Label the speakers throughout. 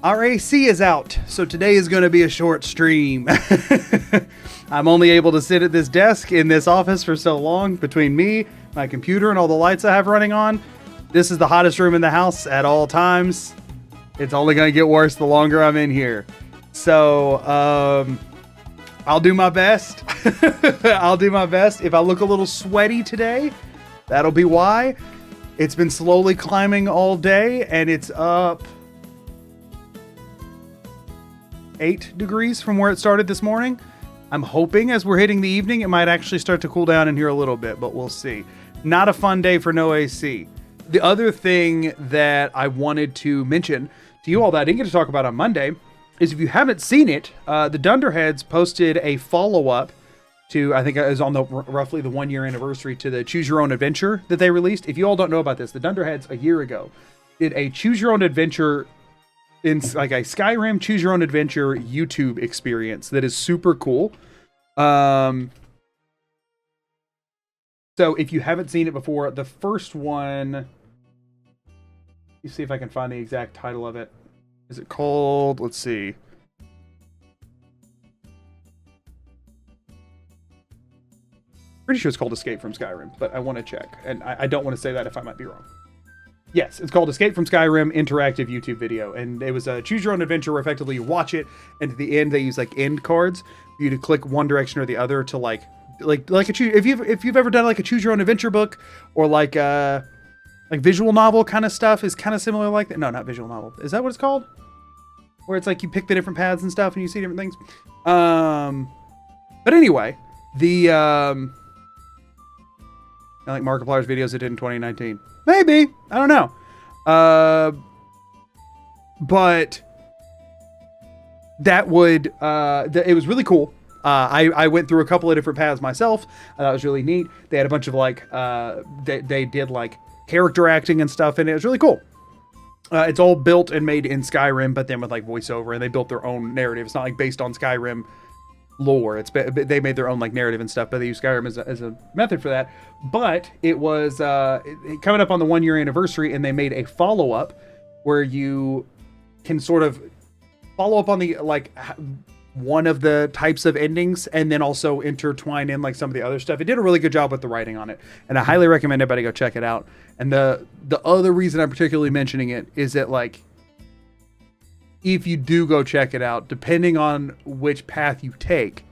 Speaker 1: Our AC is out, so today is going to be a short stream. I'm only able to sit at this desk in this office for so long between me, my computer, and all the lights I have running on. This is the hottest room in the house at all times. It's only going to get worse the longer I'm in here. So, I'll do my best. I'll do my best. If I look a little sweaty today, that'll be why. It's been slowly climbing all day, and it's up 8 degrees from where it started this morning. I'm hoping as we're hitting the evening, it might actually start to cool down in here a little bit, but we'll see. Not a fun day for no AC. The other thing that I wanted to mention to you all that I didn't get to talk about on Monday is if you haven't seen it, the Dunderheads posted a follow-up to, I think it was on the roughly the 1 year anniversary to the Choose Your Own Adventure that they released. If you all don't know about this, the Dunderheads a year ago did a Choose Your Own Adventure in like a Skyrim Choose Your Own Adventure YouTube experience that is super cool. So if you haven't seen it before, the first one, let me see if I can find the exact title of it. Is it called, let's see. Pretty sure it's called Escape from Skyrim, but I want to check. And I don't want to say that if I might be wrong. Yes, it's called Escape from Skyrim interactive YouTube video, and it was a choose your own adventure where effectively you watch it, and at the end they use like end cards for you to click one direction or the other to like a choose. If you've ever done like a choose your own adventure book or like visual novel kind of stuff is kind of similar like that. No, not visual novel. Is that what it's called? Where it's like you pick the different paths and stuff and you see different things. But anyway, the like Markiplier's videos it did in 2019. Maybe. I don't know. But that would, it was really cool. I went through a couple of different paths myself. That was really neat. They had a bunch of like, they did like character acting and stuff, and it was really cool. It's all built and made in Skyrim, but then with like voiceover, and they built their own narrative. It's not like based on Skyrim lore. They made their own like narrative and stuff, but they use Skyrim as a method for that. But it was coming up on the 1 year anniversary, and they made a follow-up where you can sort of follow up on the like one of the types of endings and then also intertwine in like some of the other stuff. It did a really good job with the writing on it, and I highly recommend everybody go check it out. And the other reason I'm particularly mentioning it is that like if you do go check it out, depending on which path you take,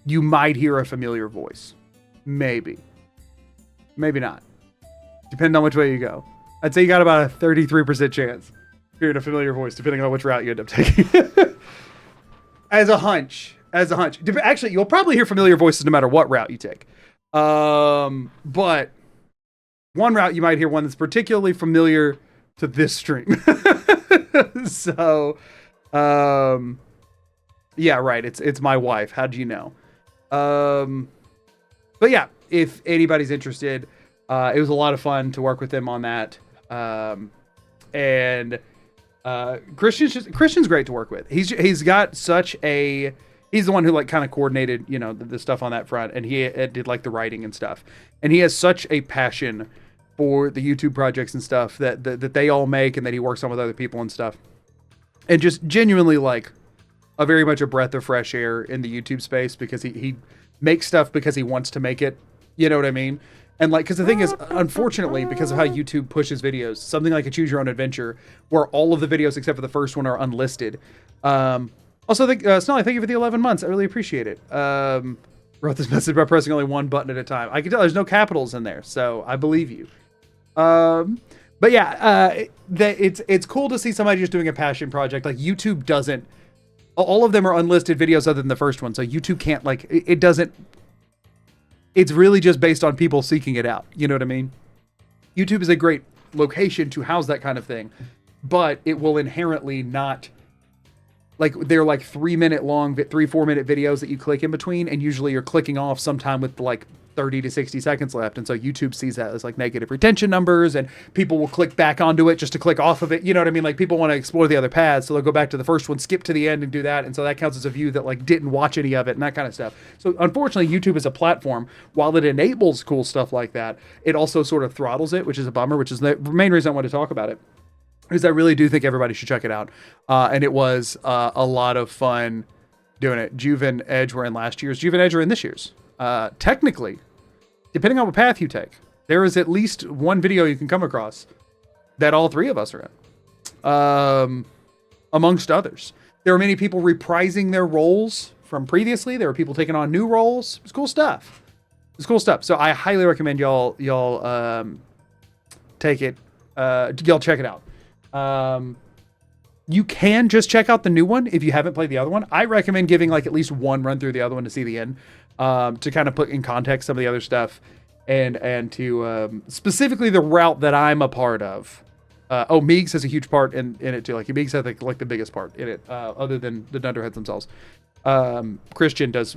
Speaker 1: you might hear a familiar voice. Maybe not. Depending on which way you go. I'd say you got about a 33% chance hearing a familiar voice, depending on which route you end up taking. As a hunch. Actually, you'll probably hear familiar voices no matter what route you take. But one route you might hear one that's particularly familiar to this stream. So, yeah, right. It's my wife. How'd you know? But yeah, if anybody's interested, it was a lot of fun to work with them on that. And Christian's great to work with. He's got such a, he's the one who like kind of coordinated, you know, the stuff on that front, and he did like the writing and stuff. And he has such a passion for the YouTube projects and stuff that they all make, and that he works on with other people and stuff. And just genuinely like a very much a breath of fresh air in the YouTube space, because he makes stuff because he wants to make it. You know what I mean? And like, because the thing is, unfortunately, because of how YouTube pushes videos, something like a Choose Your Own Adventure, where all of the videos except for the first one are unlisted. Also, Snolly, thank you for the 11 months. I really appreciate it. Wrote this message by pressing only one button at a time. I can tell there's no capitals in there, so I believe you. But yeah, it's cool to see somebody just doing a passion project. Like YouTube doesn't, all of them are unlisted videos other than the first one. So YouTube can't like, it doesn't, it's really just based on people seeking it out. You know what I mean? YouTube is a great location to house that kind of thing, but it will inherently not, like they're like 3 minute long, 3-4 minute videos that you click in between. And usually you're clicking off sometime with like 30 to 60 seconds left. And so YouTube sees that as like negative retention numbers, and people will click back onto it just to click off of it. You know what I mean? Like people want to explore the other paths. So they'll go back to the first one, skip to the end and do that. And so that counts as a view that like didn't watch any of it and that kind of stuff. So unfortunately, YouTube as a platform, while it enables cool stuff like that, it also sort of throttles it, which is a bummer, which is the main reason I want to talk about it. is I really do think everybody should check it out. And it was a lot of fun doing it. Juve and Edge were in last year's. Juve and Edge are in this year's. Technically, depending on what path you take, there is at least one video you can come across that all three of us are in, amongst others. There were many people reprising their roles from previously. There were people taking on new roles. It's cool stuff. It's cool stuff. So I highly recommend y'all take it. Y'all check it out. You can just check out the new one if you haven't played the other one. I recommend giving like at least one run through the other one to see the end, to kind of put in context some of the other stuff, and to specifically the route that I'm a part of. Meegs has a huge part in it too. Like Meegs has like the biggest part in it, other than the Dunderheads themselves. Christian does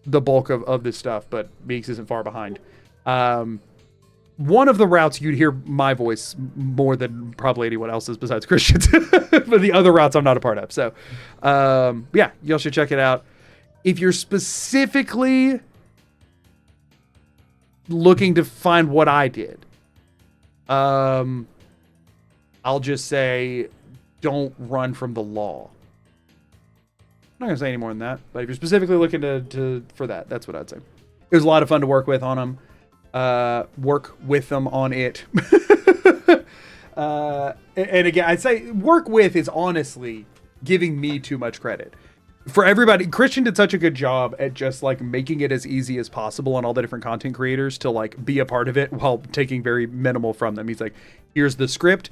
Speaker 1: the bulk of this stuff, but Meegs isn't far behind. One of the routes you'd hear my voice more than probably anyone else's besides Christian's, but the other routes I'm not a part of. So, yeah, y'all should check it out. If you're specifically looking to find what I did, I'll just say, don't run from the law. I'm not gonna say any more than that, but if you're specifically looking for that, that's what I'd say. It was a lot of fun to work with on them. Work with them on it. And again, I'd say work with is honestly giving me too much credit. For everybody, Christian did such a good job at just like making it as easy as possible on all the different content creators to like be a part of it while taking very minimal from them. He's like, here's the script.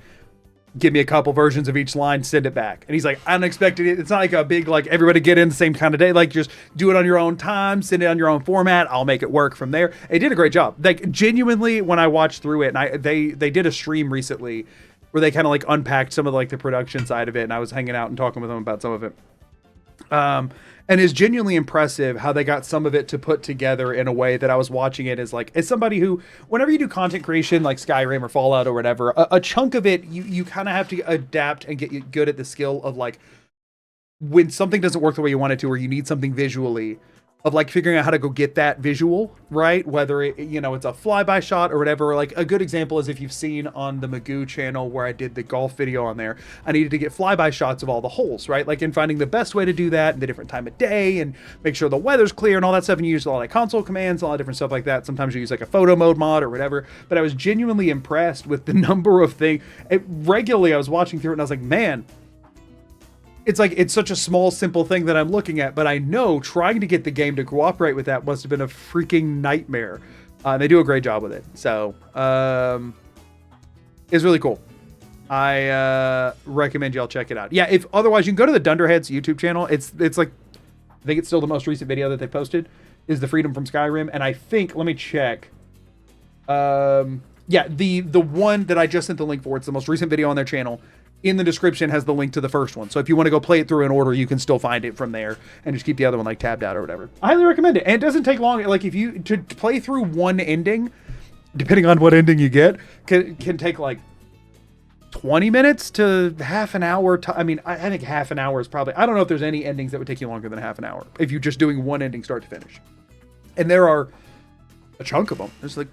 Speaker 1: Give me a couple versions of each line, send it back. And he's like, I don't expect it. It's not like a big, like everybody get in the same kind of day. Like just do it on your own time, send it on your own format. I'll make it work from there. They did a great job. Like genuinely, when I watched through it, and they did a stream recently where they kind of like unpacked some of like the production side of it. And I was hanging out and talking with them about some of it. And it's genuinely impressive how they got some of it to put together in a way that I was watching it as like, as somebody who, whenever you do content creation like Skyrim or Fallout or whatever, a chunk of it, you kind of have to adapt and get good at the skill of like, when something doesn't work the way you want it to, or you need something visually, of like figuring out how to go get that visual, right? Whether it, it's a flyby shot or whatever. Like a good example is if you've seen on the Magoo channel where I did the golf video on there, I needed to get flyby shots of all the holes, right? Like in finding the best way to do that and the different time of day and make sure the weather's clear and all that stuff. And you use all like console commands, all that different stuff like that. Sometimes you use like a photo mode mod or whatever. But I was genuinely impressed with the number of things. Regularly, I was watching through it and I was like, man, it's like, it's such a small, simple thing that I'm looking at, but I know trying to get the game to cooperate with that must have been a freaking nightmare. They do a great job with it. So, it's really cool. I recommend y'all check it out. Yeah, if otherwise, you can go to the Dunderheads YouTube channel. It's like, I think it's still the most recent video that they posted, is the Freedom from Skyrim. And I think, let me check. Yeah, the one that I just sent the link for, it's the most recent video on their channel. In the description has the link to the first one. So if you want to go play it through in order, you can still find it from there and just keep the other one like tabbed out or whatever. I highly recommend it. And it doesn't take long. Like if you, to play through one ending, depending on what ending you get, can take like 20 minutes to half an hour. I mean, I think half an hour is probably, I don't know if there's any endings that would take you longer than half an hour if you're just doing one ending start to finish. And there are a chunk of them. There's like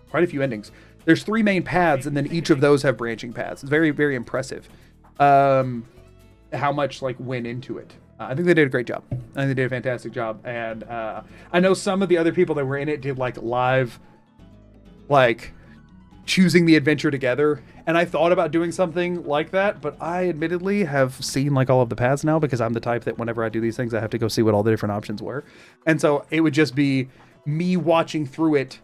Speaker 1: quite a few endings. There's 3 main paths, and then each of those have branching paths. It's very, very impressive how much like went into it. I think they did a great job. I think they did a fantastic job. And I know some of the other people that were in it did like live, like choosing the adventure together. And I thought about doing something like that, but I admittedly have seen like all of the paths now because I'm the type that whenever I do these things, I have to go see what all the different options were. And so it would just be me watching through it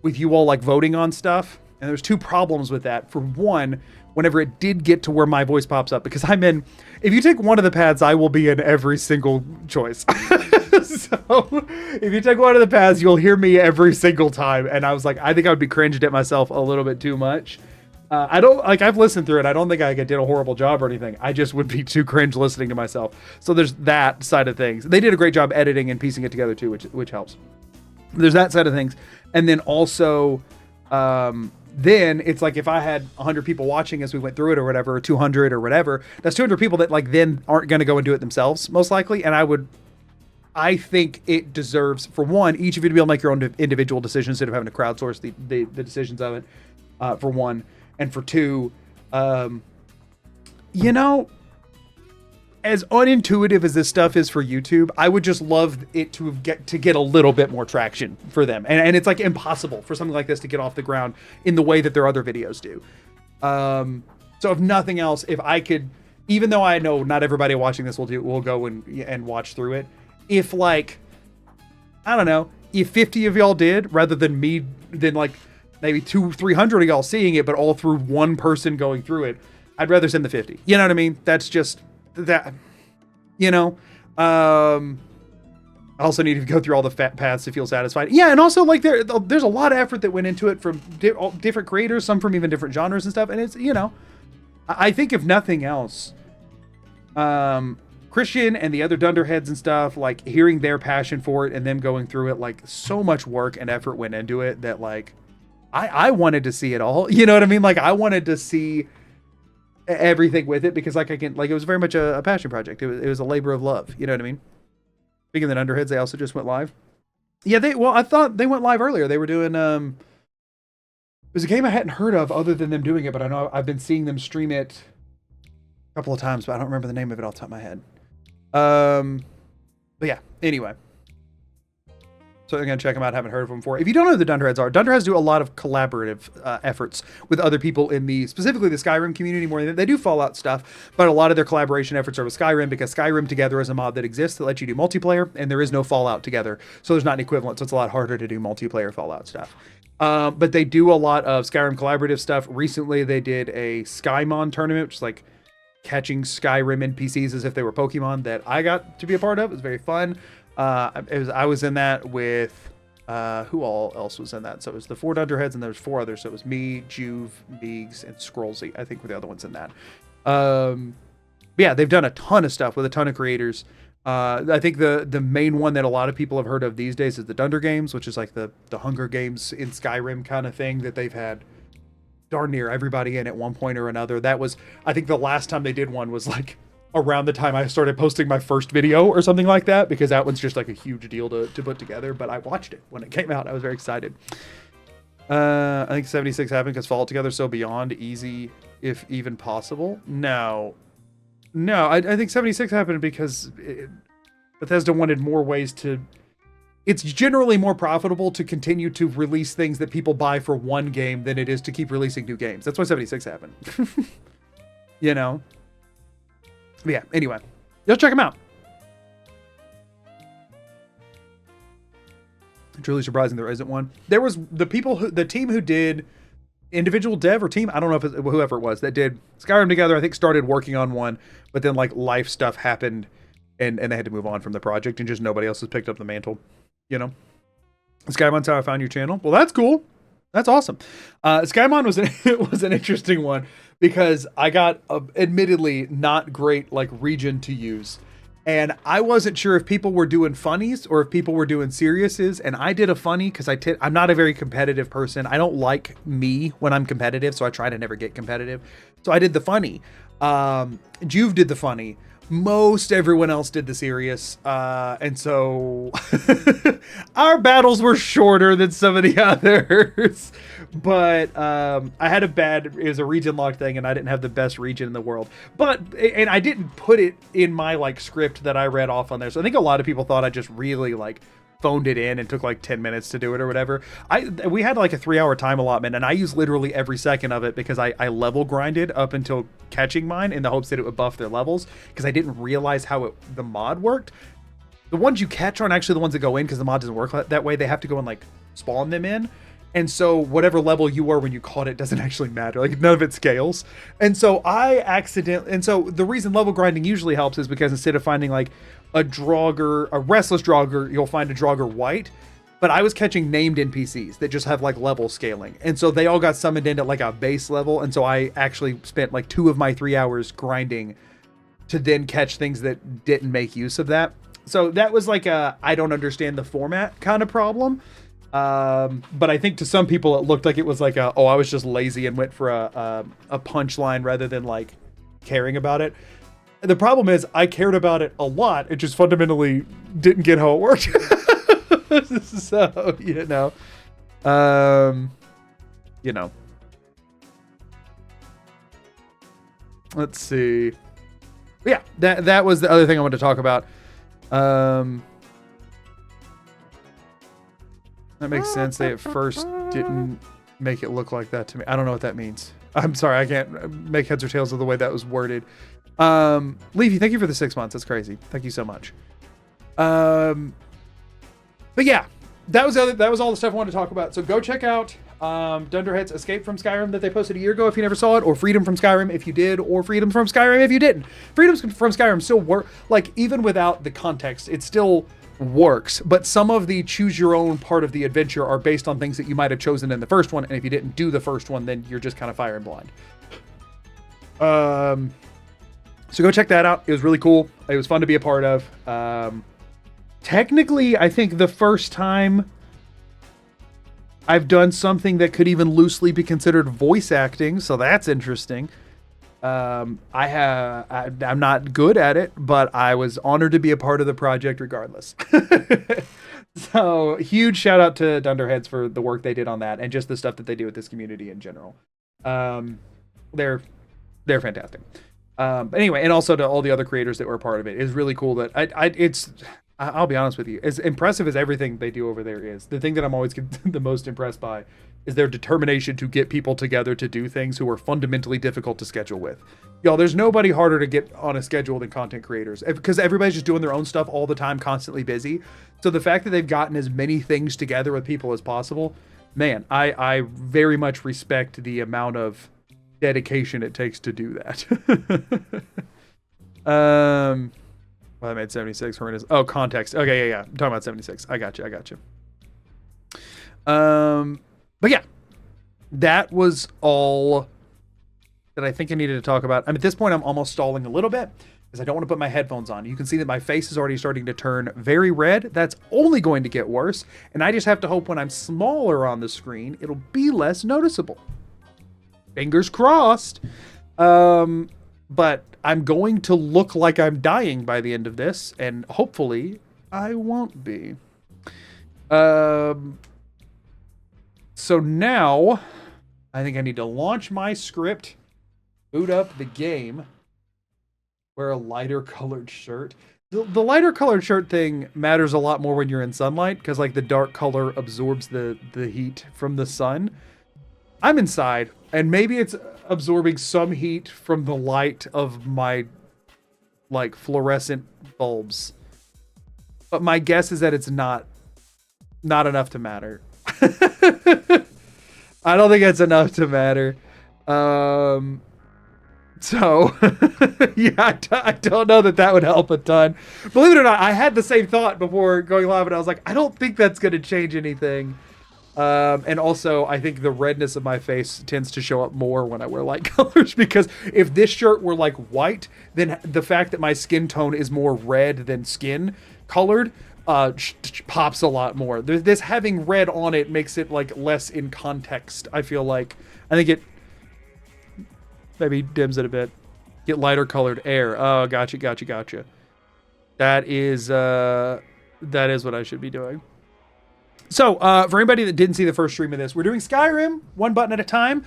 Speaker 1: with you all like voting on stuff. And there's 2 problems with that. For one, whenever it did get to where my voice pops up, because I'm in, if you take one of the paths, I will be in every single choice. So if you take one of the paths, you'll hear me every single time. And I was like, I think I would be cringed at myself a little bit too much. I don't like, I've listened through it. I don't think I did a horrible job or anything. I just would be too cringe listening to myself. So there's that side of things. They did a great job editing and piecing it together too, which helps. There's that side of things. And then also, then it's like if I had 100 people watching as we went through it or whatever, or 200 or whatever, that's 200 people that like then aren't going to go and do it themselves, most likely. And I think it deserves, for one, each of you to be able to make your own individual decisions instead of having to crowdsource the decisions of it, for one. And for two, Um, you know, as unintuitive as this stuff is for YouTube, I would just love it to get a little bit more traction for them. And it's like impossible for something like this to get off the ground in the way that their other videos do. So if nothing else, if I could, even though I know not everybody watching this will go and watch through it, if like, I don't know, if 50 of y'all did, rather than me, than like maybe 200-300 of y'all seeing it, but all through one person going through it, I'd rather send the 50. You know what I mean? That's just that, you know. I also need to go through all the paths to feel satisfied. Yeah, and also like there's a lot of effort that went into it from different creators, some from even different genres and stuff. And it's, you know, I think if nothing else, Christian and the other Dunderheads and stuff, like hearing their passion for it and them going through it, like so much work and effort went into it that like I wanted to see it all. You know what I mean? Like I wanted to see everything with it, because like it was very much a passion project. It was a labor of love. You know what I mean? Speaking of the Underheads, they also just went live. Yeah, I thought they went live earlier. They were doing it was a game I hadn't heard of other than them doing it, but I know I've been seeing them stream it a couple of times, but I don't remember the name of it off the top of my head. But yeah, anyway. So I'm going to check them out. Haven't heard of them before. If you don't know who the Dunderheads are, Dunderheads do a lot of collaborative efforts with other people in specifically the Skyrim community more than they do Fallout stuff, but a lot of their collaboration efforts are with Skyrim, because Skyrim Together is a mod that exists that lets you do multiplayer, and there is no Fallout Together. So there's not an equivalent, so it's a lot harder to do multiplayer Fallout stuff. But they do a lot of Skyrim collaborative stuff. Recently, they did a Skymon tournament, which is like catching Skyrim NPCs as if they were Pokemon, that I got to be a part of. It was very fun. I was in that with who all else was in that? So it was the 4 Dunderheads and there's 4 others. So it was me, Juve, Meegs, and Scrollsy, I think were the other ones in that. But yeah, they've done a ton of stuff with a ton of creators. I think the main one that a lot of people have heard of these days is the Dunder Games, which is like the Hunger Games in Skyrim kind of thing that they've had darn near everybody in at one point or another. That was, I think the last time they did one was like around the time I started posting my first video or something like that, because that one's just like a huge deal to put together. But I watched it when it came out. I was very excited. I think 76 happened because Fallout Together is so beyond easy, if even possible. No, I think 76 happened because Bethesda wanted more ways to... It's generally more profitable to continue to release things that people buy for one game than it is to keep releasing new games. That's why 76 happened. You know? But yeah, anyway. Let's check them out. Truly surprising there isn't one. There was the team who did individual dev or team, I don't know if it's whoever it was that did Skyrim Together, I think started working on one, but then like life stuff happened and they had to move on from the project, and just nobody else has picked up the mantle, you know. Skymon's how I found your channel. Well, that's cool. That's awesome. Skymon was an interesting one, because I got admittedly not great like region to use. And I wasn't sure if people were doing funnies or if people were doing seriouses. And I did a funny because I'm not a very competitive person. I don't like me when I'm competitive, so I try to never get competitive. So I did the funny. Juve did the funny. Most everyone else did the serious. And so our battles were shorter than some of the others. But I had it was a region lock thing, and I didn't have the best region in the world. And I didn't put it in my like script that I read off on there. So I think a lot of people thought I just really like phoned it in and took like 10 minutes to do it or whatever. We had like a 3-hour time allotment, and I used literally every second of it because I level grinded up until catching mine in the hopes that it would buff their levels, because I didn't realize how the mod worked. The ones you catch aren't actually the ones that go in, because the mod doesn't work that way. They have to go and like spawn them in. And so whatever level you were when you caught it doesn't actually matter. Like none of it scales. And so the reason level grinding usually helps is because instead of finding like a restless Draugr, you'll find a Draugr white. But I was catching named NPCs that just have like level scaling. And so they all got summoned in at like a base level. And so I actually spent like 2 of my 3 hours grinding to then catch things that didn't make use of that. So that was like I don't understand the format kind of problem. But I think to some people it looked like it was like I was just lazy and went for a punchline rather than like caring about it. The problem is I cared about it a lot. It just fundamentally didn't get how it worked. So, you know. Let's see. Yeah, that was the other thing I wanted to talk about. That makes sense. They at first didn't make it look like that to me. I don't know what that means. I'm sorry, I can't make heads or tails of the way that was worded. Leafy, thank you for the 6 months. That's crazy. Thank you so much. But yeah, that was all the stuff I wanted to talk about. So go check out Dunderhead's Escape from Skyrim that they posted a year ago if you never saw it, or Freedom from Skyrim if you did, or Freedom from Skyrim if you didn't. Freedom from Skyrim still work, like even without the context, it still works, but some of the choose your own part of the adventure are based on things that you might have chosen in the first one, and if you didn't do the first one, then you're just kind of firing blind. So go check that out. It was really cool. It was fun to be a part of. Technically, I think the first time I've done something that could even loosely be considered voice acting, so that's interesting. I'm not good at it, but I was honored to be a part of the project regardless. So huge shout out to Dunderheads for the work they did on that and just the stuff that they do with this community in general. They're fantastic. Anyway, and also to all the other creators that were a part of it. It's really cool that I'll be honest with you, as impressive as everything they do over there is, the thing that I'm always the most impressed by is their determination to get people together to do things who are fundamentally difficult to schedule with. Y'all, there's nobody harder to get on a schedule than content creators, because everybody's just doing their own stuff all the time, constantly busy. So the fact that they've gotten as many things together with people as possible, man, I very much respect the amount of dedication it takes to do that. Well, I made 76. Oh, context. Okay, yeah. I'm talking about 76. I got you. But yeah, that was all that I think I needed to talk about. I mean, at this point, I'm almost stalling a little bit because I don't want to put my headphones on. You can see that my face is already starting to turn very red. That's only going to get worse. And I just have to hope when I'm smaller on the screen, it'll be less noticeable. Fingers crossed. But I'm going to look like I'm dying by the end of this, and hopefully I won't be. So now I think I need to launch my script, boot up the game, wear a lighter colored shirt. The lighter colored shirt thing matters a lot more when you're in sunlight, because like the dark color absorbs the heat from the sun. I'm inside, and maybe it's absorbing some heat from the light of my like fluorescent bulbs. But my guess is that it's not enough to matter. I don't think it's enough to matter. So yeah, I don't know that would help a ton. Believe it or not, I had the same thought before going live, and I was like, I don't think that's going to change anything. And also, I think the redness of my face tends to show up more when I wear light colors, because if this shirt were like white, then the fact that my skin tone is more red than skin colored pops a lot more. This having red on it makes it like less in context. I feel like I think it maybe dims it a bit. Get lighter colored air. Oh, gotcha. That is what I should be doing. So, for anybody that didn't see the first stream of this, we're doing Skyrim one button at a time.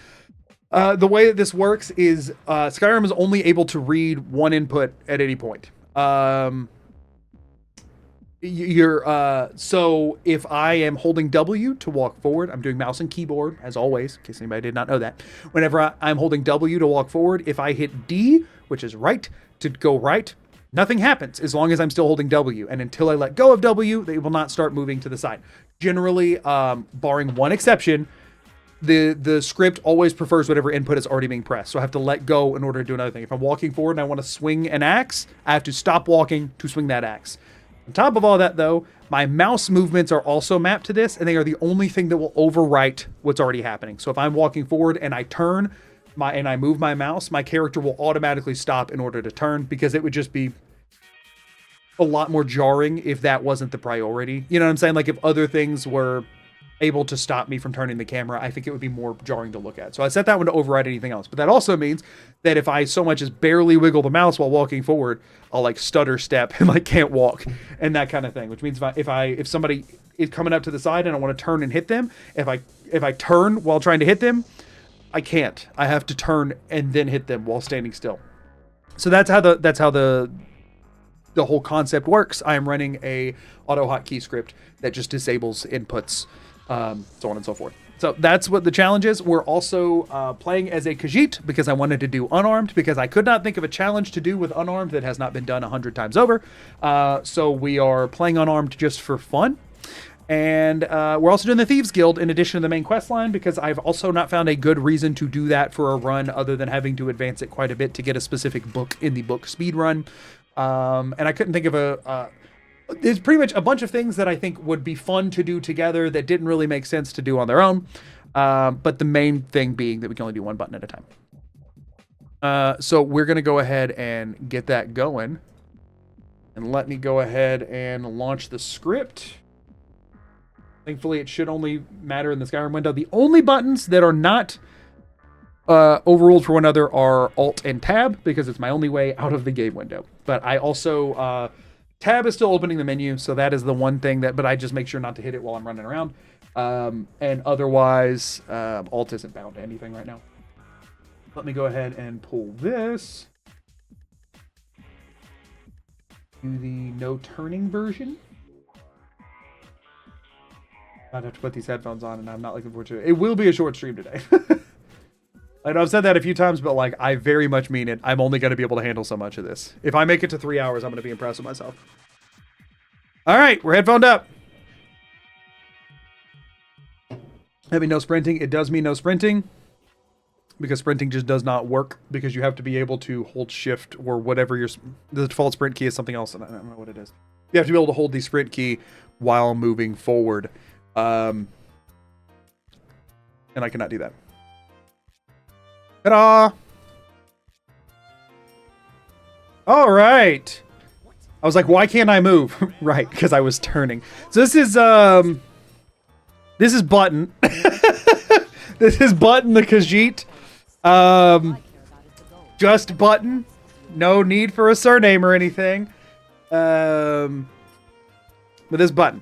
Speaker 1: The way that this works is Skyrim is only able to read one input at any point. So if I am holding W to walk forward, I'm doing mouse and keyboard, as always, in case anybody did not know that. Whenever I'm holding W to walk forward, if I hit D, which is right, to go right, nothing happens as long as I'm still holding W. And until I let go of W, they will not start moving to the side. Generally, barring one exception, the script always prefers whatever input is already being pressed. So I have to let go in order to do another thing. If I'm walking forward and I want to swing an axe, I have to stop walking to swing that axe. On top of all that, though, my mouse movements are also mapped to this, and they are the only thing that will overwrite what's already happening. So if I'm walking forward and I turn and I move my mouse, my character will automatically stop in order to turn, because it would just be a lot more jarring if that wasn't the priority. You know what I'm saying? Like if other things were able to stop me from turning the camera, I think it would be more jarring to look at. So I set that one to override anything else. But that also means that if I so much as barely wiggle the mouse while walking forward, I'll like stutter step and like can't walk and that kind of thing. Which means if somebody is coming up to the side and I want to turn and hit them, if I turn while trying to hit them, I can't. I have to turn and then hit them while standing still. So that's how the whole concept works. I am running a auto hotkey script that just disables inputs, so on and so forth. So that's what the challenge is. We're also playing as a Khajiit because I wanted to do Unarmed because I could not think of a challenge to do with Unarmed that has not been done 100 times over. So we are playing Unarmed just for fun. And we're also doing the Thieves Guild in addition to the main quest line because I've also not found a good reason to do that for a run other than having to advance it quite a bit to get a specific book in the book speed run. And I couldn't think of there's pretty much a bunch of things that I think would be fun to do together that didn't really make sense to do on their own. But the main thing being that we can only do one button at a time. So we're going to go ahead and get that going. And let me go ahead and launch the script. Thankfully, it should only matter in the Skyrim window. The only buttons that are not overruled for one another are Alt and Tab, because it's my only way out of the game window. But I also... Tab is still opening the menu, so that is the one thing that... But I just make sure not to hit it while I'm running around. And otherwise, Alt isn't bound to anything right now. Let me go ahead and pull this to the no turning version. I'd have to put these headphones on, and I'm not looking forward to it. It will be a short stream today. I know I've said that a few times, but like I very much mean it. I'm only going to be able to handle so much of this. If I make it to 3 hours, I'm going to be impressed with myself. All right, we're headphoned up. That means no sprinting. It does mean no sprinting because sprinting just does not work because you have to be able to hold shift or whatever the default sprint key is something else, and I don't know what it is. You have to be able to hold the sprint key while moving forward. And I cannot do that. Ta-da! All right. I was like, why can't I move? Right, because I was turning. So this is Button. This is Button the Khajiit. Just Button. No need for a surname or anything. But this Button.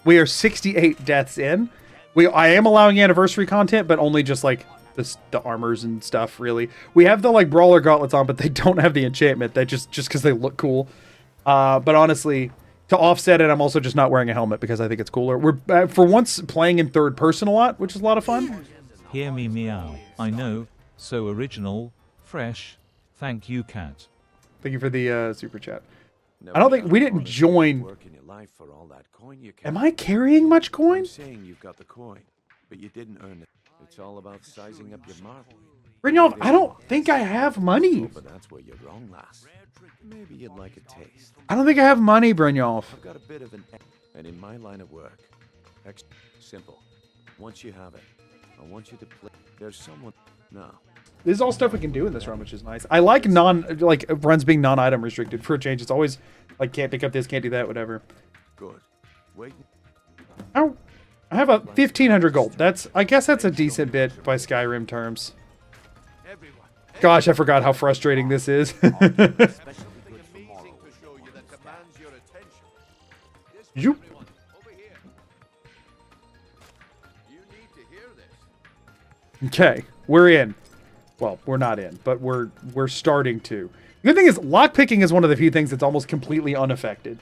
Speaker 1: We are 68 deaths in. I am allowing anniversary content, but only just like the armors and stuff, really. We have the like brawler gauntlets on, but they don't have the enchantment. They just because they look cool. But honestly, to offset it, I'm also just not wearing a helmet because I think it's cooler. We're for once playing in third person a lot, which is a lot of fun.
Speaker 2: Hear me meow. I know. So original, fresh. Thank you, cat.
Speaker 1: Thank you for the super chat. I don't think we didn't join. Am I carrying much coin?
Speaker 3: I'm saying you've got the coin, but you didn't earn it. It's all about sizing up your market.
Speaker 1: Brynjolf, I don't think I have money.
Speaker 3: But that's where you're wrong, lass. Maybe you'd like a taste.
Speaker 1: I don't think I have money, Brynjolf.
Speaker 3: I've got a bit of and in my line of work, simple. Once you have it, I want you to play. There's someone. No.
Speaker 1: This is all stuff we can do in this run, which is nice. I like runs being non-item restricted for a change. It's always like can't pick up this, can't do that, whatever.
Speaker 3: Good. Wait.
Speaker 1: Oh, I have a 1,500 gold. I guess that's a decent bit by Skyrim terms. Gosh, I forgot how frustrating this is. You. Okay, we're in. Well, we're not in, but we're starting to. The good thing is, lockpicking is one of the few things that's almost completely unaffected.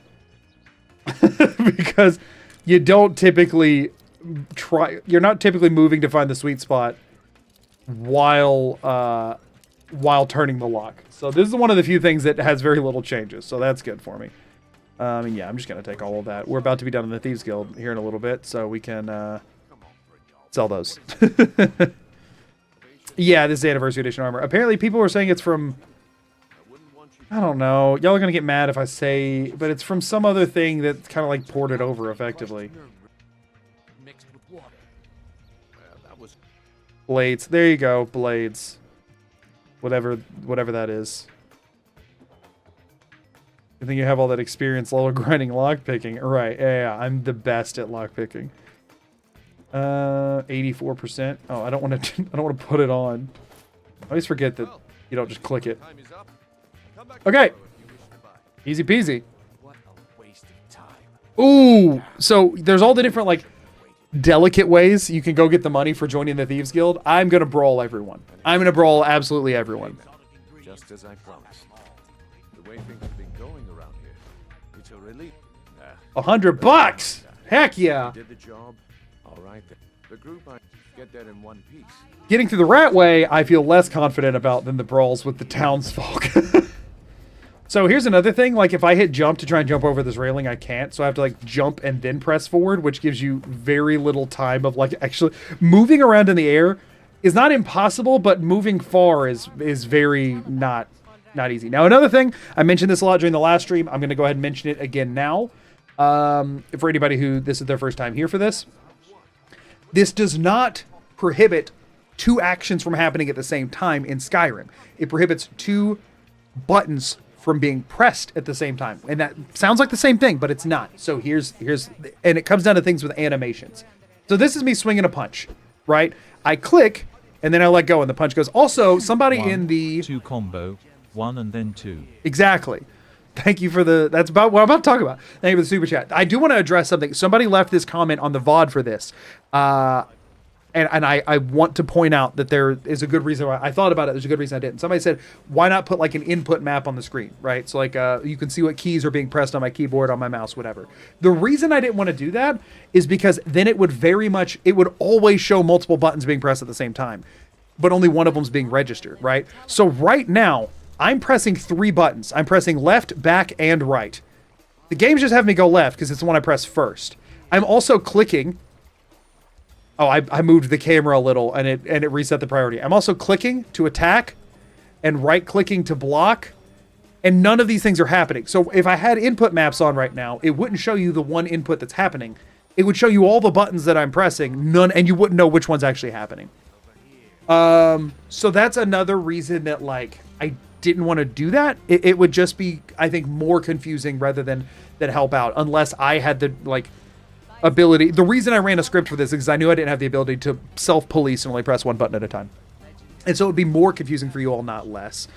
Speaker 1: Because you don't typically you're not typically moving to find the sweet spot while turning the lock. So this is one of the few things that has very little changes, so that's good for me. Yeah, I'm just going to take all of that. We're about to be done in the Thieves Guild here in a little bit, so we can sell those. Yeah, this is the Anniversary Edition armor. Apparently people were saying it's from... I don't know. Y'all are going to get mad if I say... But it's from some other thing that's kind of like ported over effectively. Blades. There you go. Blades. Whatever that is. I think you have all that experience level grinding lockpicking. Right. Yeah, I'm the best at lockpicking. 84%. Oh, I don't want to put it on. I always forget that you don't just click it. Okay. Easy peasy. Ooh, so there's all the different like delicate ways you can go get the money for joining the Thieves Guild, I'm going to brawl everyone. I'm going to brawl absolutely everyone.
Speaker 3: Just as I promised. The way things have been going around here, it's a relief.
Speaker 1: $100? Heck yeah.
Speaker 3: Did the job? All right then. The group I get there in one piece.
Speaker 1: Getting through the rat way, I feel less confident about than the brawls with the townsfolk. So here's another thing. Like, if I hit jump to try and jump over this railing, I can't. So I have to, like, jump and then press forward, which gives you very little time of, like, actually... Moving around in the air is not impossible, but moving far is very not easy. Now, another thing, I mentioned this a lot during the last stream. I'm going to go ahead and mention it again now. For anybody who this is their first time here for this. This does not prohibit two actions from happening at the same time in Skyrim. It prohibits two buttons from being pressed at the same time. And that sounds like the same thing, but it's not. So here's and it comes down to things with animations. So this is me swinging a punch, right? I click and then I let go and the punch goes. Also, somebody in the
Speaker 2: 2 combo, 1 and then 2.
Speaker 1: Exactly. Thank you for that's about what I'm about to talk about. Thank you for the super chat. I do want to address something. Somebody left this comment on the VOD for this. And I want to point out that there is a good reason why I thought about it. There's a good reason I didn't. Somebody said, why not put like an input map on the screen, right? So like you can see what keys are being pressed on my keyboard, on my mouse, whatever. The reason I didn't want to do that is because then it would always show multiple buttons being pressed at the same time, but only one of them's being registered, right? So right now, I'm pressing 3 buttons. I'm pressing left, back, and right. The game's just having me go left because it's the one I press first. I'm also clicking. Oh, I moved the camera a little and it reset the priority. I'm also clicking to attack and right-clicking to block, and none of these things are happening. So if I had input maps on right now, it wouldn't show you the one input that's happening. It would show you all the buttons that I'm pressing, and you wouldn't know which one's actually happening. So that's another reason that, like, I didn't want to do that. It would just be, I think, more confusing rather than help out, unless I had the, like, ability. The reason I ran a script for this is because I knew I didn't have the ability to self-police and only press one button at a time. And so it would be more confusing for you all, not less.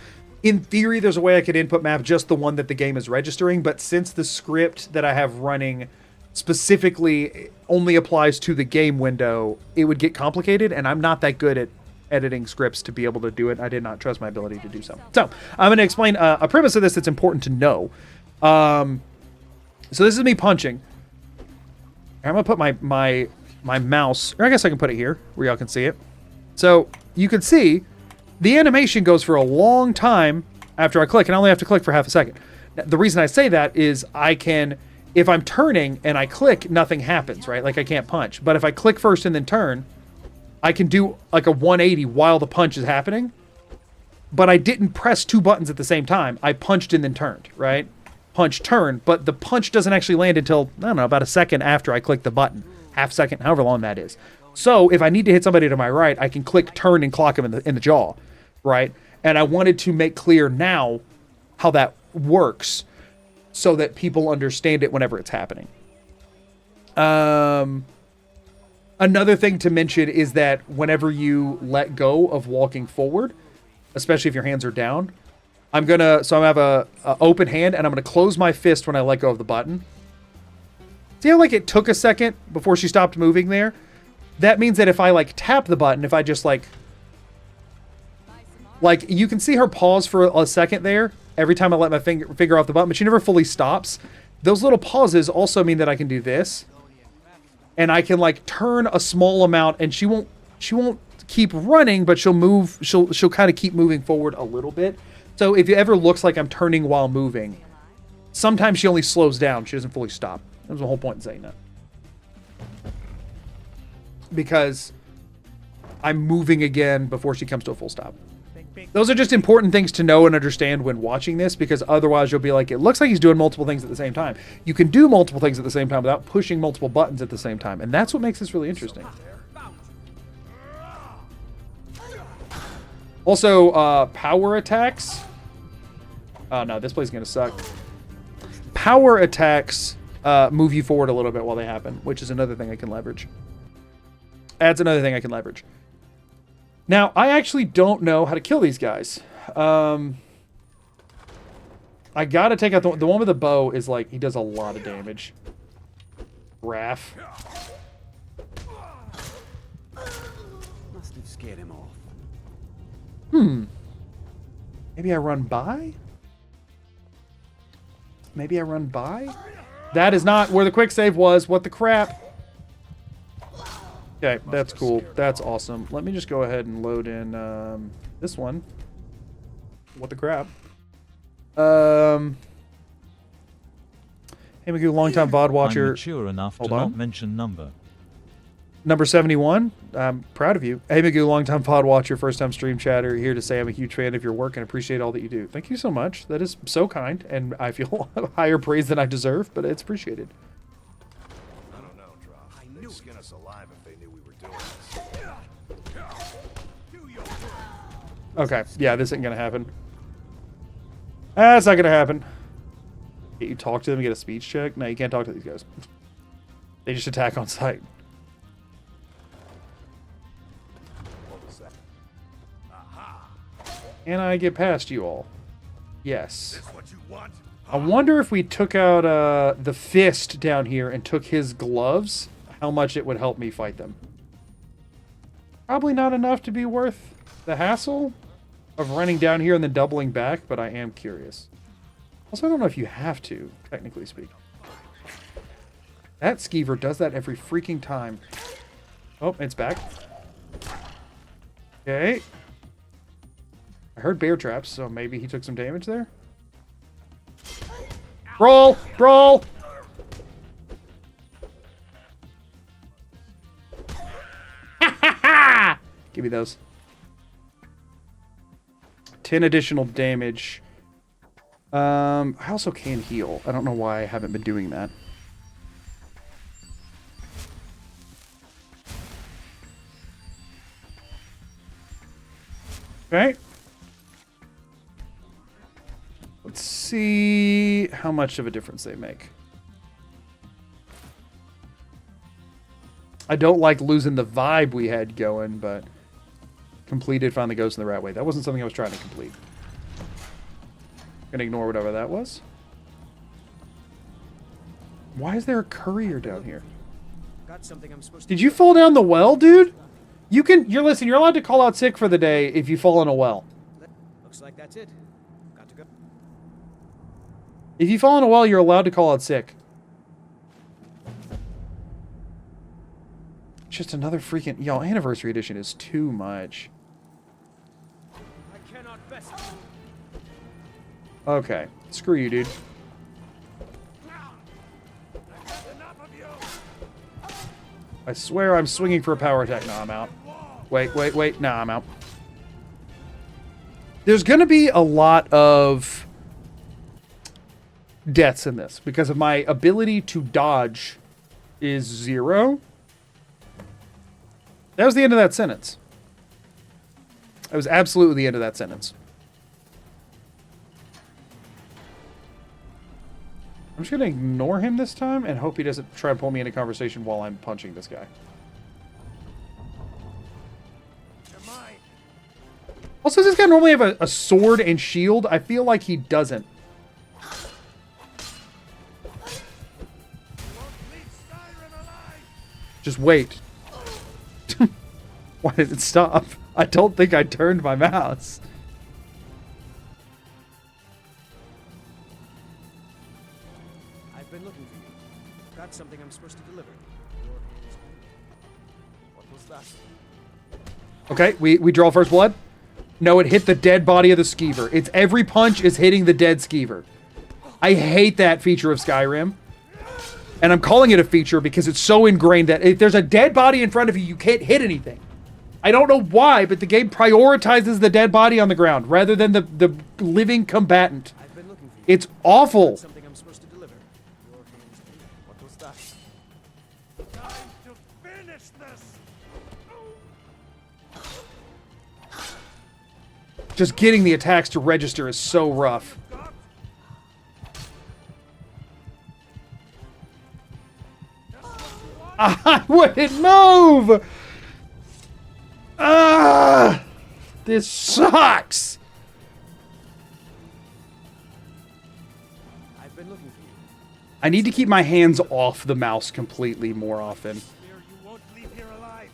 Speaker 1: In theory, there's a way I could input map just the one that the game is registering, but since the script that I have running specifically only applies to the game window, it would get complicated, and I'm not that good at editing scripts to be able to do it. I did not trust my ability to do so. So I'm going to explain a premise of this that's important to know. So this is me punching. I'm going to put my mouse, or I guess I can put it here where y'all can see it. So you can see the animation goes for a long time after I click, and I only have to click for half a second. Now, the reason I say that is I can, if I'm turning and I click, nothing happens, right? Like I can't punch. But if I click first and then turn, I can do like a 180 while the punch is happening. But I didn't press 2 buttons at the same time. I punched and then turned, right? Punch, turn, but the punch doesn't actually land until, I don't know, about a second after I click the button. Half second, however long that is. So if I need to hit somebody to my right, I can click, turn, and clock them in the jaw, right? And I wanted to make clear now how that works so that people understand it whenever it's happening. Another thing to mention is that whenever you let go of walking forward, especially if your hands are down, I have a open hand, and I'm going to close my fist when I let go of the button. See how, like, it took a second before she stopped moving there? That means that if I, like, tap the button, if I just, like, you can see her pause for a second there every time I let my finger off the button, but she never fully stops. Those little pauses also mean that I can do this. And I can, like, turn a small amount, and she won't keep running, but she'll move, she'll kind of keep moving forward a little bit. So if it ever looks like I'm turning while moving, sometimes she only slows down. She doesn't fully stop. That was the whole point in saying that. Because I'm moving again before she comes to a full stop. Those are just important things to know and understand when watching this, because otherwise you'll be like, it looks like he's doing multiple things at the same time. You can do multiple things at the same time without pushing multiple buttons at the same time. And that's what makes this really interesting. Also, power attacks. Oh no, this play's gonna suck. Power attacks move you forward a little bit while they happen, which is another thing I can leverage. Adds another thing I can leverage. Now, I actually don't know how to kill these guys. I gotta take out the one with the bow is like, he does a lot of damage. Raph.
Speaker 3: Scare him off.
Speaker 1: Maybe I run by? Maybe I run by? That is not where the quick save was. What the crap? Okay, that's cool. That's awesome. Let me just go ahead and load in this one. What the crap? Hey, Magoo, longtime VOD
Speaker 2: I'm
Speaker 1: watcher.
Speaker 2: mature enough
Speaker 1: Hold
Speaker 2: to
Speaker 1: on.
Speaker 2: not mention number.
Speaker 1: Number 71. I'm proud of you. Hey, Magoo, longtime VOD watcher, first time stream chatter. Here to say I'm a huge fan of your work and appreciate all that you do. Thank you so much. That is so kind, and I feel higher praise than I deserve, but it's appreciated.
Speaker 4: I don't know, Drop. They'd skin us alive if they knew we were doing this.
Speaker 1: Okay, yeah, this isn't gonna happen. That's not gonna happen. You talk to them and get a speech check? No, you can't talk to these guys. They just attack on sight.
Speaker 4: What was that? Aha!
Speaker 1: Can I get past you all? Yes.
Speaker 4: This what you want?
Speaker 1: I wonder if we took out the fist down here and took his gloves, how much it would help me fight them. Probably not enough to be worth the hassle of running down here and then doubling back, but I am curious. Also, I don't know if you have to, technically speaking. That skeever does that every freaking time. Oh, it's back. Okay. I heard bear traps, so maybe he took some damage there. Roll! Roll! Give me those. 10 additional damage. I also can heal. I don't know why I haven't been doing that. Okay. Let's see how much of a difference they make. I don't like losing the vibe we had going, but completed Find the Ghost in the Rat Way. That wasn't something I was trying to complete. Gonna ignore whatever that was. Why is there a courier down here?
Speaker 5: Got something I'm supposed to.
Speaker 1: Did you fall down the well, dude? You're allowed to call out sick for the day if you fall in a well.
Speaker 5: Looks like that's it. Got to go.
Speaker 1: If you fall in a well, you're allowed to call out sick. Just another freaking... Y'all, Anniversary Edition is too much.
Speaker 5: I cannot best.
Speaker 1: Okay. Screw you, dude. I swear I'm swinging for a power attack. No, I'm out. Wait. Nah, I'm out. There's going to be a lot of deaths in this because of my ability to dodge is 0. That was the end of that sentence. That was absolutely the end of that sentence. I'm just going to ignore him this time and hope he doesn't try to pull me into conversation while I'm punching this guy. Also, does this guy normally have a sword and shield? I feel like he doesn't. Just wait. Why did it stop? I don't think I turned my mouse.
Speaker 5: I've been looking for you. Got something I'm supposed to deliver. What was that?
Speaker 1: Okay, we draw first blood. No, it hit the dead body of the skeever. It's every punch is hitting the dead skeever. I hate that feature of Skyrim. And I'm calling it a feature because it's so ingrained that if there's a dead body in front of you, you can't hit anything. I don't know why, but the game prioritizes the dead body on the ground rather than the living combatant.
Speaker 5: I've been looking for you.
Speaker 1: It's awful.
Speaker 5: Got something I'm supposed to deliver. Your hands. What was that?
Speaker 4: Time to finish this.
Speaker 1: Just getting the attacks to register is so rough. I wouldn't move! Ah! This sucks!
Speaker 5: I've been looking for you.
Speaker 1: I need to keep my hands off the mouse completely more often.
Speaker 4: You won't leave here alive.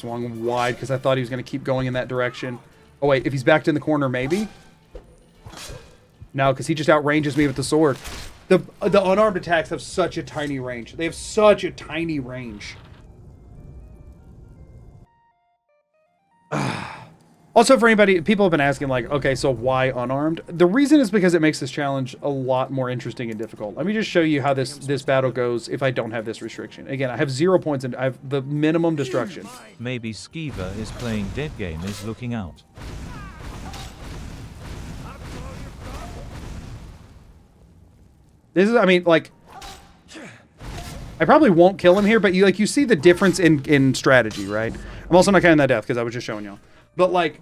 Speaker 1: swung wide because I thought he was going to keep going in that direction. Oh, wait. If he's backed in the corner, maybe? No, because he just outranges me with the sword. The unarmed attacks have such a tiny range. They have such a tiny range. Also, for anybody, people have been asking, like, okay, so why unarmed? The reason is because it makes this challenge a lot more interesting and difficult. Let me just show you how this battle goes if I don't have this restriction. Again, I have 0 points and I have the minimum destruction.
Speaker 2: Maybe Skiva is playing dead game is looking out.
Speaker 1: This is, I mean, like, I probably won't kill him here, but you see the difference in strategy, right? I'm also not counting that death because I was just showing y'all. But, like,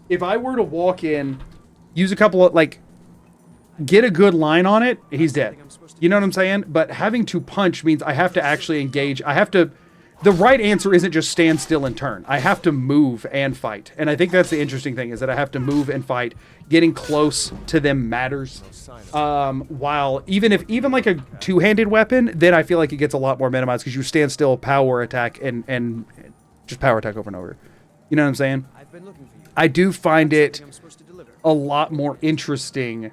Speaker 1: if I were to walk in, use a couple of, like, get a good line on it, he's dead. You know what I'm saying? But having to punch means I have to actually engage. I have to... The right answer isn't just stand still and turn. I have to move and fight. And I think that's the interesting thing, is that I have to move and fight. Getting close to them matters. While even like a two-handed weapon, then I feel like it gets a lot more minimized because you stand still, power attack, and just power attack over and over. You know what I'm saying?
Speaker 5: I've been looking for you.
Speaker 1: I do find it
Speaker 5: I'm supposed to deliver.
Speaker 1: a lot more interesting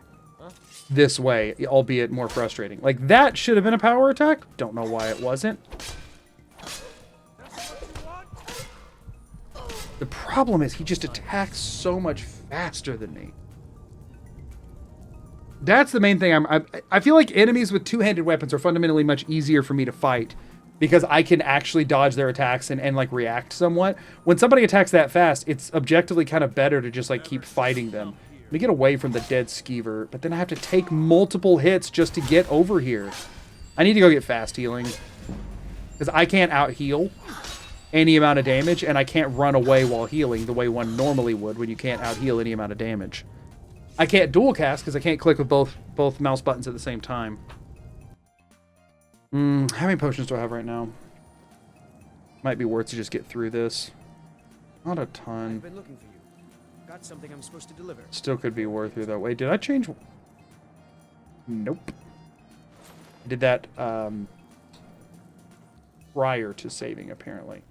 Speaker 1: this way, albeit more frustrating. Like, that should have been a power attack. Don't know why it wasn't. The problem is he just attacks so much faster than me. That's the main thing. I feel like enemies with two-handed weapons are fundamentally much easier for me to fight because I can actually dodge their attacks and like react somewhat. When somebody attacks that fast, it's objectively kind of better to just like keep fighting them. Let me get away from the dead skeever, but then I have to take multiple hits just to get over here. I need to go get fast healing because I can't out-heal any amount of damage, and I can't run away while healing the way one normally would when you can't out-heal any amount of damage. I can't dual cast because I can't click with both mouse buttons at the same time. How many potions do I have right now? Might be worth to just get through this. Not a ton.
Speaker 5: I've been looking for you. Got something I'm supposed to deliver.
Speaker 1: Still could be worth through that. Wait, did I change? Nope. I did that prior to saving, apparently.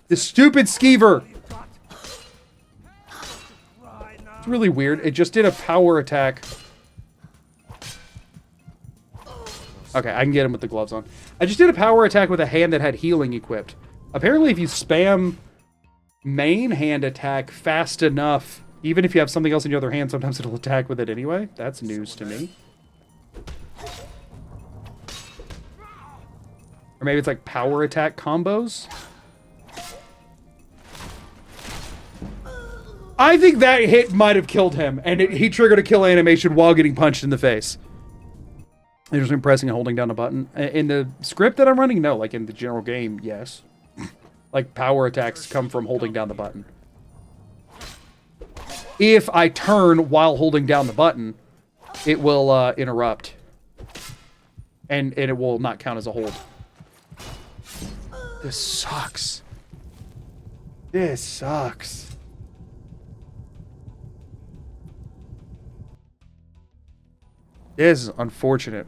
Speaker 1: The stupid skeever! It's really weird. It just did a power attack. Okay, I can get him with the gloves on. I just did a power attack with a hand that had healing equipped. Apparently, if you spam main hand attack fast enough, even if you have something else in your other hand, sometimes it'll attack with it anyway. That's news to me. Or maybe it's like power attack combos. I think that hit might have killed him, and he triggered a kill animation while getting punched in the face. Just been pressing and holding down a button. In the script that I'm running, no. Like in the general game, yes. Like power attacks come from holding down the button. If I turn while holding down the button, it will interrupt. And it will not count as a hold. This sucks. This sucks. This is unfortunate.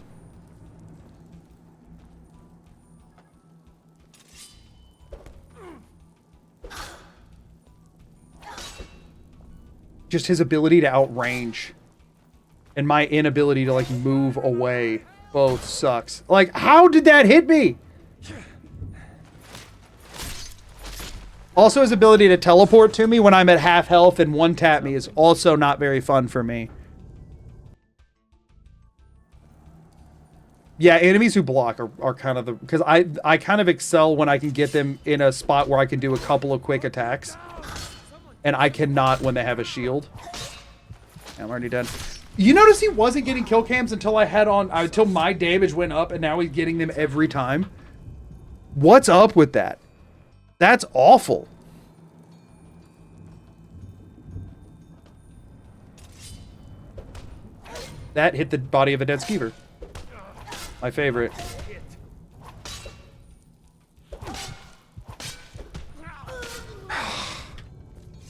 Speaker 1: Just his ability to outrange and my inability to like move away both sucks. Like, how did that hit me? Also, his ability to teleport to me when I'm at half health and one tap me is also not very fun for me. Yeah, enemies who block are kind of the... Because I kind of excel when I can get them in a spot where I can do a couple of quick attacks. And I cannot when they have a shield. I'm already dead. You notice he wasn't getting kill cams until I had on... Until my damage went up, and now he's getting them every time? What's up with that? That's awful. That hit the body of a dead skeever. My favorite.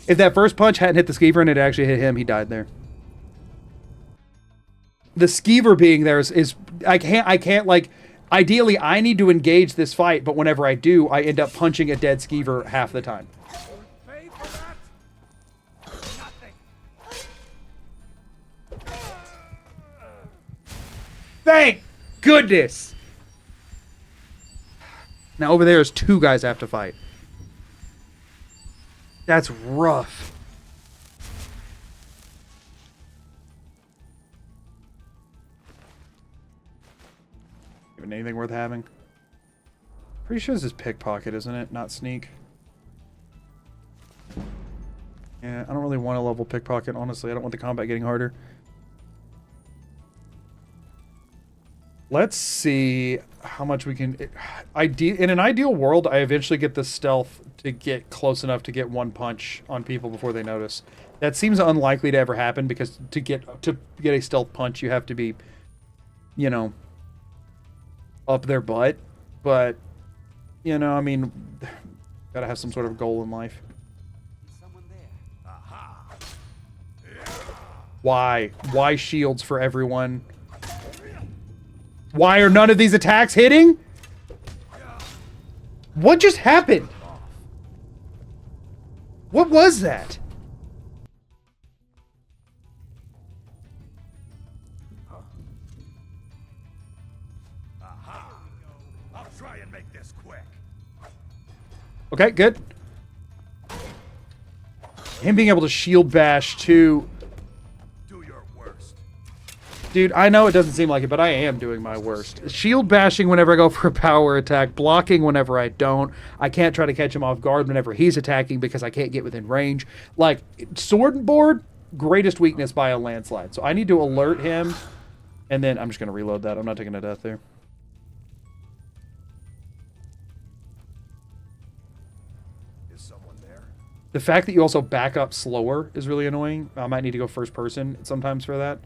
Speaker 1: If that first punch hadn't hit the skeever and it actually hit him, he died there. The skeever being there is I can't like... Ideally, I need to engage this fight, but whenever I do, I end up punching a dead skeever half the time.
Speaker 4: Pay for that? Nothing.
Speaker 1: Thank goodness! Now over there is 2 guys I have to fight. That's rough. Even anything worth having? Pretty sure this is pickpocket, isn't it? Not sneak. Yeah, I don't really want to level pickpocket, honestly. I don't want the combat getting harder. Let's see how much we can... In an ideal world, I eventually get the stealth to get close enough to get 1 punch on people before they notice. That seems unlikely to ever happen because to get a stealth punch, you have to be, you know, up their butt. But, you know, I mean, gotta have some sort of goal in life.
Speaker 5: Someone there.
Speaker 4: Aha.
Speaker 1: Why? Why shields for everyone? Why are none of these attacks hitting? What just happened? What was that?
Speaker 4: Aha. I'll try and make this quick.
Speaker 1: Okay, good. Him being able to shield bash too.
Speaker 4: Do your worst.
Speaker 1: Dude, I know it doesn't seem like it, but I am doing my worst. Shield bashing whenever I go for a power attack, blocking whenever I don't. I can't try to catch him off guard whenever he's attacking because I can't get within range. Like, sword and board, greatest weakness by a landslide. So I need to alert him, and then I'm just going to reload that. I'm not taking a death there.
Speaker 4: Is someone there?
Speaker 1: The fact that you also back up slower is really annoying. I might need to go first person sometimes for that.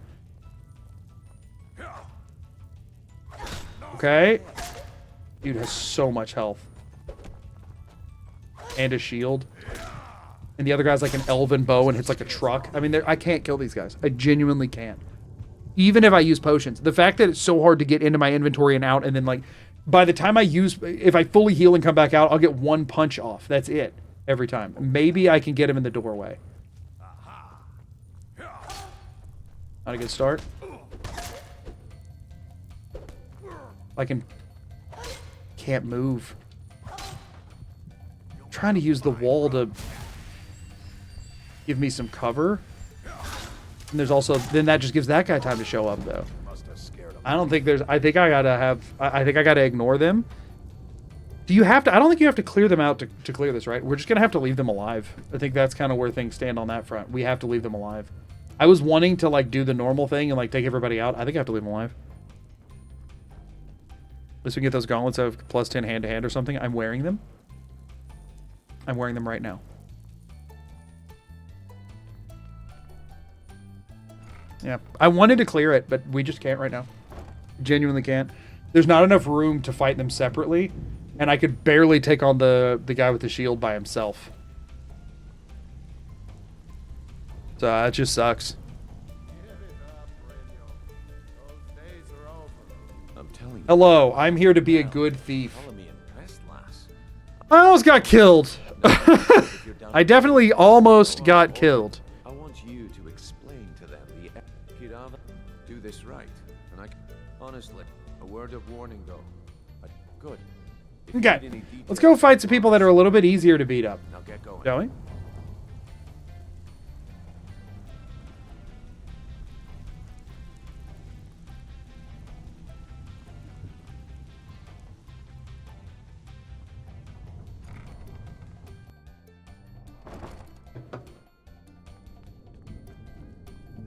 Speaker 1: Okay. Dude has so much health. And a shield. And the other guy's like an elven bow and hits like a truck. I mean, I can't kill these guys. I genuinely can't. Even if I use potions. The fact that it's so hard to get into my inventory and out, and then like, by the time I use, if I fully heal and come back out, I'll get 1 punch off. That's it. Every time. Maybe I can get him in the doorway. Not a good start. I can't move. I'm trying to use the wall to give me some cover. And there's also, then that just gives that guy time to show up though.
Speaker 4: Must have scared him.
Speaker 1: I don't think there's, I think I gotta ignore them. Do you have to, I don't think you have to clear them out to clear this, right? We're just gonna have to leave them alive. I think that's kind of where things stand on that front. We have to leave them alive. I was wanting to like do the normal thing and like take everybody out. I think I have to leave them alive. At least we can get those gauntlets of +10 hand-to-hand or something. I'm wearing them. I'm wearing them right now. Yeah. I wanted to clear it, but we just can't right now. Genuinely can't. There's not enough room to fight them separately, and I could barely take on the guy with the shield by himself. So that just sucks.
Speaker 3: I'm telling you.
Speaker 1: Hello, I'm here to be a good thief.
Speaker 3: Follow me impressed, lass.
Speaker 1: I almost got killed.
Speaker 3: If you're down
Speaker 1: I definitely almost got killed.
Speaker 3: I want you to explain to them the Kirava. Do this right, and I honestly, a word of warning though. Good. If you
Speaker 1: Okay,
Speaker 3: need any
Speaker 1: let's
Speaker 3: details,
Speaker 1: go fight some people that are a little bit easier to beat up.
Speaker 3: Now get going.
Speaker 1: Shall we?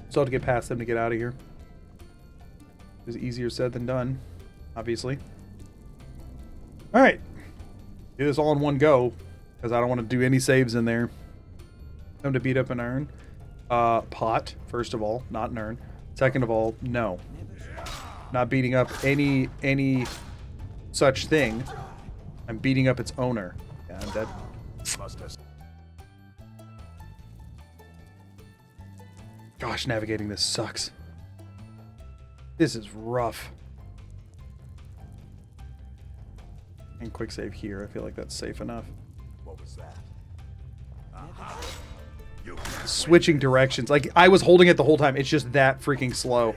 Speaker 1: Still have to get past them to get out of here. It was easier said than done, obviously. All right. Do this all in one go, because I don't want to do any saves in there. Time to beat up an urn. Pot, first of all, not an urn. Second of all, no. Not beating up any such thing. I'm beating up its owner. Yeah, I'm dead.
Speaker 4: Must have.
Speaker 1: Gosh, navigating this sucks. This is rough. And quick save here. I feel like that's safe enough.
Speaker 4: What was that? You
Speaker 1: Switching directions. Like, I was holding it the whole time. It's just that freaking slow.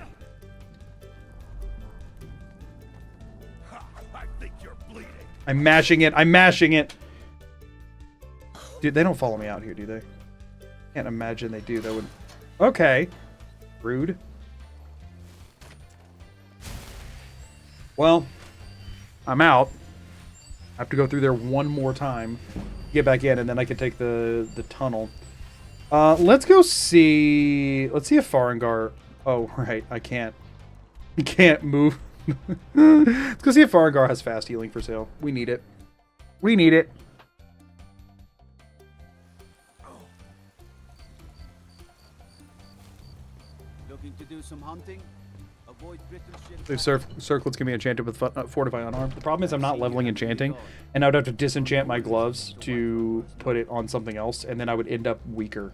Speaker 4: I think you're bleeding.
Speaker 1: I'm mashing it. I'm mashing it. Dude, they don't follow me out here, do they? Can't imagine they do. That would... Okay. Rude. Well, I'm out. I have to go through there one more time, get back in, and then I can take the tunnel. Let's go see... Let's see if Farengar... Oh, right. I can't. You can't move. Let's go see if Farengar has fast healing for sale. We need it. We need it.
Speaker 5: Looking to do some hunting? Avoid brittle
Speaker 1: The circlets can be enchanted with Fortify Unarmed. The problem is I'm not leveling enchanting, and I would have to disenchant my gloves to put it on something else, and then I would end up weaker.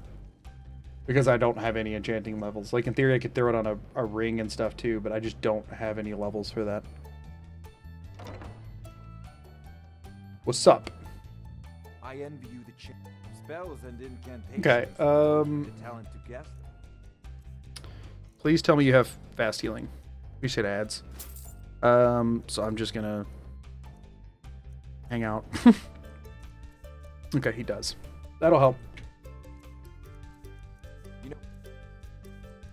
Speaker 1: Because I don't have any enchanting levels. Like, in theory, I could throw it on a ring and stuff, too, but I just don't have any levels for that. What's up?
Speaker 6: I envy you the spells and incantations.
Speaker 1: Okay,
Speaker 6: The talent to guess them.
Speaker 1: Please tell me you have fast healing. Appreciate ads. So I'm just gonna hang out. Okay, he does. That'll help.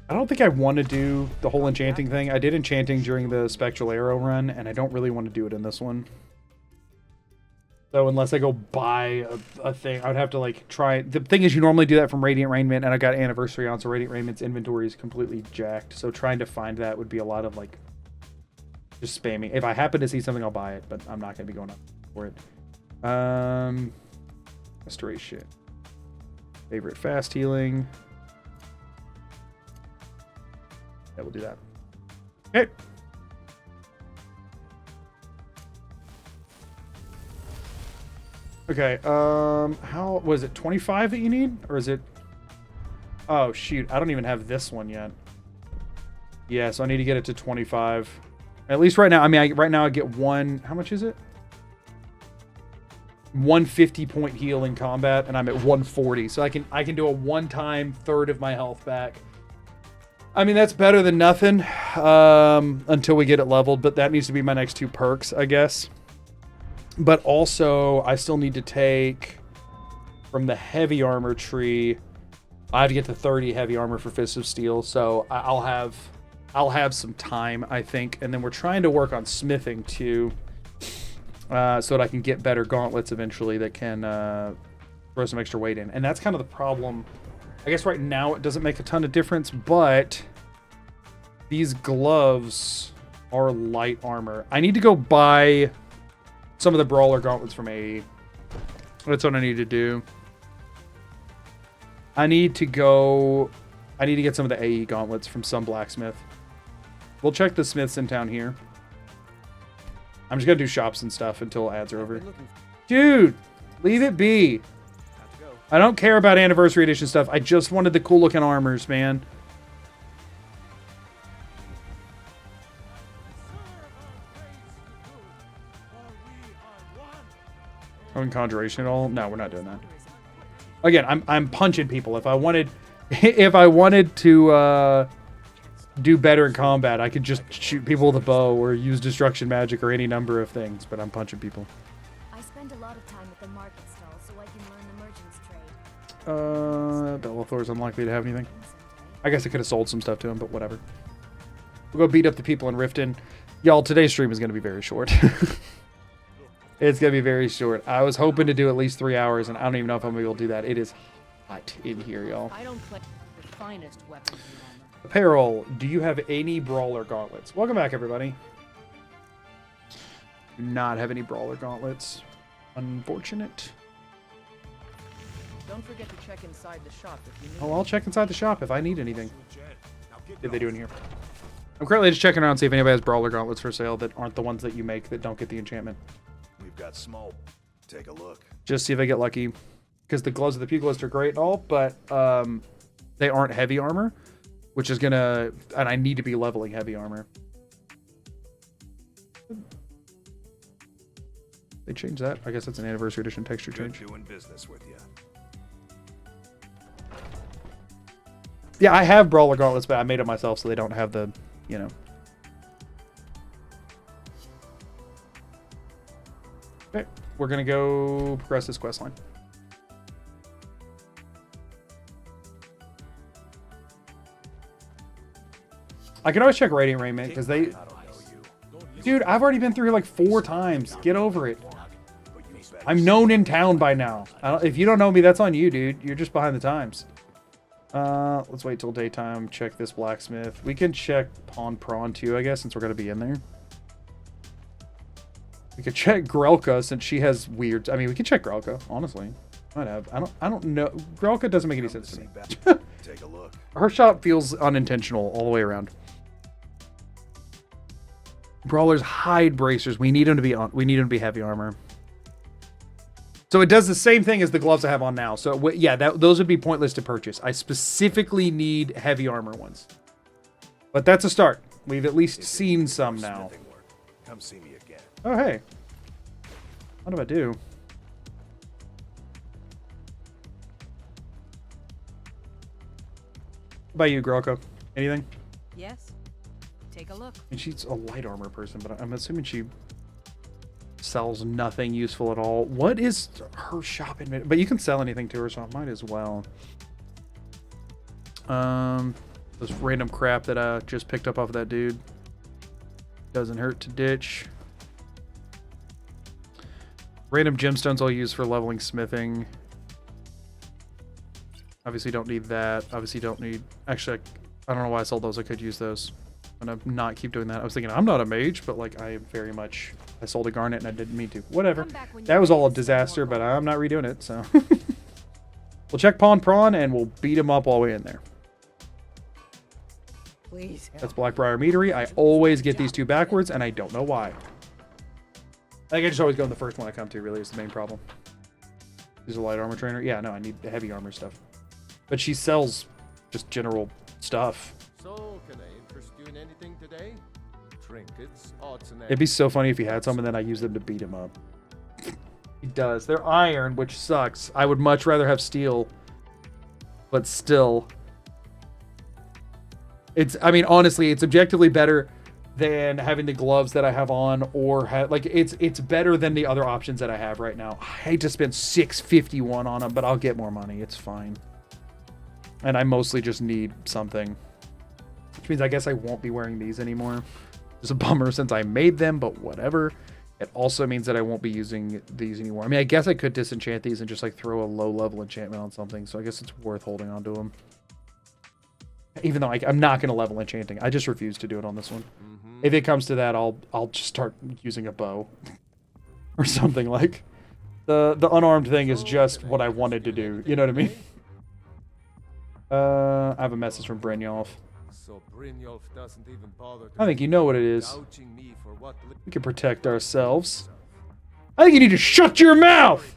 Speaker 1: I don't think I want to do the whole enchanting thing. I did enchanting during the Spectral Arrow run, and I don't really want to do it in this one. So unless I go buy a thing, I would have to like try. The thing is, you normally do that from Radiant Raiment, and I got Anniversary on, so Radiant Raiment's inventory is completely jacked. So trying to find that would be a lot of like just spamming. If I happen to see something, I'll buy it, but I'm not going to be going up for it. Restoration. Favorite fast healing. Yeah, we'll do that. Okay. Okay, how was it 25 that you need? Or is it... Oh, shoot. I don't even have this one yet. Yeah, so I need to get it to 25. At least right now. I mean, right now I get one... How much is it? 150 point heal in combat, and I'm at 140. So I can do a one-time third of my health back. I mean, that's better than nothing until we get it leveled, but that needs to be my next two perks, I guess. But also, I still need to take from the heavy armor tree. I have to get to 30 heavy armor for Fist of Steel, so I'll have some time, I think. And then we're trying to work on smithing too, so that I can get better gauntlets eventually that can throw some extra weight in. And that's kind of the problem. I guess right now it doesn't make a ton of difference, but these gloves are light armor. I need to go buy some of the Brawler gauntlets from AE. That's what I need to do. I need to get some of the AE gauntlets from some blacksmith. We'll check the smiths in town here. I'm just gonna do shops and stuff until ads are over. Dude, leave it be. I don't care about Anniversary Edition stuff. I just wanted the cool looking armors, man. Having Conjuration at all? No, we're not doing that. Again, I'm punching people. If I wanted to do better in combat, I could just shoot people with a bow or use destruction magic or any number of things, but I'm punching people.
Speaker 7: I spend a lot of time at the market stall so I can learn the merchant's trade.
Speaker 1: Bellathor's unlikely to have anything. I guess I could have sold some stuff to him, but whatever. We'll go beat up the people in Riften. Y'all, today's stream is going to be very short. It's going to be very short. I was hoping to do at least 3 hours, and I don't even know if I'm going to be able to do that. It is hot in here, y'all.
Speaker 8: I don't play the finest weapons in armor.
Speaker 1: Apparel, do you have any Brawler gauntlets? Welcome back, everybody. Do not have any Brawler gauntlets. Unfortunate.
Speaker 8: Don't forget to check inside the shop if you need.
Speaker 1: Oh, I'll check inside the shop if I need anything. Did they do in here? I'm currently just checking around to see if anybody has Brawler gauntlets for sale that aren't the ones that you make that don't get the enchantment.
Speaker 4: We've got smoke. Take a look.
Speaker 1: Just see if I get lucky. Because the gloves of the Pugilist are great and all, but they aren't heavy armor. Which is gonna... And I need to be leveling heavy armor. They changed that. I guess that's an anniversary edition texture
Speaker 4: Good
Speaker 1: change.
Speaker 4: doing business with you.
Speaker 1: Yeah, I have Brawler Gauntlets, but I made it myself so they don't have the, you know. Okay, we're going to go progress this quest line. I can always check Radiant Raiment because they...
Speaker 4: I don't know you.
Speaker 1: Dude, I've already been through here like 4 times. Get over it.
Speaker 4: But you better
Speaker 1: I'm known in town by now. If you don't know me, that's on you, dude. You're just behind the times. Let's wait till daytime. Check this blacksmith. We can check Pawn Prawn too, I guess, since we're gonna be in there. We could check Grelka since she has weird. I mean, we can check Grelka. Honestly, might have. I don't know. Grelka doesn't make any sense to me.
Speaker 4: take a look.
Speaker 1: Her shop feels unintentional all the way around. Brawlers hide bracers. We need them to be on. We need them to be heavy armor. So it does the same thing as the gloves I have on now. So yeah, those would be pointless to purchase. I specifically need heavy armor ones. But that's a start. We've at least seen some now.
Speaker 4: Smithing work. Come see me again.
Speaker 1: Oh, hey. What do I do? What about you, Grelko? Anything?
Speaker 8: Yes. Take a look.
Speaker 1: And she's a light armor person, but I'm assuming she sells nothing useful at all. What is her shop in? But you can sell anything to her, so I might as well. This random crap that I just picked up off of that dude. Doesn't hurt to ditch. Random gemstones I'll use for leveling smithing. Obviously don't need that. Obviously don't need... Actually, I don't know why I sold those. I could use those. I'm gonna not keep doing that. I was thinking, I'm not a mage, but like I am very much... I sold a garnet and I didn't mean to. Whatever. That was all a disaster, but I'm not redoing it, so... We'll check Pawn Prawn and we'll beat him up all the way in there.
Speaker 8: Please.
Speaker 1: That's Blackbriar Meadery. I always get these two backwards, and I don't know why. I think I just always go in the first one I come to, really, is the main problem. She's a light armor trainer. Yeah, no, I need the heavy armor stuff. But she sells just general stuff.
Speaker 3: So, can I interest you in anything today? Trinkets, odds and
Speaker 1: It'd be so funny if he had some, and then I use them to beat him up. He does. They're iron, which sucks. I would much rather have steel. But still... I mean, honestly, it's objectively better than having the gloves that I have on, or it's better than the other options that I have right now. I hate to spend $651 on them, but I'll get more money. It's fine. And I mostly just need something. Which means I guess I won't be wearing these anymore. It's a bummer since I made them, but whatever. It also means that I won't be using these anymore. I mean, I guess I could disenchant these and just like throw a low level enchantment on something. So I guess it's worth holding on to them. Even though I'm not going to level enchanting. I just refuse to do it on this one. If it comes to that, I'll just start using a bow. Or something like. The unarmed thing is just what I wanted to do. You know what I mean? I have a message from Brynjolf.
Speaker 3: So Brynjolf doesn't even bother
Speaker 1: I think you know what it is.
Speaker 3: gouging me for what
Speaker 1: We can protect ourselves. I think you need to shut your mouth!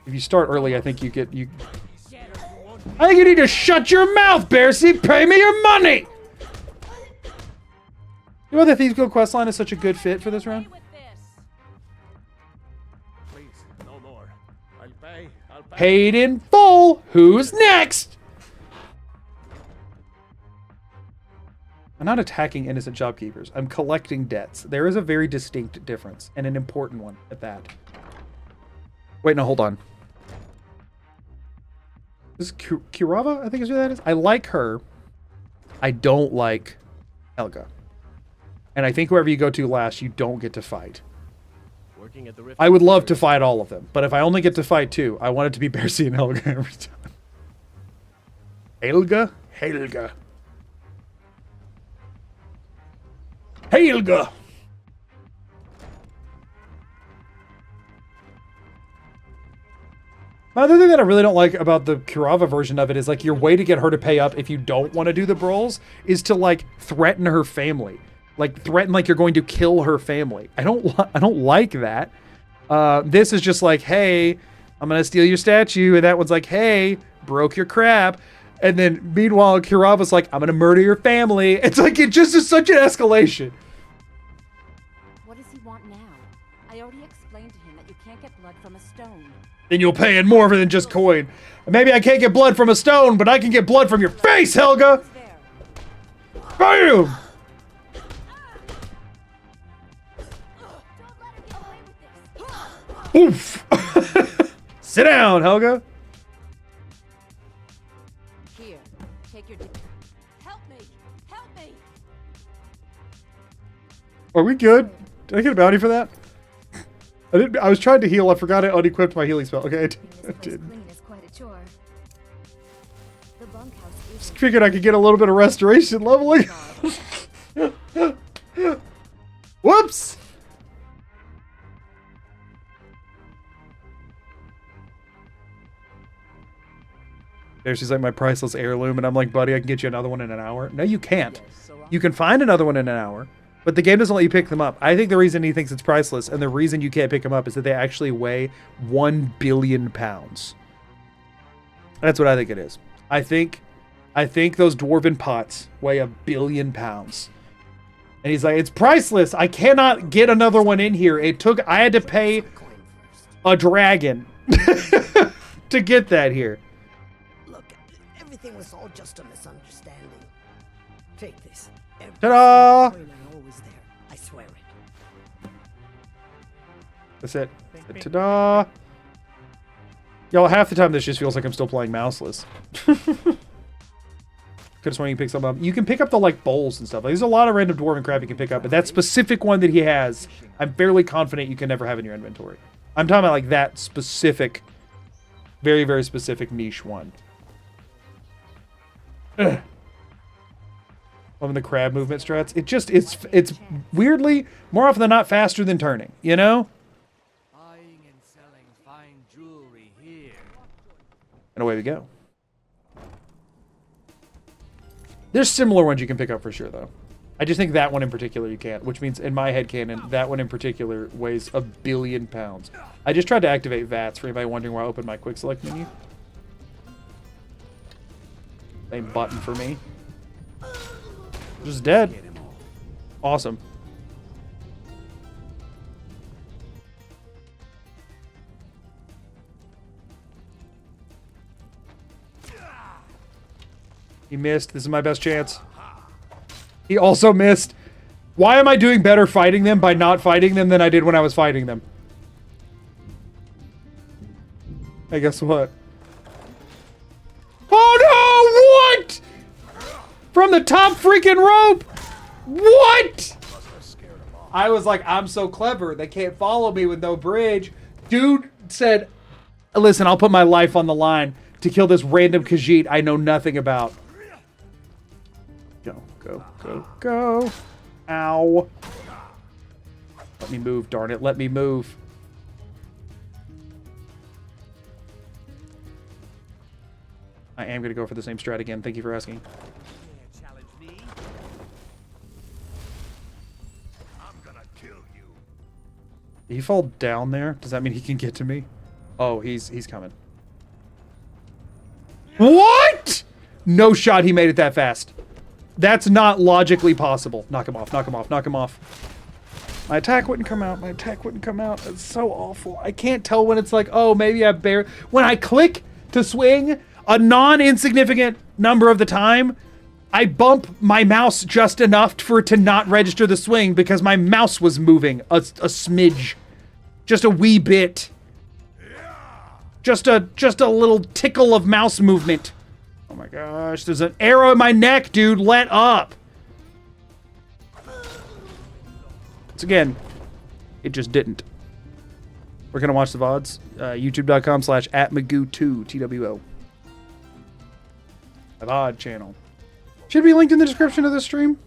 Speaker 1: If you start early, I think I think you need to shut your mouth, Bearsy! Pay me your money! You know the Thieves Guild questline is such a good fit for this round?
Speaker 3: Please, no more. I'll pay.
Speaker 1: Paid in full! Who's next? I'm not attacking innocent shopkeepers. I'm collecting debts. There is a very distinct difference, and an important one at that. Wait, no, hold on. This is Kurava, I think is who that is. I like her. I don't like Helga. And I think whoever you go to last, you don't get to fight.
Speaker 5: Working at the
Speaker 1: I would love to fight all of them, but if I only get to fight 2, I want it to be Bearsy and Helga every time. Helga? Helga. Helga! Another thing that I really don't like about the Kurava version of it is like your way to get her to pay up if you don't want to do the brawls is to like threaten her family. Like threaten like you're going to kill her family. I don't like that. This is just like, hey, I'm gonna steal your statue, and that one's like, hey, broke your crap. And then meanwhile, Kurava's like, I'm gonna murder your family. It's like it just is such an escalation.
Speaker 7: What does he want now? I already explained
Speaker 8: from a stone.
Speaker 1: Then you'll pay in more than just coin. Maybe I can't get blood from a stone, but I can get blood from your face, Helga! Bam! Oof! Sit down, Helga!
Speaker 8: Here, take your. Help me! Help me!
Speaker 1: Are we good? Did I get a bounty for that? I was trying to heal. I forgot I unequipped my healing spell. Okay, I did.
Speaker 7: Clean is quite a chore. The bunkhouse is
Speaker 1: Figured I could get a little bit of restoration leveling. Whoops! There, she's like my priceless heirloom, and I'm like, buddy, I can get you another one in an hour. No, you can't. You can find another one in an hour, but the game doesn't let you pick them up. I think the reason he thinks it's priceless, and the reason you can't pick them up, is that they actually weigh 1 billion pounds. That's what I think it is. I think those dwarven pots weigh 1 billion pounds. And he's like, it's priceless. I cannot get another one in here. I had to pay a dragon to get that here.
Speaker 5: Look, everything was all just a misunderstanding. Take this.
Speaker 1: Ta-da!
Speaker 5: Every coin I always there. I swear it.
Speaker 1: That's it. Ta-da! Y'all, half the time this just feels like I'm still playing mouseless. Could have sworn you can pick some up. You can pick up the, like, bowls and stuff. Like, there's a lot of random dwarven crap you can pick up, but that specific one that he has, I'm fairly confident you can never have in your inventory. I'm talking about, like, that specific, very, very specific niche one. Ugh. Loving the crab movement strats. It's weirdly, more often than not, faster than turning, you know?
Speaker 9: Buying and selling fine jewelry here.
Speaker 1: And away we go. There's similar ones you can pick up for sure, though. I just think that one in particular you can't, which means in my headcanon, that one in particular weighs 1 billion pounds. I just tried to activate VATS for anybody wondering where I opened my quick select menu. Same button for me. Just dead. Awesome. He missed. This is my best chance. He also missed. Why am I doing better fighting them by not fighting them than I did when I was fighting them? Hey, guess what? Oh no! What? From the top freaking rope! What? I was like, I'm so clever. They can't follow me with no bridge. Dude said, listen, I'll put my life on the line to kill this random Khajiit I know nothing about. Go, go, go, go. Ow. Let me move, darn it. Let me move. I am going to go for the same strat again. Thank you for asking.
Speaker 9: Challenge me.
Speaker 4: I'm gonna kill you.
Speaker 1: Did he fall down there? Does that mean he can get to me? Oh, he's coming. What? No shot he made it that fast. That's not logically possible. Knock him off, knock him off, knock him off. My attack wouldn't come out. My attack wouldn't come out. It's so awful. I can't tell when it's like, oh, maybe I when I click to swing a non-insignificant number of the time, I bump my mouse just enough for it to not register the swing because my mouse was moving a smidge. Just a wee bit. Just a little tickle of mouse movement. Oh my gosh, there's an arrow in my neck, dude. Let up. Once again, it just didn't. We're going to watch the VODs. YouTube.com/@Magoo2, TWO. My VOD channel. Should be linked in the description of this stream.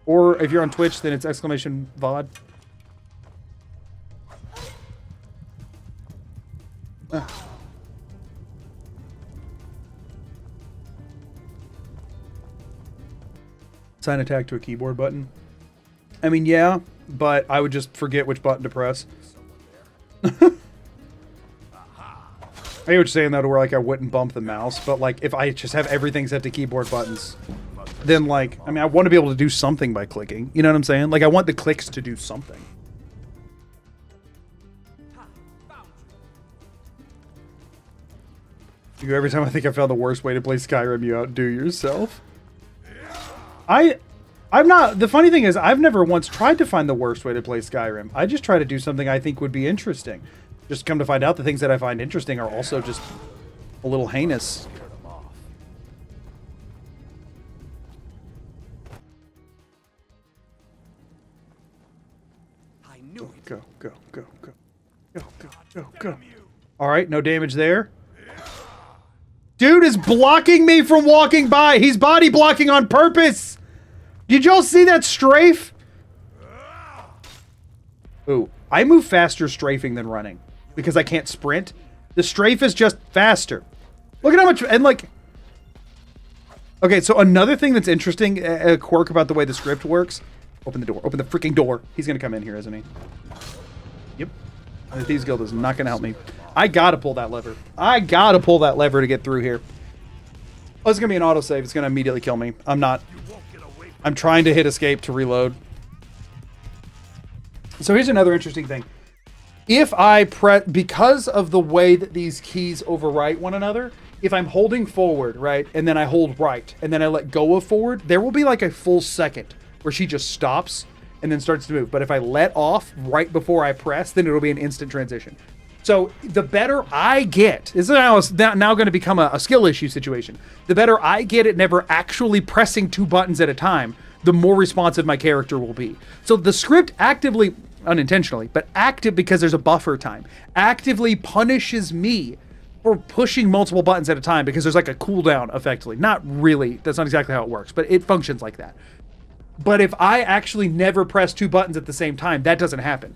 Speaker 1: Or if you're on Twitch, then it's !VOD. Assign attack to a keyboard button. I mean, yeah, but I would just forget which button to press. I hear what you're saying, though, to where, like, I wouldn't bump the mouse, but, like, if I just have everything set to keyboard buttons, then, like, I mean, I want to be able to do something by clicking. You know what I'm saying? Like, I want the clicks to do something. Every time I think I found the worst way to play Skyrim, you outdo yourself. I'm not... The funny thing is, I've never once tried to find the worst way to play Skyrim. I just try to do something I think would be interesting. Just come to find out the things that I find interesting are also just a little heinous.
Speaker 4: I knew it.
Speaker 1: Go, go, go, go. Go, go, go, go. Alright, no damage there. Dude is blocking me from walking by. He's body blocking on purpose. Did y'all see that strafe? Ooh, I move faster strafing than running because I can't sprint. The strafe is just faster. Look at how much, and like... Okay, so another thing that's interesting, a quirk about the way the script works. Open the door. Open the freaking door. He's gonna come in here, isn't he? Yep. The Thieves Guild is not gonna help me. I gotta pull that lever. I gotta pull that lever to get through here. Oh, it's gonna be an autosave. It's gonna immediately kill me. I'm trying to hit escape to reload. So here's another interesting thing. If I press, because of the way that these keys overwrite one another, if I'm holding forward, right, and then I hold right, and then I let go of forward, there will be like a full second where she just stops and then starts to move. But if I let off right before I press, then it'll be an instant transition. So the better I get, this is now going to become a skill issue situation. The better I get at never actually pressing 2 buttons at a time, the more responsive my character will be. So the script actively, unintentionally, but active because there's a buffer time, actively punishes me for pushing multiple buttons at a time because there's like a cooldown effectively. Not really, that's not exactly how it works, but it functions like that. But if I actually never press 2 buttons at the same time, that doesn't happen.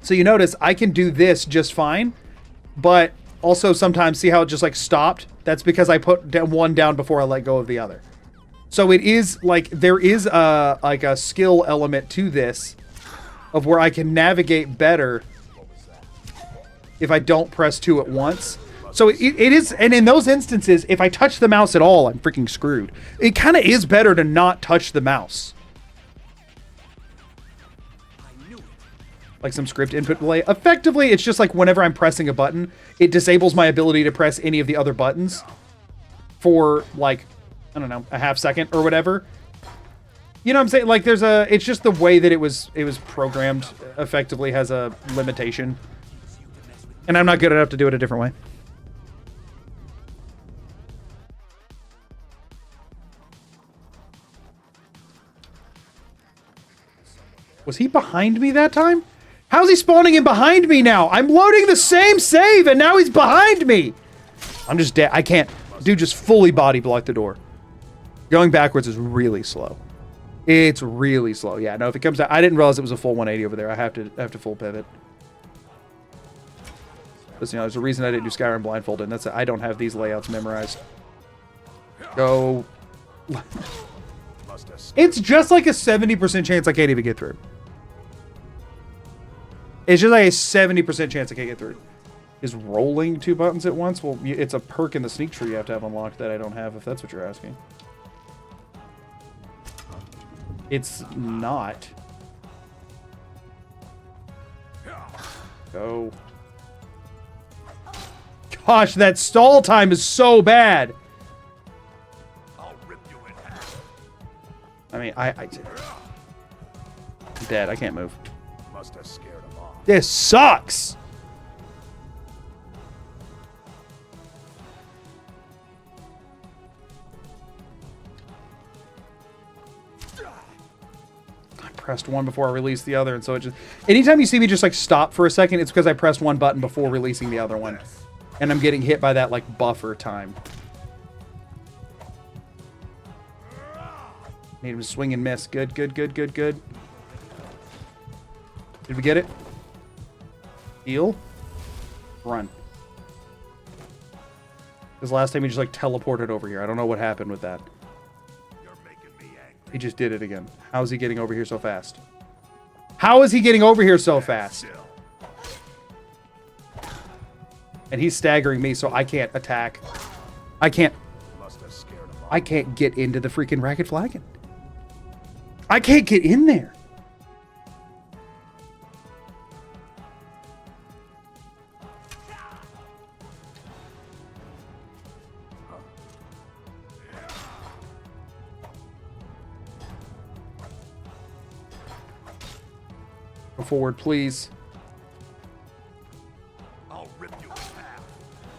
Speaker 1: So you notice I can do this just fine, but also sometimes see how it just like stopped? That's because I put one down before I let go of the other. So it is like, there is like a skill element to this of where I can navigate better if I don't press 2 at once. So it is, and in those instances, if I touch the mouse at all, I'm freaking screwed. It kind of is better to not touch the mouse. Like some script input delay. Effectively, it's just like whenever I'm pressing a button, it disables my ability to press any of the other buttons for like, I don't know, a half second or whatever. You know what I'm saying? Like there's a, it's just the way that it was programmed effectively has a limitation. And I'm not good enough to do it a different way. Was he behind me that time? How's he spawning in behind me now? I'm loading the same save and now he's behind me. I'm just dead. I can't. Dude just fully body blocked the door. Going backwards is really slow. It's really slow. Yeah, no, if it comes out, I didn't realize it was a full 180 over there. I have to full pivot. But, you know, there's a reason I didn't do Skyrim blindfolded, and that's I don't have these layouts memorized. Go. It's just like a 70% chance I can't even get through. It's just like a 70% chance I can't get through. Is rolling 2 buttons at once? Well, it's a perk in the sneak tree you have to have unlocked that I don't have, if that's what you're asking. It's not. Go. Gosh, that stall time is so bad. I mean, I'm dead. I can't move.
Speaker 4: Must have scared him off.
Speaker 1: This sucks. I pressed one before I released the other, and so it just... Anytime you see me just like stop for a second, it's because I pressed one button before releasing the other one. And I'm getting hit by that like buffer time. Need him to swing and miss. Good, good, good, good, good. Did we get it? Heal. Run. Because last time he just like teleported over here. I don't know what happened with that.
Speaker 4: You're making me angry.
Speaker 1: He just did it again. How is he getting over here so fast? How is he getting over here so fast? And he's staggering me, so I can't attack. I can't get into the freaking racket flagon. I can't get in there. Go forward, please.
Speaker 4: I'll rip you in half.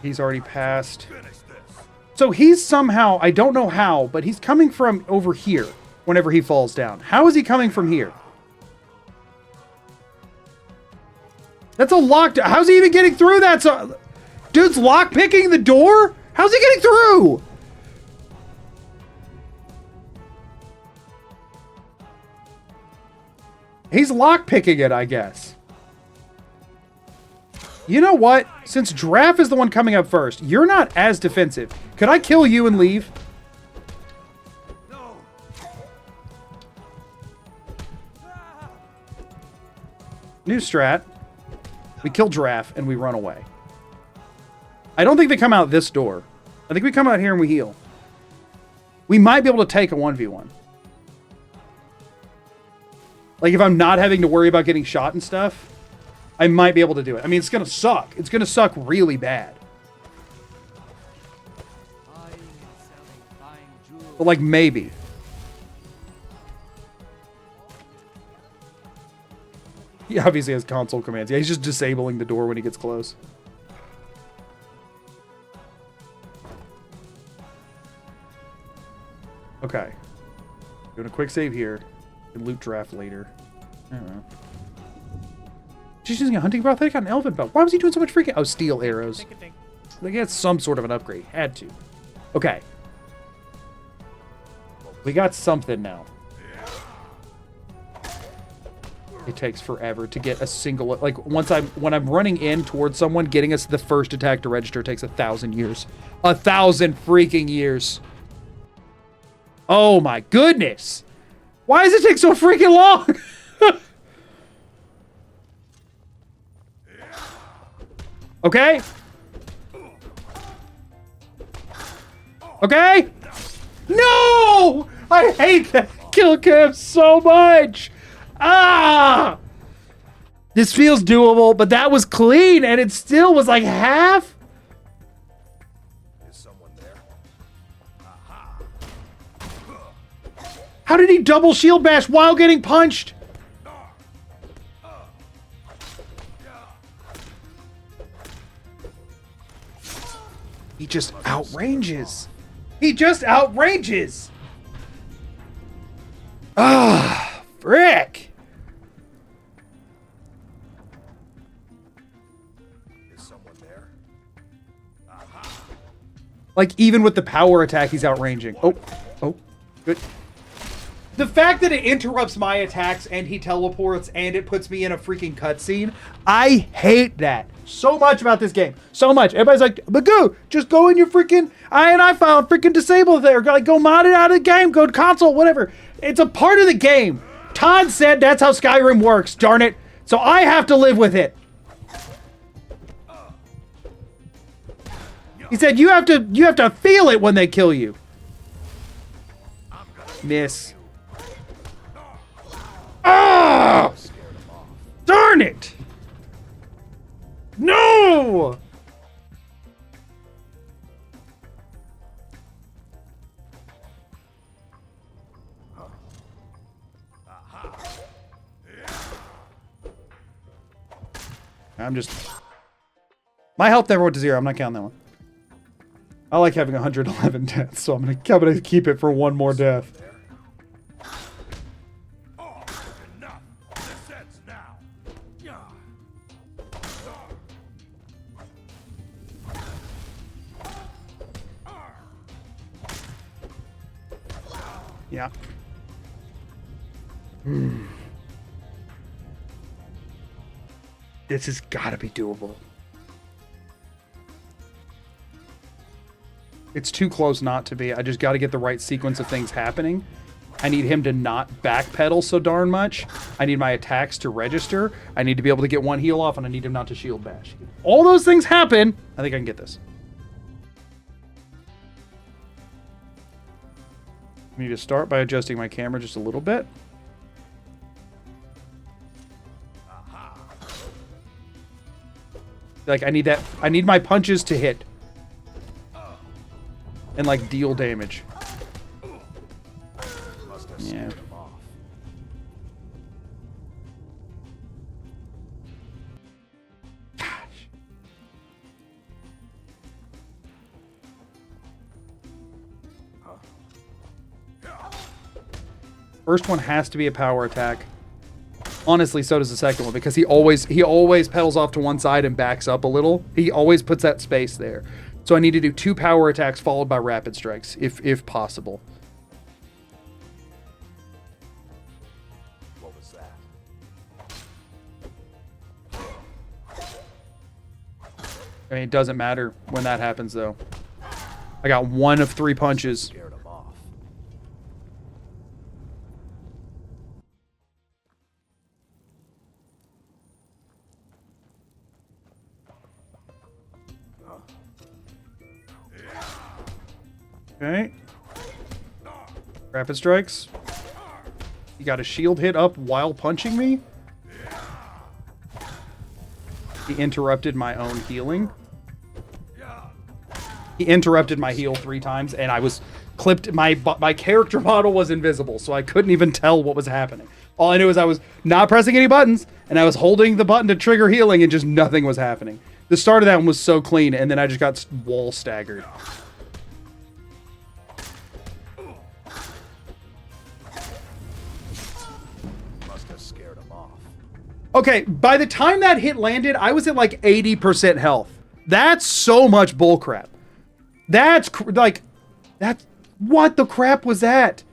Speaker 1: He's already passed.
Speaker 4: Finish this.
Speaker 1: So he's somehow, I don't know how, but he's coming from over here whenever he falls down. How is he coming from here? That's a locked... How's he even getting through that? So, dude's lock-picking the door? How's he getting through? He's lock-picking it, I guess. You know what? Since Draft is the one coming up first, you're not as defensive. Could I kill you and leave?
Speaker 4: No.
Speaker 1: New strat. We kill Draft and we run away. I don't think they come out this door. I think we come out here and we heal. We might be able to take a 1v1. Like, if I'm not having to worry about getting shot and stuff, I might be able to do it. I mean, it's going to suck. It's going to suck really bad.
Speaker 9: Buying and selling fine jewelry.
Speaker 1: But, like, maybe. He obviously has console commands. Yeah, he's just disabling the door when he gets close. Okay. Doing a quick save here. And loot Draft later. I don't know. She's using a hunting bow. I thought he got an elven bow. Why was he doing so much freaking... Oh, steel arrows. Like, he had some sort of an upgrade. Had to. Okay. We got something now. It takes forever to get a single... Like, when I'm running in towards someone, getting us the first attack to register takes 1,000 years. 1,000 freaking years. Oh my goodness. Why does it take so freaking long? Okay. Okay. No! I hate that kill cam so much. Ah! This feels doable, but that was clean, and it still was like half.
Speaker 4: Is someone there?
Speaker 1: How did he double shield bash while getting punched? He just outranges. He just outranges. Ah, frick.
Speaker 4: Is someone there?
Speaker 1: Like, even with the power attack, he's outranging. Oh, good. The fact that it interrupts my attacks and he teleports and it puts me in a freaking cutscene, I hate that so much about this game. So much. Everybody's like, Magoo, just go in your freaking INI file and freaking disable it there. Like, go mod it out of the game, go to console, whatever. It's a part of the game. Todd said that's how Skyrim works, darn it. So I have to live with it. He said you have to feel it when they kill you. Miss. Ah! Darn it! No! My health never went to 0. I'm not counting that one. I like having 111 deaths, so I'm gonna keep it for one more death. Yeah. This has got to be doable. It's too close not to be. I just got to get the right sequence of things happening. I need him to not backpedal so darn much. I need my attacks to register. I need to be able to get one heal off, and I need him not to shield bash. All those things happen. I think I can get this. I need to start by adjusting my camera just a little bit. Like, I need my punches to hit. And, like, deal damage. Yeah. First one has to be a power attack. Honestly, so does the second one, because he always pedals off to one side and backs up a little. He always puts that space there. So I need to do 2 power attacks followed by rapid strikes, if possible.
Speaker 4: What was that?
Speaker 1: I mean, it doesn't matter when that happens, though. I got 1 of 3 punches.
Speaker 4: Scared him off.
Speaker 1: Okay. Rapid strikes. You got a shield hit up while punching me? He interrupted my own healing. He interrupted my heal 3 times, and I was clipped. My character model was invisible, so I couldn't even tell what was happening. All I knew is I was not pressing any buttons, and I was holding the button to trigger healing, and just nothing was happening. The start of that one was so clean, and then I just got wall staggered.
Speaker 4: Must have scared him off.
Speaker 1: Okay, by the time that hit landed, I was at like 80% health. That's so much bullcrap. That's what the crap was that?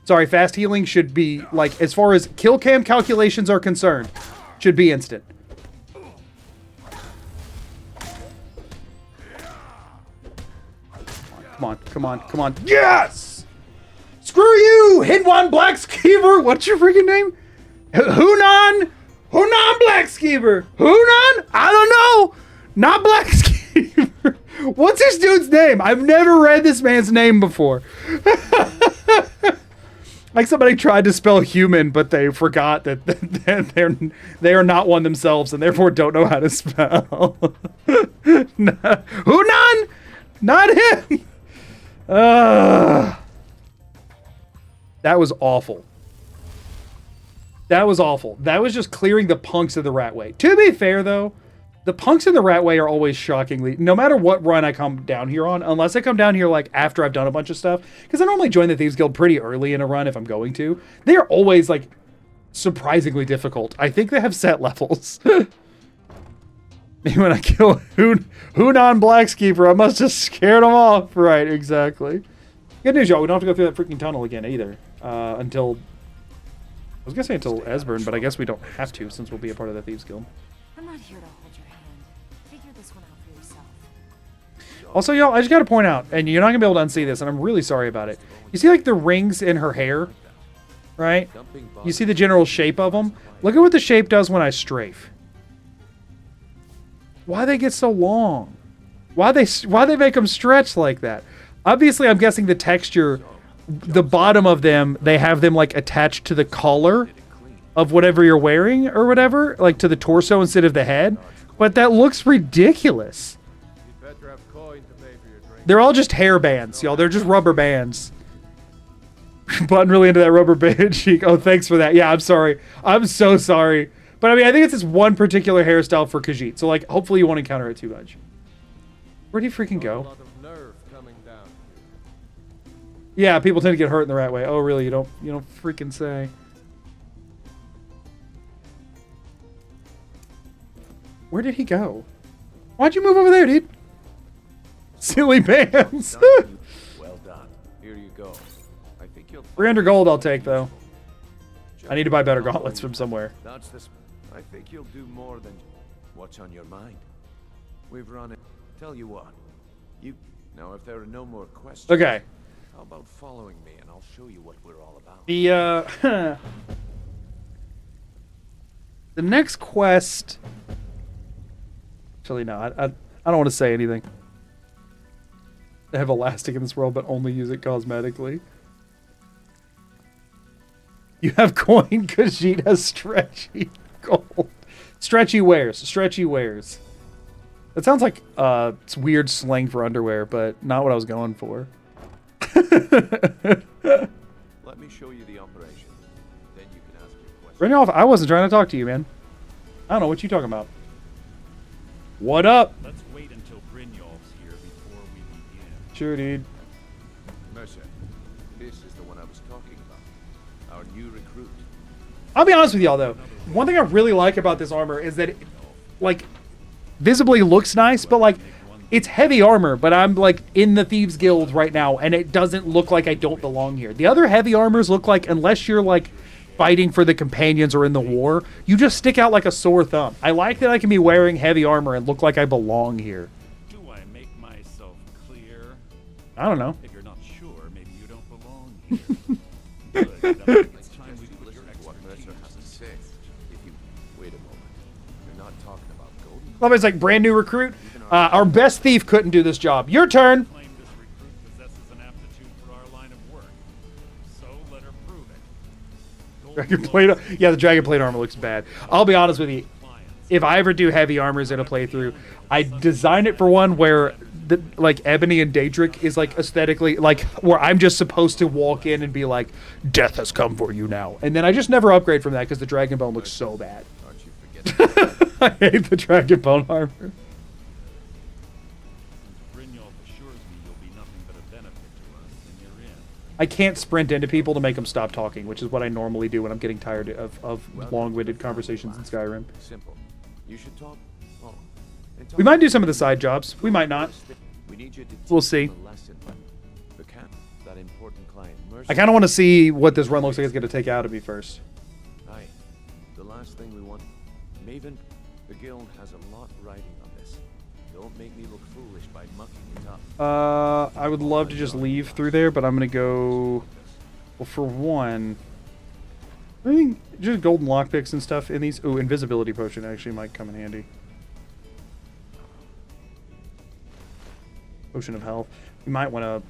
Speaker 1: Sorry, fast healing should be, like, as far as kill cam calculations are concerned, should be instant. Come on, come on, come on. Yes! Screw you, Hidwan Black Skeever! What's your freaking name? Hunan Black Skeever! Hunan? I don't know! Not Black Skeever. What's this dude's name? I've never read this man's name before. Like somebody tried to spell human, but they forgot that they are not one themselves and therefore don't know how to spell. Hunan? Not him! That was awful. That was awful. That was just clearing the punks of the Ratway. To be fair, though, the punks in the Ratway are always shockingly, no matter what run I come down here on, unless I come down here like after I've done a bunch of stuff, because I normally join the Thieves Guild pretty early in a run if I'm going to, they are always like surprisingly difficult. I think they have set levels. Maybe when I kill Hunan Blackskeeper, I must have scared them off. Right, exactly. Good news, y'all. We don't have to go through that freaking tunnel again either. Until... I was going to say until Esbern, but I guess we don't have to since we'll be a part of the Thieves Guild.
Speaker 7: I'm not here to hold your hand. Figure this one out for yourself.
Speaker 1: Also, y'all, I just got to point out, and you're not going to be able to unsee this, and I'm really sorry about it. You see, like, the rings in her hair? Right? You see the general shape of them? Look at what the shape does when I strafe. Why they get so long? Why they make them stretch like that? Obviously, I'm guessing the texture, the bottom of them, they have them like attached to the collar of whatever you're wearing or whatever, like to the torso instead of the head. But that looks ridiculous. They're all just hair bands, y'all. They're just rubber bands. Button really into that rubber band cheek. Oh, thanks for that. Yeah, I'm sorry. I'm so sorry. But I mean, I think it's this one particular hairstyle for Khajiit. So like, hopefully you won't encounter it too much. Where'd he freaking go? Yeah, people tend to get hurt in the right way. Oh, really? You don't freaking say. Where did he go? Why'd you move over there, dude? Silly bands.
Speaker 3: Well done. Here you go. I think you'll
Speaker 1: 300 gold I'll take, though. I need to buy better gauntlets from somewhere.
Speaker 3: That's this. I think you'll do more than what's on your mind. We've run it. Tell you what. Now, if there are no more questions.
Speaker 1: Okay.
Speaker 3: How about following me and I'll show you what we're all about.
Speaker 1: The next quest. Actually, no. I don't want to say anything. They have elastic in this world, but only use it cosmetically. You have coin. Khajiit has stretchy gold. Stretchy wares. Stretchy wares. That sounds like it's weird slang for underwear, but not what I was going for.
Speaker 3: Let me show you the operation. Then you can ask your question.
Speaker 1: Brynjolf, I wasn't trying to talk to you, man. I don't know what you talking about. What up?
Speaker 4: Let's wait until Brynjolf's here before we begin.
Speaker 1: Sure, dude.
Speaker 3: Mercer, this is the one I was talking about. our new recruit.
Speaker 1: I'll be honest with y'all though. One thing I really like about this armor is that it, like, visibly looks nice, but like, it's heavy armor, but I'm like in the Thieves Guild right now, and it doesn't look like I don't belong here. The other heavy armors look like, unless you're like fighting for the companions or in the war, you just stick out like a sore thumb. I like that I can be wearing heavy armor and look like I belong here.
Speaker 4: Do I make myself clear?
Speaker 1: I don't know.
Speaker 4: If you're not sure, maybe you don't belong here. Good. It's time we put your
Speaker 3: What Mercer has to say. If you wait a moment, you're not talking about golden.
Speaker 1: Love it's like brand new recruit. Our best thief couldn't do this job. Your turn.
Speaker 4: claim this recruit possesses an aptitude for our line of work. So let her prove it.
Speaker 1: Dragon plate. Yeah, the dragon plate armor looks bad. I'll be honest with you. If I ever do heavy armors in a playthrough, I design it for one where the, like Ebony and Daedric is like aesthetically like where I'm just supposed to walk in and be like, death has come for you now, and then I just never upgrade from that because the dragon bone looks so bad.
Speaker 3: Aren't you forgetting?
Speaker 1: I hate the dragon bone armor.
Speaker 4: Brynjolf assures me you'll be nothing but a benefit to us, and you're in.
Speaker 1: I can't sprint into people to make them stop talking, which is what I normally do when I'm getting tired of long-winded conversations in Skyrim.
Speaker 3: Simple. You should talk. Oh, and talk
Speaker 1: We might do some of the side jobs. We might not.
Speaker 3: We need you to
Speaker 1: We'll
Speaker 3: teach
Speaker 1: see.
Speaker 3: them a lesson. The camp, that important client, Mercer.
Speaker 1: I kind of want to see what this run looks like it's going to take out of me first.
Speaker 3: Aye. The last thing we want. Maven, the guild has a lot riding on this. Don't make me look foolish by mucking it up.
Speaker 1: I would love to just leave through there, but I'm going to go... Well, for one... I think just golden lockpicks and stuff in these... Ooh, invisibility potion actually might come in handy. Potion of health. We might want to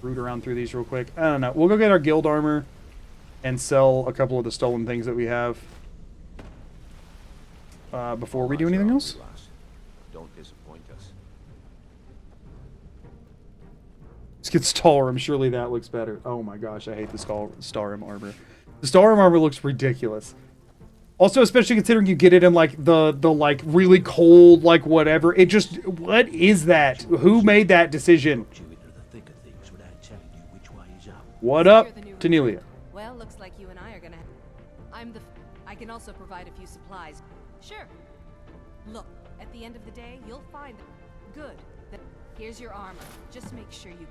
Speaker 1: root around through these real quick. I don't know. We'll go get our guild armor and sell a couple of the stolen things that we have before we do anything else.
Speaker 3: Don't disappoint us.
Speaker 1: Let's get Stalrim. Surely that looks better. Oh my gosh, I hate the Stalrim armor. The Stalrim armor looks ridiculous. Also, especially considering you get it in like the like really cold like whatever. It just, what is that? Who made that decision? What up, Tanelia?
Speaker 8: Well, looks like you and I are gonna. I can also provide a few supplies. Sure. Look, at the end of the day, you'll find. Good. Here's your armor. Just make sure you.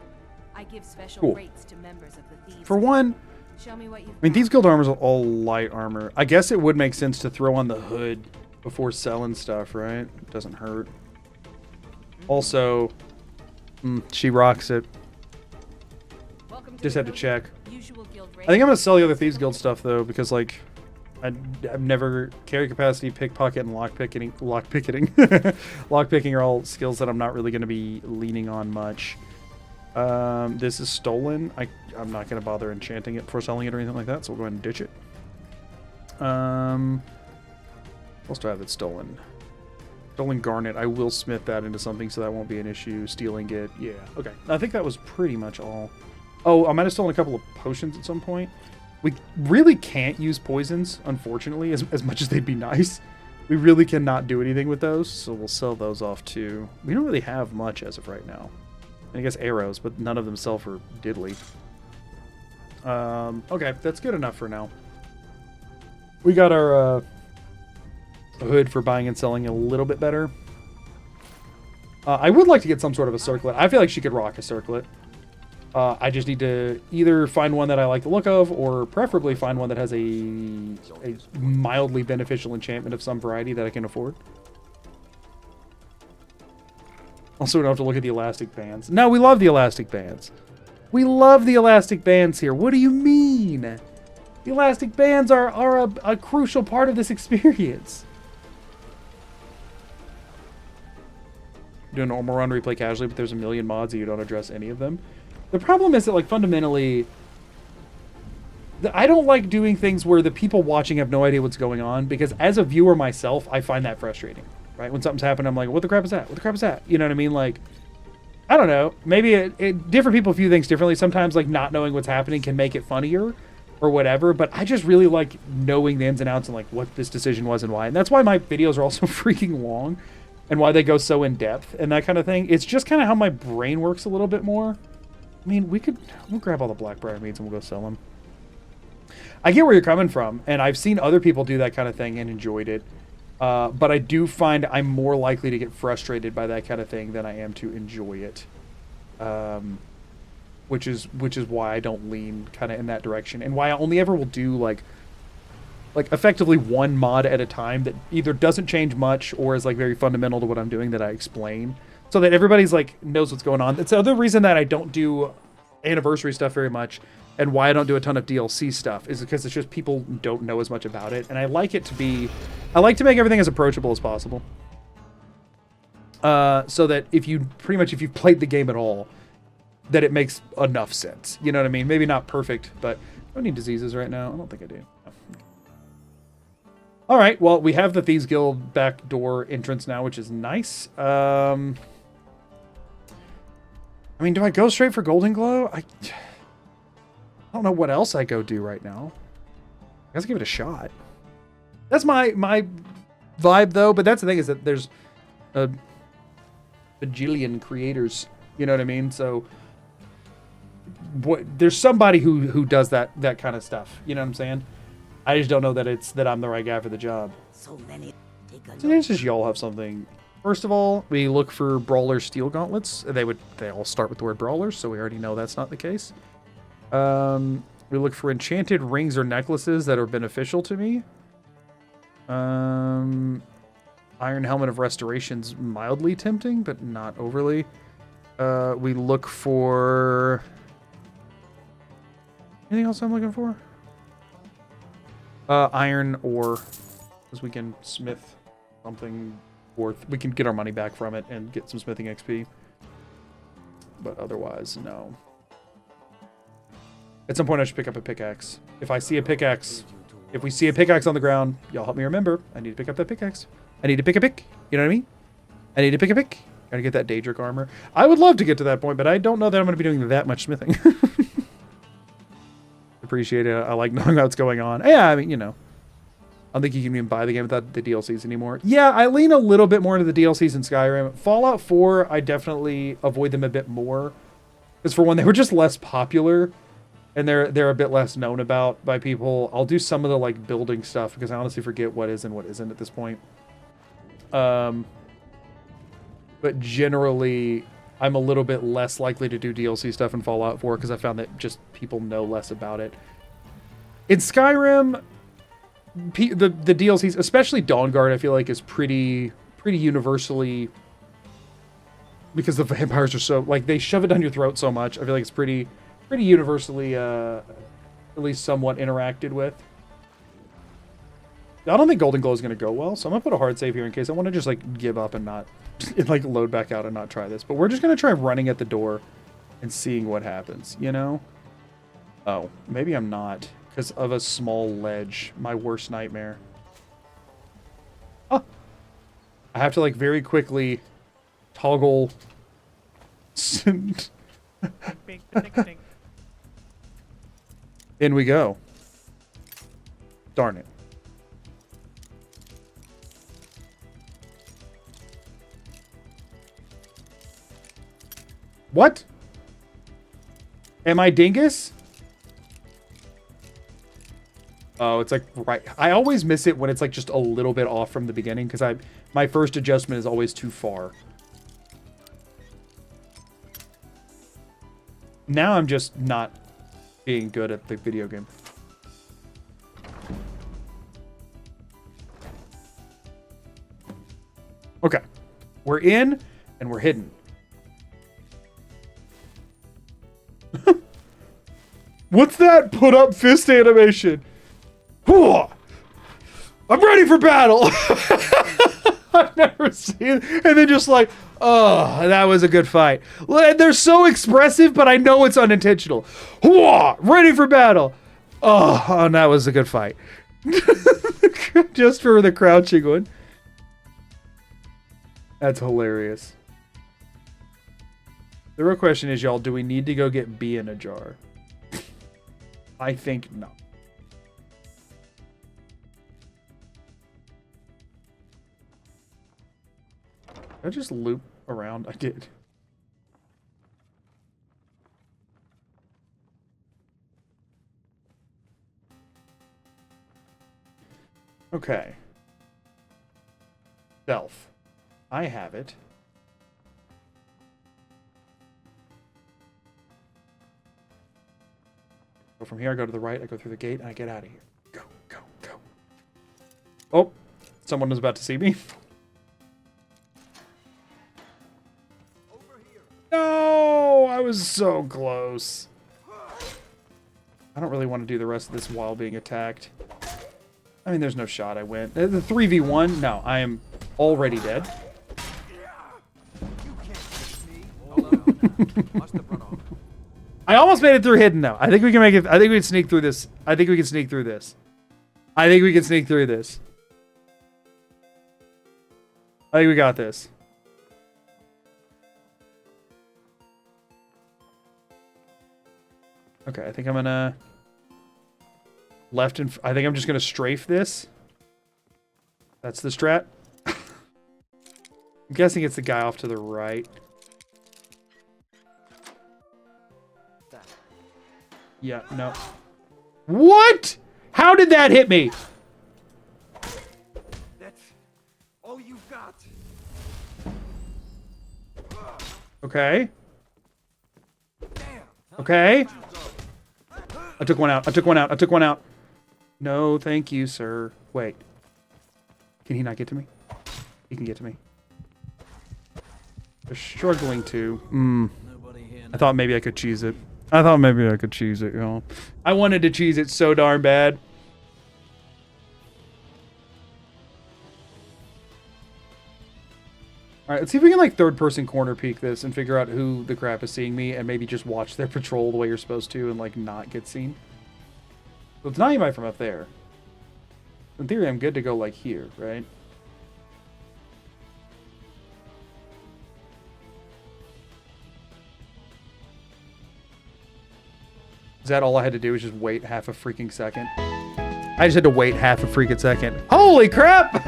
Speaker 8: I give special
Speaker 1: Cool.
Speaker 8: rates to members of the Thieves.
Speaker 1: For one,
Speaker 8: Show me what you.
Speaker 1: I mean, these guild armors are all light armor. I guess it would make sense to throw on the hood before selling stuff, right? It doesn't hurt. Also, she rocks it. Just had to check. I think I'm gonna sell the other Thieves Guild stuff though, because like, I've never carry capacity, pickpocket, and lockpicking. Lockpicking are all skills that I'm not really gonna be leaning on much. This is stolen. I'm not gonna bother enchanting it before selling it or anything like that, so we'll go ahead and ditch it. What else do I have that's stolen? Stolen garnet. I will smith that into something, so that won't be an issue. Stealing it, yeah. Okay, I think that was pretty much all. Oh, I might have stolen a couple of potions at some point. We really can't use poisons, unfortunately, as much as they'd be nice. We really cannot do anything with those, so we'll sell those off too. We don't really have much as of right now. I guess arrows, but none of them sell for diddly. Okay, that's good enough for now. We got our hood for buying and selling a little bit better. I would like to get some sort of a circlet. I feel like she could rock a circlet. I just need to either find one that I like the look of, or preferably find one that has a mildly beneficial enchantment of some variety that I can afford. Also, we don't have to look at the elastic bands. No, we love the elastic bands. We love the elastic bands here. What do you mean? The elastic bands are a crucial part of this experience. Do a normal run where you play casually, but there's a million mods and you don't address any of them. The problem is that, like, fundamentally, I don't like doing things where the people watching have no idea what's going on, because as a viewer myself, I find that frustrating, right? When something's happened, I'm like, what the crap is that? What the crap is that? You know what I mean? Like, I don't know. Maybe different people view things differently. Sometimes, like, not knowing what's happening can make it funnier or whatever, but I just really like knowing the ins and outs and, like, what this decision was and why. And that's why my videos are also freaking long and why they go so in depth and that kind of thing. It's just kind of how my brain works a little bit more. I mean, we'll grab all the Blackbriar meats and we'll go sell them. I get where you're coming from, and I've seen other people do that kind of thing and enjoyed it. But I do find I'm more likely to get frustrated by that kind of thing than I am to enjoy it. Which is why I don't lean kind of in that direction, and why I only ever will do like effectively one mod at a time that either doesn't change much or is like very fundamental to what I'm doing that I explain, so that everybody's like knows what's going on. It's the other reason that I don't do anniversary stuff very much, and why I don't do a ton of DLC stuff is because it's just people don't know as much about it, and I like to make everything as approachable as possible. So that if you've played the game at all, that it makes enough sense. You know what I mean? Maybe not perfect, but I don't need diseases right now. I don't think I do. No. All right, well, we have the Thieves Guild back door entrance now, which is nice. I mean, do I go straight for Golden Glow? I don't know what else I go do right now. I guess give it a shot. That's my vibe, though. But that's the thing, is that there's a bajillion creators. You know what I mean? So there's somebody who does that kind of stuff. You know what I'm saying? I just don't know that I'm the right guy for the job.
Speaker 5: So many.
Speaker 1: So the answer is y'all have something. First of all, we look for Brawler Steel Gauntlets. They all start with the word Brawlers, so we already know that's not the case. We look for enchanted rings or necklaces that are beneficial to me. Iron Helmet of Restoration's mildly tempting, but not overly. We look for... Anything else I'm looking for? Iron ore, because we can smith something worth... We can get our money back from it and get some smithing XP. But otherwise, no. At some point, I should pick up a pickaxe. If I see a pickaxe... If we see a pickaxe on the ground, y'all help me remember. I need to pick up that pickaxe. I need to pick a pick. You know what I mean? I need to pick a pick. Gotta get that Daedric armor. I would love to get to that point, but I don't know that I'm going to be doing that much smithing. Appreciate it. I like knowing what's going on. Yeah, I mean, you know. I don't think you can even buy the game without the DLCs anymore. Yeah, I lean a little bit more into the DLCs in Skyrim. Fallout 4, I definitely avoid them a bit more. Because for one, they were just less popular. And they're a bit less known about by people. I'll do some of the like building stuff because I honestly forget what is and what isn't at this point. But generally, I'm a little bit less likely to do DLC stuff in Fallout 4 because I found that just people know less about it. In Skyrim, the DLCs, especially Dawnguard, I feel like is pretty universally, because the vampires are so, like, they shove it down your throat so much. I feel like it's pretty universally, at least somewhat interacted with. I don't think Golden Glow is going to go well, so I'm going to put a hard save here in case I want to just, like, give up and not, like, load back out and not try this. But we're just going to try running at the door and seeing what happens, you know? Oh, maybe I'm not, because of a small ledge. My worst nightmare. Oh! I have to, like, very quickly toggle... In we go. Darn it. What? Am I dingus? Oh, it's like right. I always miss it when it's like just a little bit off from the beginning because my first adjustment is always too far. Now I'm just not being good at the video game. Okay. We're in and we're hidden. What's that put up fist animation? I'm ready for battle. I've never seen it. And then just like, oh, that was a good fight. They're so expressive, but I know it's unintentional. Ready for battle. Oh, that was a good fight. Just for the crouching one. That's hilarious. The real question is, y'all, do we need to go get B in a jar? I think no. Did I just loop around? I did. Okay. Stealth. I have it. Go from here, I go to the right, I go through the gate, and I get out of here. Go, go, go. Oh, someone was about to see me. No, I was so close. I don't really want to do the rest of this while being attacked. I mean, there's no shot I win. The 3v1? No, I am already dead. I almost made it through hidden, though. I think we can make it. I think we can sneak through this. I think we can sneak through this. I think we can sneak through this. I think we got this. Okay, I think I'm gonna left and I think I'm just gonna strafe this. That's the strat. I'm guessing it's the guy off to the right. Yeah, no. What? How did that hit me?
Speaker 6: That's all you've got.
Speaker 1: Okay. Okay. I took one out. I took one out. I took one out. No, thank you, sir. Wait. Can he not get to me? He can get to me. They're struggling to. I thought maybe I could cheese it. I thought maybe I could cheese it, y'all. I wanted to cheese it so darn bad. Alright, let's see if we can like third-person corner peek this and figure out who the crap is seeing me and maybe just watch their patrol the way you're supposed to and like not get seen. So it's not anybody from up there. In theory, I'm good to go like here, right? Is that all I had to do was just wait half a freaking second? I just had to wait half a freaking second. Holy crap!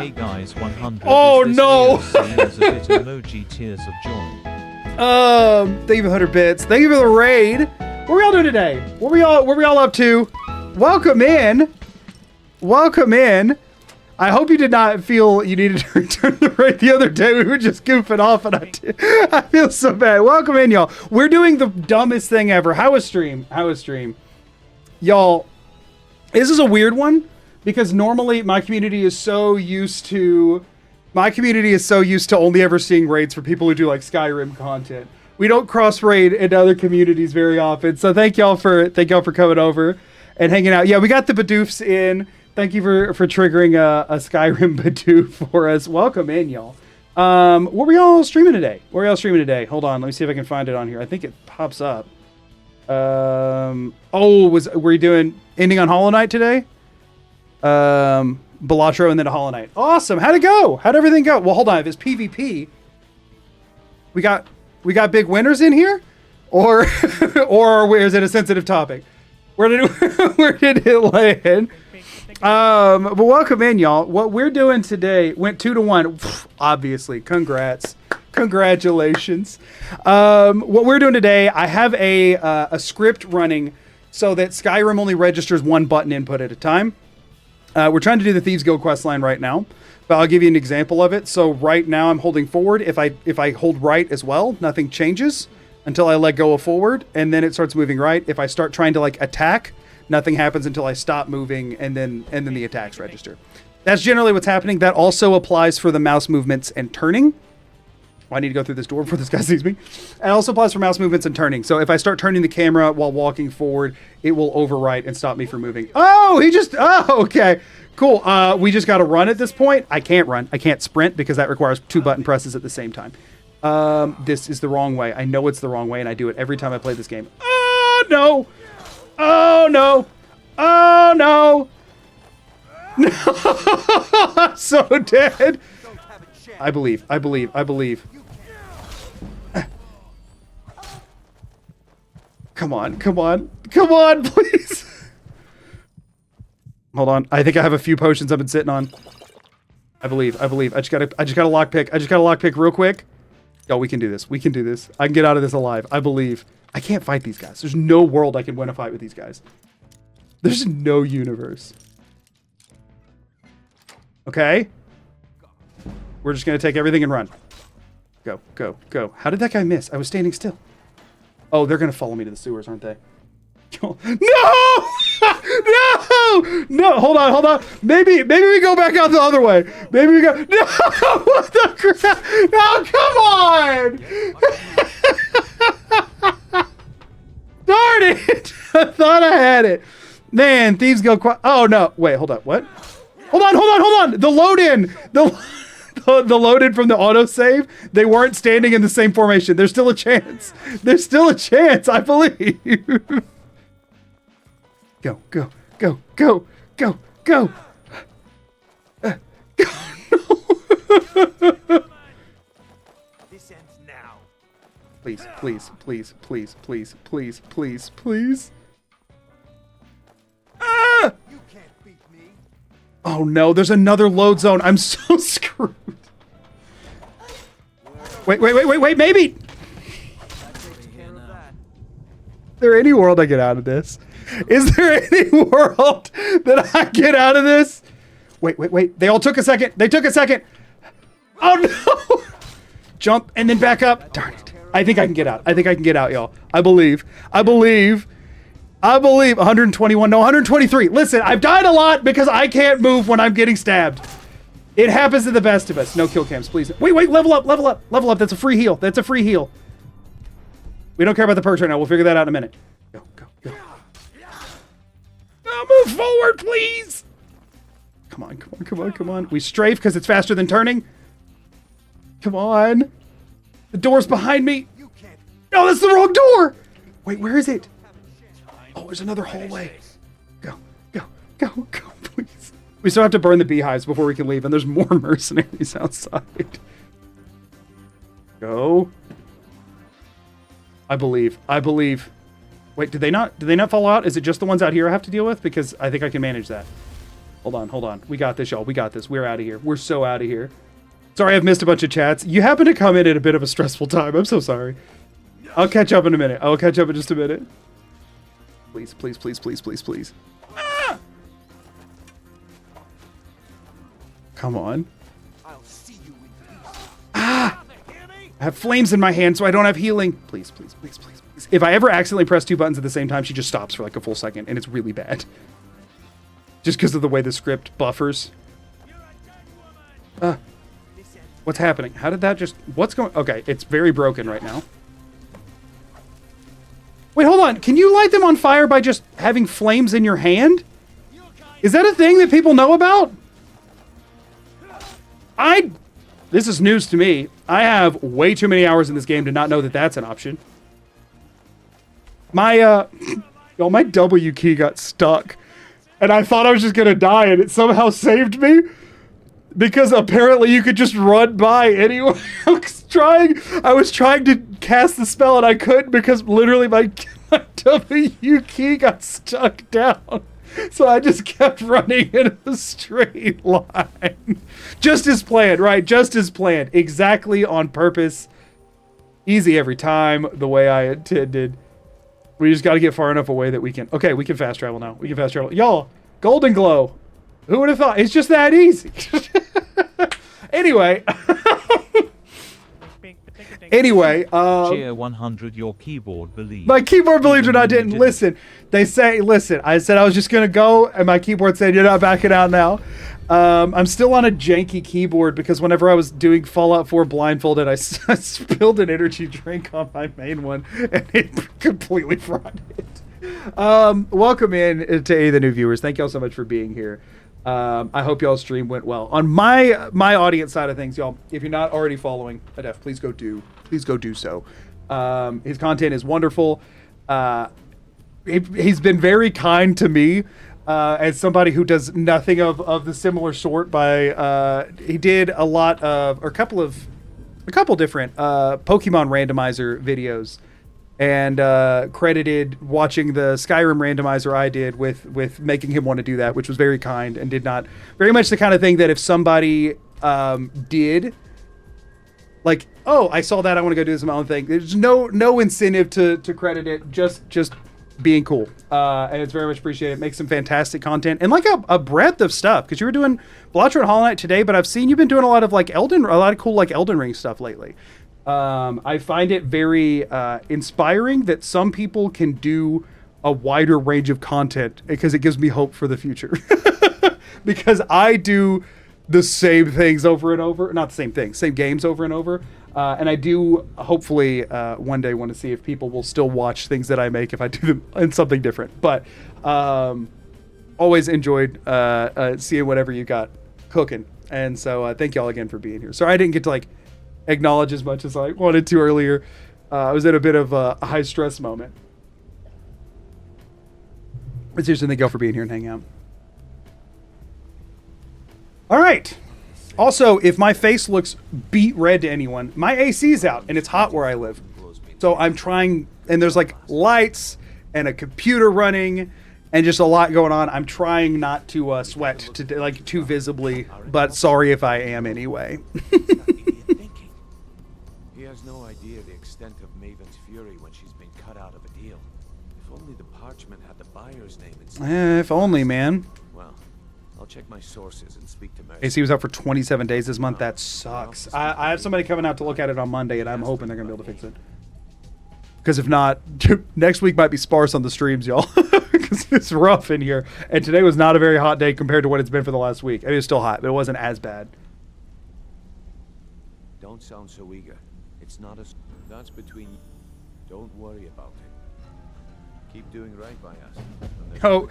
Speaker 2: Hey guys, 100.
Speaker 1: Oh no!
Speaker 2: As a bit emoji tears of joy.
Speaker 1: Thank you for 100 bits. Thank you for the raid. What are we all doing today? What are we all up to? Welcome in. Welcome in. I hope you did not feel you needed to return the raid the other day. We were just goofing off and I feel so bad. Welcome in, y'all. We're doing the dumbest thing ever. How was stream? How was stream? Y'all, this is a weird one because normally my community is so used to only ever seeing raids for people who do like Skyrim content. We don't cross raid into other communities very often. So thank y'all for coming over and hanging out. Yeah, we got the Badoofs in. Thank you for triggering a Skyrim Badoof for us. Welcome in, y'all. What were y'all streaming today? Hold on, let me see if I can find it on here. I think it pops up. Were you doing ending on Hollow Knight today? Balatro and then a Hollow Knight. Awesome. How'd it go? How'd everything go? Well, hold on. If it's PvP, we got big winners in here, or where is it a sensitive topic? Where did it land? But welcome in, y'all. What we're doing today went 2-1. Obviously, congrats. Congratulations. What we're doing today, I have a script running so that Skyrim only registers one button input at a time. We're trying to do the Thieves Guild questline right now, but I'll give you an example of it. So right now I'm holding forward. If I hold right as well, nothing changes until I let go of forward, and then it starts moving right. If I start trying to like attack, nothing happens until I stop moving, and then the attacks register. That's generally what's happening. That also applies for the mouse movements and turning. I need to go through this door before this guy sees me. It also applies for mouse movements and turning. So if I start turning the camera while walking forward, it will overwrite and stop me from moving. Okay. Cool. We just got to run at this point. I can't run. I can't sprint because that requires 2 button presses at the same time. This is the wrong way. I know it's the wrong way, and I do it every time I play this game. Oh, no. Oh, no. Oh, no. No. I'm so dead. I believe. Come on, please. Hold on. I think I have a few potions I've been sitting on. I believe. I just gotta lockpick real quick. Yo, we can do this. I can get out of this alive. I believe. I can't fight these guys. There's no world I can win a fight with these guys. There's no universe. Okay. We're just going to take everything and run. Go, go, go. How did that guy miss? I was standing still. Oh, they're going to follow me to the sewers, aren't they? No! No! No! Hold on, hold on. Maybe we go back out the other way. Maybe we go. No! What the crap? No, come on! Darn it! I thought I had it. Man, thieves go quiet. Oh no! Wait, hold on. What? Hold on, hold on, hold on! The load in. The load in from the autosave. They weren't standing in the same formation. There's still a chance. There's still a chance. I believe. Go, go, go, go, go, go. Go.
Speaker 6: This ends now.
Speaker 1: Please, please, please, please, please, please, please, please. Ah!
Speaker 6: You can't beat me.
Speaker 1: Oh no, there's another load zone. I'm so screwed. Wait, wait, wait, wait, wait, maybe. Is there any world I get out of this? Is there any world that I get out of this? Wait, wait, wait. They all took a second. They took a second. Oh no! Jump and then back up. Darn it. I think I can get out. I think I can get out, y'all. I believe. I believe. I believe. 121. No, 123. Listen, I've died a lot because I can't move when I'm getting stabbed. It happens to the best of us. No kill cams, please. Wait, wait. Level up. Level up. Level up. That's a free heal. That's a free heal. We don't care about the perks right now. We'll figure that out in a minute. Go, go, go. Now move forward, please. Come on, come on, come on, come on. We strafe because it's faster than turning. Come on. The door's behind me. No, that's the wrong door. Wait, where is it? Oh, there's another hallway. Go, go, go, go, please. We still have to burn the beehives before we can leave, and there's more mercenaries outside. Go. I believe. I believe. Wait, did they not fall out? Is it just the ones out here I have to deal with? Because I think I can manage that. Hold on, hold on. We got this, y'all. We got this. We're out of here. We're so out of here. Sorry I've missed a bunch of chats. You happen to come in at a bit of a stressful time. I'm so sorry. I'll catch up in a minute. I'll catch up in just a minute. Please, please, please, please, please, please. Ah! Come on.
Speaker 6: I'll see you in peace.
Speaker 1: Ah! I have flames in my hand, so I don't have healing. Please, please, please, please, please. If I ever accidentally press two buttons at the same time, she just stops for like a full second, and it's really bad. Just because of the way the script buffers. What's happening? How did that just... What's going... Okay, it's very broken right now. Wait, hold on. Can you light them on fire by just having flames in your hand? Is that a thing that people know about? This is news to me. I have way too many hours in this game to not know that that's an option. My, yo, my W key got stuck. And I thought I was just gonna die, and it somehow saved me. Because apparently you could just run by anyway. I was trying to cast the spell and I couldn't because literally my W key got stuck down. So I just kept running in a straight line. Just as planned, right? Just as planned. Exactly on purpose. Easy every time, the way I intended. We just got to get far enough away that we can... Okay, we can fast travel now. We can fast travel. Y'all, Golden Glow. Who would have thought? It's just that easy. Anyway. Anyway.
Speaker 2: Cheer 100 your keyboard believes.
Speaker 1: My keyboard believes it. I didn't listen. They say, listen, I said I was just going to go, and my keyboard said, you're not backing out now. I'm still on a janky keyboard because whenever I was doing Fallout 4 blindfolded, I spilled an energy drink on my main one, and it completely fried it. Welcome in to any of the new viewers. Thank y'all so much for being here. I hope y'all's stream went well. On my audience side of things, y'all, if you're not already following Adef, please go do so. His content is wonderful. He's been very kind to me as somebody who does nothing of the similar sort. He did a couple different Pokemon randomizer videos. And credited watching the Skyrim randomizer I did with making him want to do that, which was very kind and did not... Very much the kind of thing that if somebody did... Like, oh, I saw that, I want to go do this my own thing. There's no incentive to credit it. Just being cool. And it's very much appreciated. Makes some fantastic content and like a breadth of stuff. Because you were doing Blotcher and Hollow Knight today, but I've seen you've been doing a lot of like a lot of cool like Elden Ring stuff lately. I find it very inspiring that some people can do a wider range of content because it gives me hope for the future. Because I do the same things over and over. Not the same things, same games over and over. And I do hopefully one day want to see if people will still watch things that I make if I do them in something different. But always enjoyed seeing whatever you got cooking. And so thank y'all again for being here. Sorry I didn't get to like acknowledge as much as I wanted to earlier. I was in a bit of a high stress moment. But seriously, thank y'all for being here and hanging out. All right. Also, if my face looks beet red to anyone, my AC's out and it's hot where I live. So I'm trying, and there's like lights and a computer running and just a lot going on. I'm trying not to sweat to like too visibly, but sorry if I am anyway.
Speaker 3: He has no idea the extent of Maven's fury when she's been cut out of a deal. If only the parchment had the buyer's name instead.
Speaker 1: If only, man.
Speaker 3: Well, I'll check my sources and speak to Mercy.
Speaker 1: AC was out for 27 days this month. That sucks. I have somebody coming out to look at it on Monday, and I'm hoping they're going to be able to fix it. Because if not, next week might be sparse on the streams, y'all. Because it's rough in here. And today was not a very hot day compared to what it's been for the last week. I mean, it's still hot, but it wasn't as bad.
Speaker 3: Don't sound so eager. It's not as... That's between you. Don't worry about it. Keep doing right by us.
Speaker 1: Oh,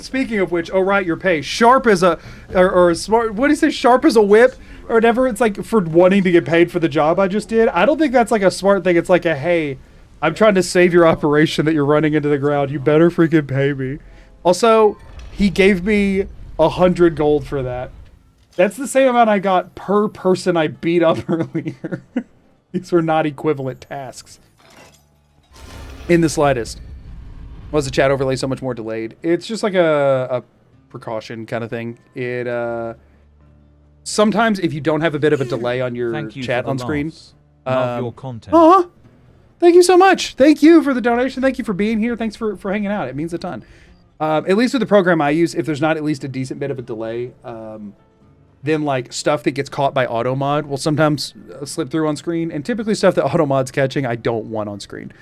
Speaker 1: speaking of which, oh right, your pay. Sharp as a, or smart, what do you say, sharp as a whip? Or whatever, it's like for wanting to get paid for the job I just did. I don't think that's like a smart thing. It's like a, hey, I'm trying to save your operation that you're running into the ground. You better freaking pay me. Also, he gave me 100 gold for that. That's the same amount I got per person I beat up earlier. These were not equivalent tasks. In the slightest. Was the chat overlay so much more delayed? It's just like a precaution kind of thing. It sometimes if you don't have a bit of a delay on your chat on screen.
Speaker 2: Love your content.
Speaker 1: Aw, thank you so much. Thank you for the donation. Thank you for being here. Thanks for hanging out. It means a ton. At least with the program I use, if there's not at least a decent bit of a delay, then like stuff that gets caught by automod will sometimes slip through on screen, and typically stuff that automod's catching I don't want on screen.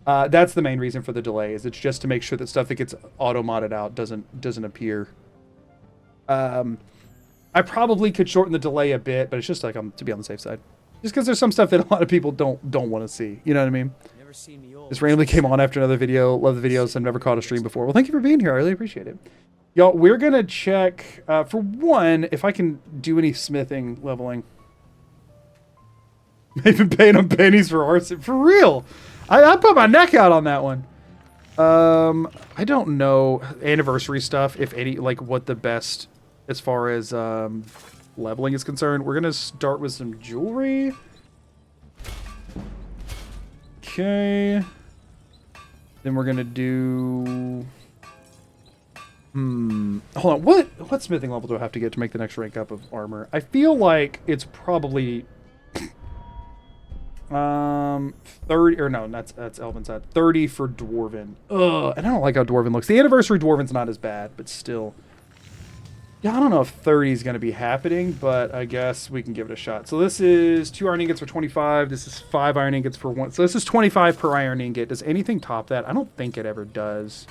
Speaker 1: That's the main reason for the delay, is it's just to make sure that stuff that gets auto-modded out doesn't appear. I probably could shorten the delay a bit, but it's just like to be on the safe side. Just because there's some stuff that a lot of people don't want to see. You know what I mean? This randomly came on after another video. Love the videos. I've never caught a stream before. Well, thank you for being here. I really appreciate it. Y'all, we're going to check, for one, if I can do any smithing leveling. Maybe paying them pennies for arson. For real. I put my neck out on that one. I don't know anniversary stuff, if any, like what the best as far as leveling is concerned. We're gonna start with some jewelry. Okay. Then we're gonna do. Hold on. What smithing level do I have to get to make the next rank up of armor? I feel like it's probably 30, or no, that's Elven's side. 30 for Dwarven. Ugh, and I don't like how Dwarven looks. The anniversary Dwarven's not as bad, but still. Yeah, I don't know if 30 is going to be happening, but I guess we can give it a shot. So this is 2 iron ingots for 25. This is 5 iron ingots for 1. So this is 25 per iron ingot. Does anything top that? I don't think it ever does.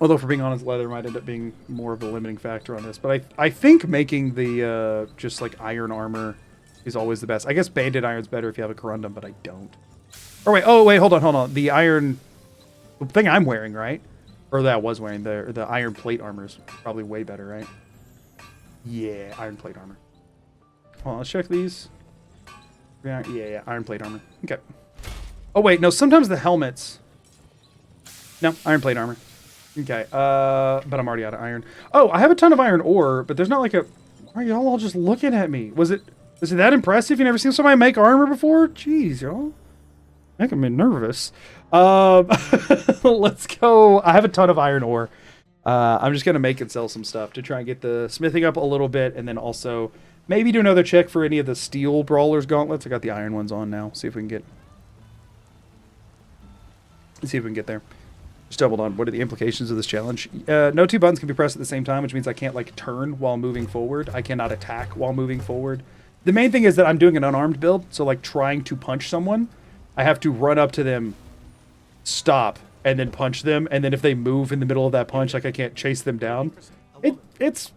Speaker 1: Although, for being honest, leather might end up being more of a limiting factor on this. But I think making the just like iron armor is always the best. I guess banded iron's better if you have a corundum, but I don't. Oh wait, hold on. The iron, the thing I'm wearing, right? Or that I was wearing, the iron plate armor is probably way better, right? Yeah, iron plate armor. Hold on, let's check these. Yeah, iron plate armor. Okay. Oh wait, no, sometimes the helmets. No, iron plate armor. Okay, but I'm already out of iron. Oh, I have a ton of iron ore, but there's not like a... Why are y'all all just looking at me? Was it that impressive? You never seen somebody make armor before? Jeez, y'all. Making me nervous. Let's go. I have a ton of iron ore. I'm just going to make and sell some stuff to try and get the smithing up a little bit, and then also maybe do another check for any of the steel brawlers gauntlets. I got the iron ones on now. See if we can get there. Just doubled on. What are the implications of this challenge? No two buttons can be pressed at the same time, which means I can't like turn while moving forward. I cannot attack while moving forward. The main thing is that I'm doing an unarmed build, so like trying to punch someone, I have to run up to them, stop, and then punch them, and then if they move in the middle of that punch, like I can't chase them down. It's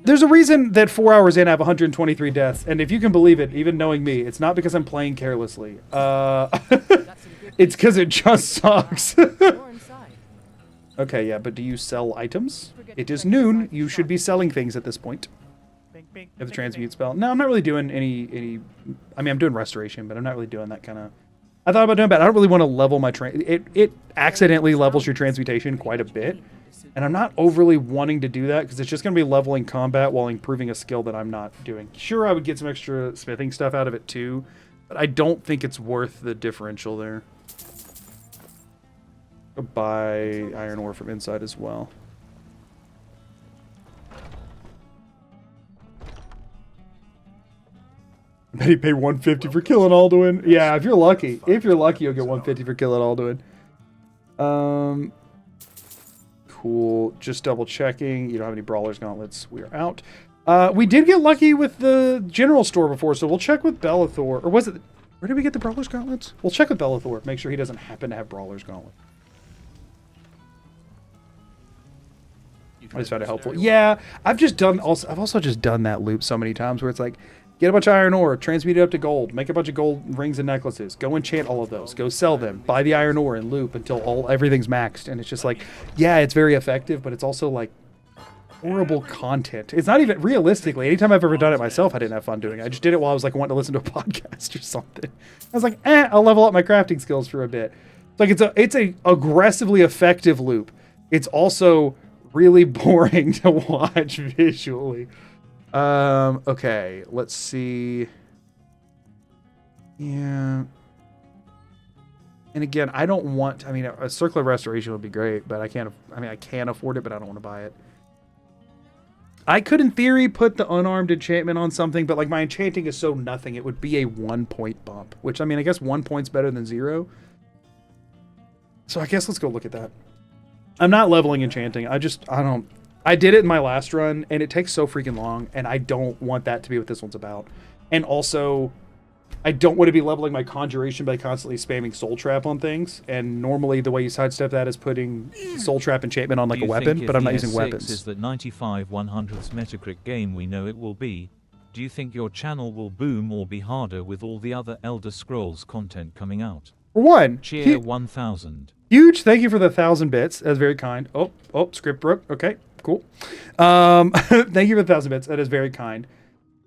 Speaker 1: there's a reason that 4 hours in I have 123 deaths, and if you can believe it, even knowing me, it's not because I'm playing carelessly. It's because it just sucks. Okay, yeah, but do you sell items? It is noon. You should be selling things at this point. You have the transmute spell. No, I'm not really doing any. I mean, I'm doing restoration, but I'm not really doing that kind of. I thought about doing that. I don't really want to level my it accidentally levels your transmutation quite a bit, and I'm not overly wanting to do that because it's just going to be leveling combat while improving a skill that I'm not doing. Sure, I would get some extra smithing stuff out of it too, but I don't think it's worth the differential there. I'll buy iron ore from inside as well. I bet he paid 150 for killing Alduin. Yeah, if you're lucky. If you're lucky, you'll get 150 for killing Alduin. Cool. Just double checking. You don't have any Brawler's Gauntlets. We are out. We did get lucky with the general store before, so we'll check with Bellathor. Or was it... Where did we get the Brawler's Gauntlets? We'll check with Bellathor. Make sure he doesn't happen to have Brawler's Gauntlet. I just found it helpful. Yeah, I've also just done that loop so many times where it's like, get a bunch of iron ore, transmute it up to gold, make a bunch of gold rings and necklaces, go enchant all of those, go sell them, buy the iron ore and loop until everything's maxed. And it's just like, yeah, it's very effective, but it's also like horrible content. It's not even realistically. Anytime I've ever done it myself, I didn't have fun doing it. I just did it while I was like wanting to listen to a podcast or something. I was like, I'll level up my crafting skills for a bit. Like it's a aggressively effective loop. It's also really boring to watch visually. Okay, let's see. Yeah. And again, I don't want, I mean, a Circle of Restoration would be great, but I can afford it, but I don't want to buy it. I could, in theory, put the Unarmed enchantment on something, but like my enchanting is so nothing, it would be a 1 point bump, which, I mean, I guess 1 point's better than 0. So I guess let's go look at that. I'm not leveling enchanting. I did it in my last run, and it takes so freaking long, and I don't want that to be what this one's about. And also, I don't want to be leveling my conjuration by constantly spamming Soul Trap on things, and normally the way you sidestep that is putting Soul Trap enchantment on like a weapon, but I'm not using weapons.
Speaker 2: Is that 95 100th Metacritic game we know it will be? Do you think your channel will boom or be harder with all the other Elder Scrolls content coming out?
Speaker 1: For one,
Speaker 2: Cheer 1000.
Speaker 1: Huge thank you for the 1,000 bits. That's very kind. Oh, script broke. Okay, cool. Thank you for the 1,000 bits. That is very kind.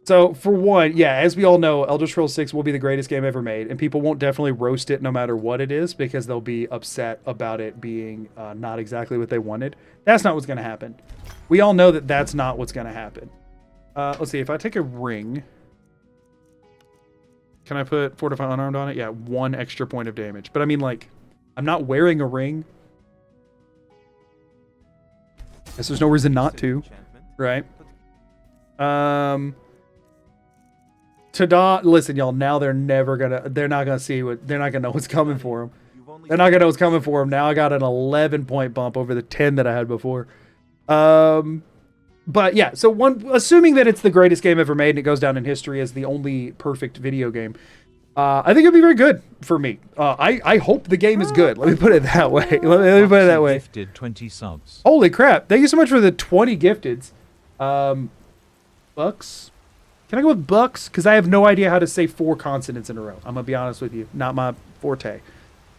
Speaker 1: So, for one, yeah, as we all know, Elder Scrolls 6 will be the greatest game ever made, and people won't definitely roast it no matter what it is, because they'll be upset about it being not exactly what they wanted. That's not what's going to happen. We all know that that's not what's going to happen. Let's see, if I take a ring... Can I put Fortify Unarmed on it? Yeah, 1 extra point of damage. But I mean, like, I'm not wearing a ring. Guess there's no reason not to, right? Tada, listen, y'all, now they're not gonna know what's coming for them. They're not gonna know what's coming for them. Now I got an 11 point bump over the 10 that I had before. But yeah, so assuming that it's the greatest game ever made and it goes down in history as the only perfect video game, I think it'd be very good for me. I hope the game is good. Let me put it that way. Let me put it that way.
Speaker 2: Gifted 20 subs.
Speaker 1: Holy crap. Thank you so much for the 20 gifteds. Bucks? Can I go with bucks? Because I have no idea how to say 4 consonants in a row. I'm going to be honest with you. Not my forte.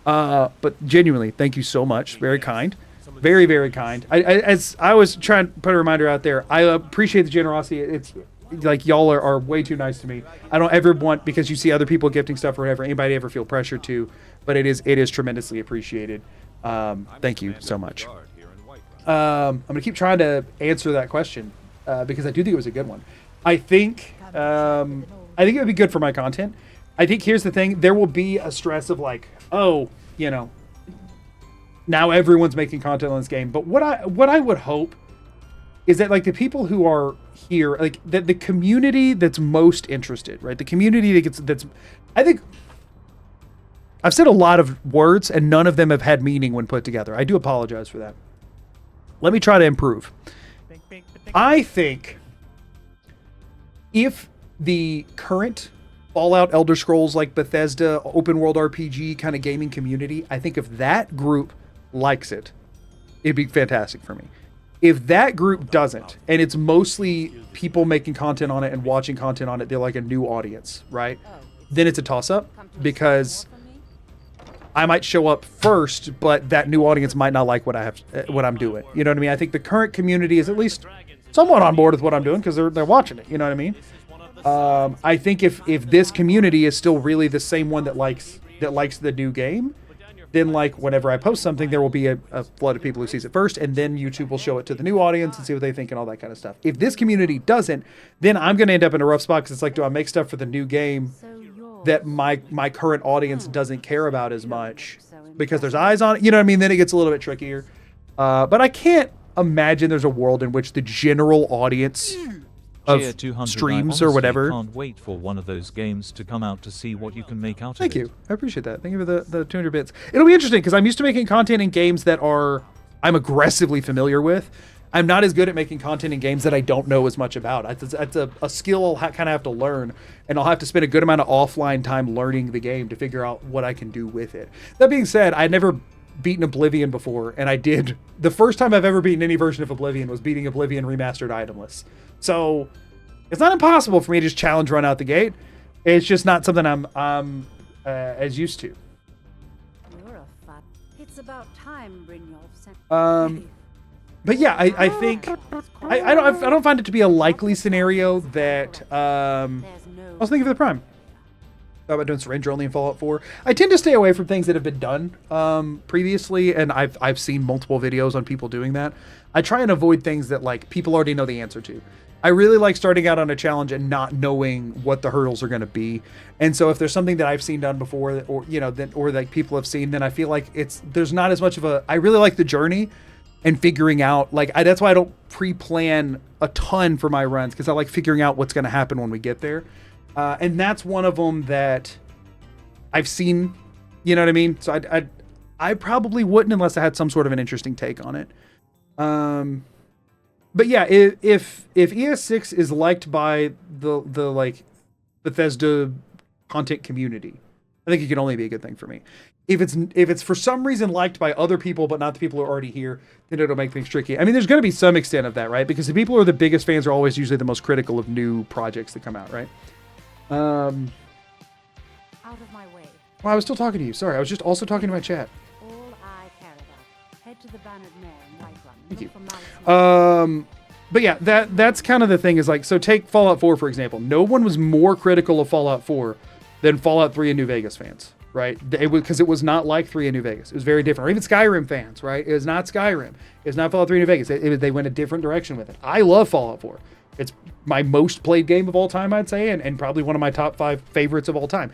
Speaker 1: But genuinely, thank you so much. Very kind. Very, very kind. As I was trying to put a reminder out there, I appreciate the generosity. It's like y'all are way too nice to me. I don't ever want, because you see other people gifting stuff or whatever, anybody ever feel pressure to, but it is tremendously appreciated. Thank you so much. I'm going to keep trying to answer that question because I do think it was a good one. I think it would be good for my content. I think here's the thing. There will be a stress of like, oh, you know, now everyone's making content on this game. But what I would hope is that like the people who are here, like the community that's most interested, right? The community that's I I've said a lot of words, and none of them have had meaning when put together. I do apologize for that. Let me try to improve. I think if the current Fallout, Elder Scrolls, like Bethesda, open world RPG kind of gaming community, I think if that group likes it, it'd be fantastic for me. If that group doesn't, and it's mostly people making content on it and watching content on it, they're like a new audience, right? Then it's a toss-up, because I might show up first, but that new audience might not like what I'm doing. You know what I mean? I think the current community is at least somewhat on board with what I'm doing because they're watching it. You know what I mean? I think if this community is still really the same one that likes the new game, then like whenever I post something, there will be a flood of people who sees it first, and then YouTube will show it to the new audience and see what they think and all that kind of stuff. If this community doesn't, then I'm going to end up in a rough spot because it's like, do I make stuff for the new game that my current audience doesn't care about as much because there's eyes on it? You know what I mean? Then it gets a little bit trickier. But I can't imagine there's a world in which the general audience of streams or whatever.
Speaker 2: Can't wait for one of those games to come out to see what you can make out of it.
Speaker 1: Thank you. I appreciate that. Thank you for the 200 bits. It'll be interesting because I'm used to making content in games that I'm aggressively familiar with. I'm not as good at making content in games that I don't know as much about. That's a skill I'll kind of have to learn, and I'll have to spend a good amount of offline time learning the game to figure out what I can do with it. That being said, I'd never beaten Oblivion before, and I did. The first time I've ever beaten any version of Oblivion was beating Oblivion Remastered itemless. So it's not impossible for me to just challenge run out the gate. It's just not something I'm as used to.
Speaker 10: You're a fat. It's about time, Brynjolf.
Speaker 1: But yeah, I think I don't find it to be a likely scenario that I was thinking for the Prime. How about doing syringe only in Fallout 4? I tend to stay away from things that have been done previously, and I've seen multiple videos on people doing that. I try and avoid things that like people already know the answer to. I really like starting out on a challenge and not knowing what the hurdles are going to be. And so if there's something that I've seen done before, or or like people have seen, then I feel like there's not as much of a. I really like the journey and figuring out, like, that's why I don't pre-plan a ton for my runs, because I like figuring out what's going to happen when we get there. And that's one of them that I've seen, you know what I mean? So I probably wouldn't unless I had some sort of an interesting take on it. But yeah, if ES6 is liked by the like Bethesda content community, I think it can only be a good thing for me. If it's for some reason liked by other people but not the people who are already here, then it'll make things tricky. I mean, there's going to be some extent of that, right? Because the people who are the biggest fans are always usually the most critical of new projects that come out, right?
Speaker 10: Out of my way.
Speaker 1: Well, I was still talking to you. Sorry, I was just also talking to my chat.
Speaker 10: All I care about. Head to the bannered mare and Whiterun.
Speaker 1: Thank you. But yeah, that's kind of the thing is like, so take Fallout 4, for example. No one was more critical of Fallout 4 than Fallout 3 and New Vegas fans, right? Because it was not like 3 and New Vegas. It was very different. Or even Skyrim fans, right? It was not Skyrim. It's not Fallout 3 and New Vegas. They went a different direction with it. I love Fallout 4. It's my most played game of all time, I'd say, and probably one of my top 5 favorites of all time.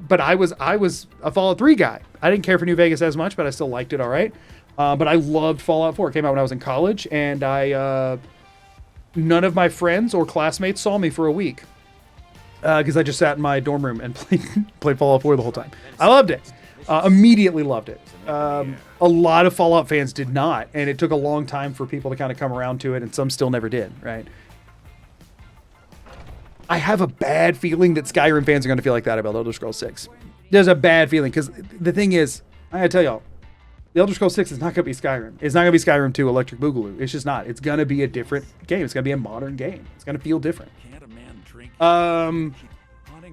Speaker 1: But I was a Fallout 3 guy. I didn't care for New Vegas as much, but I still liked it all right. But I loved Fallout 4. It came out when I was in college, and none of my friends or classmates saw me for a week because I just sat in my dorm room and played Fallout 4 the whole time. I loved it. Immediately loved it. A lot of Fallout fans did not, and it took a long time for people to kind of come around to it, and some still never did, right? I have a bad feeling that Skyrim fans are going to feel like that about Elder Scrolls 6. There's a bad feeling, because the thing is, I gotta tell y'all, the Elder Scrolls 6 is not going to be Skyrim. It's not going to be Skyrim 2 Electric Boogaloo. It's just not. It's going to be a different game. It's going to be a modern game. It's going to feel different.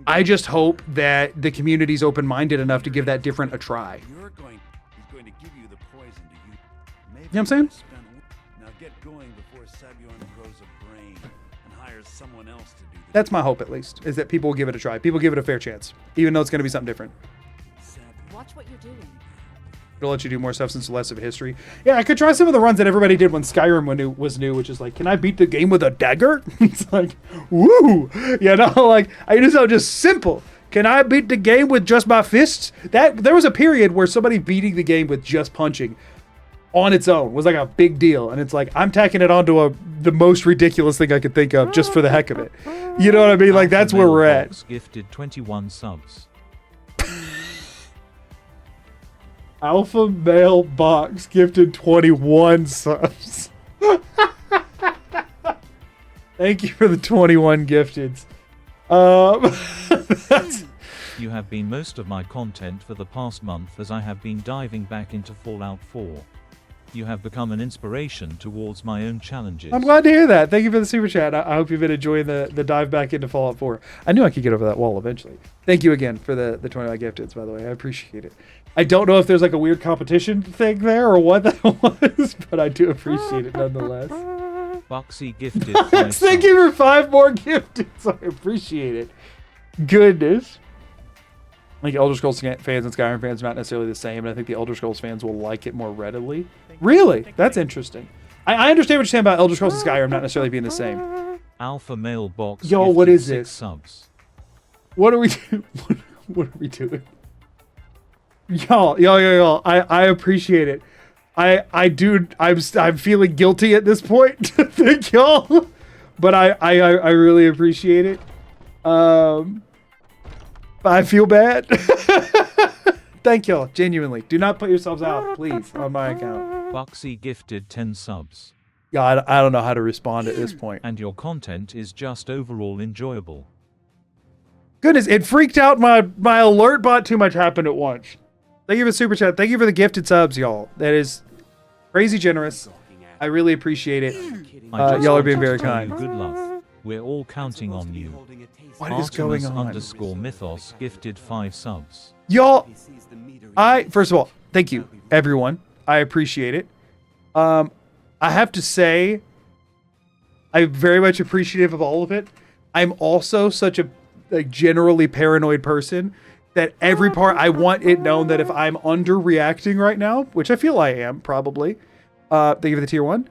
Speaker 1: I just hope that the community's open-minded enough to give that different a try. You know what I'm saying?
Speaker 11: Now get going before Sabiorn grows a brain and hires someone else to do this.
Speaker 1: That's my hope, at least, is that people will give it a try. People give it a fair chance, even though it's going to be something different.
Speaker 10: Watch what you're doing.
Speaker 1: It'll let you do more stuff since less of a history. Yeah, I could try some of the runs that everybody did when Skyrim was new, which is like, can I beat the game with a dagger? It's like, woo! You know, like, I just simple. Can I beat the game with just my fists? There was a period where somebody beating the game with just punching on its own was like a big deal. And it's like, I'm tacking it onto the most ridiculous thing I could think of just for the heck of it. You know what I mean? Like, that's where we're at.
Speaker 2: Gifted 21 subs.
Speaker 1: Alpha Male Box gifted 21 subs. Thank you for the 21 gifteds. That's...
Speaker 2: You have been most of my content for the past month as I have been diving back into Fallout 4. You have become an inspiration towards my own challenges.
Speaker 1: I'm glad to hear that. Thank you for the super chat. I hope you've been enjoying the dive back into Fallout 4. I knew I could get over that wall eventually. Thank you again for the 21 gifteds, by the way. I appreciate it. I don't know if there's like a weird competition thing there or what that was, but I do appreciate it nonetheless.
Speaker 2: Buxy gifted 5
Speaker 1: Thank you for 5 more gifteds. I appreciate it. Goodness. Like Elder Scrolls fans and Skyrim fans are not necessarily the same, and I think the Elder Scrolls fans will like it more readily. Really? That's interesting. I understand what you're saying about Elder Scrolls and Skyrim not necessarily being the same.
Speaker 2: Alpha Male Box.
Speaker 1: Yo, what is
Speaker 2: 6
Speaker 1: this?
Speaker 2: Subs.
Speaker 1: What are we doing? What are we doing? Y'all. I appreciate it. I'm feeling guilty at this point. Thank y'all. But I really appreciate it. I feel bad. Thank y'all, genuinely. Do not put yourselves out, please, on my account.
Speaker 2: Buxy gifted 10 subs.
Speaker 1: Yeah, I don't know how to respond at this point.
Speaker 2: And your content is just overall enjoyable.
Speaker 1: Goodness, it freaked out my alert bot. Too much happened at once. Thank you for the super chat. Thank you for the gifted subs, y'all. That is crazy generous. I really appreciate it. Y'all are being very kind.
Speaker 2: Good luck. We're all counting on you.
Speaker 1: What is going on?
Speaker 2: _mythos gifted 5 subs.
Speaker 1: Y'all, first of all, thank you, everyone. I appreciate it. I have to say, I'm very much appreciative of all of it. I'm also such a generally paranoid person that every part, I want it known that if I'm underreacting right now, which I feel I am, probably, thank you for the tier 1.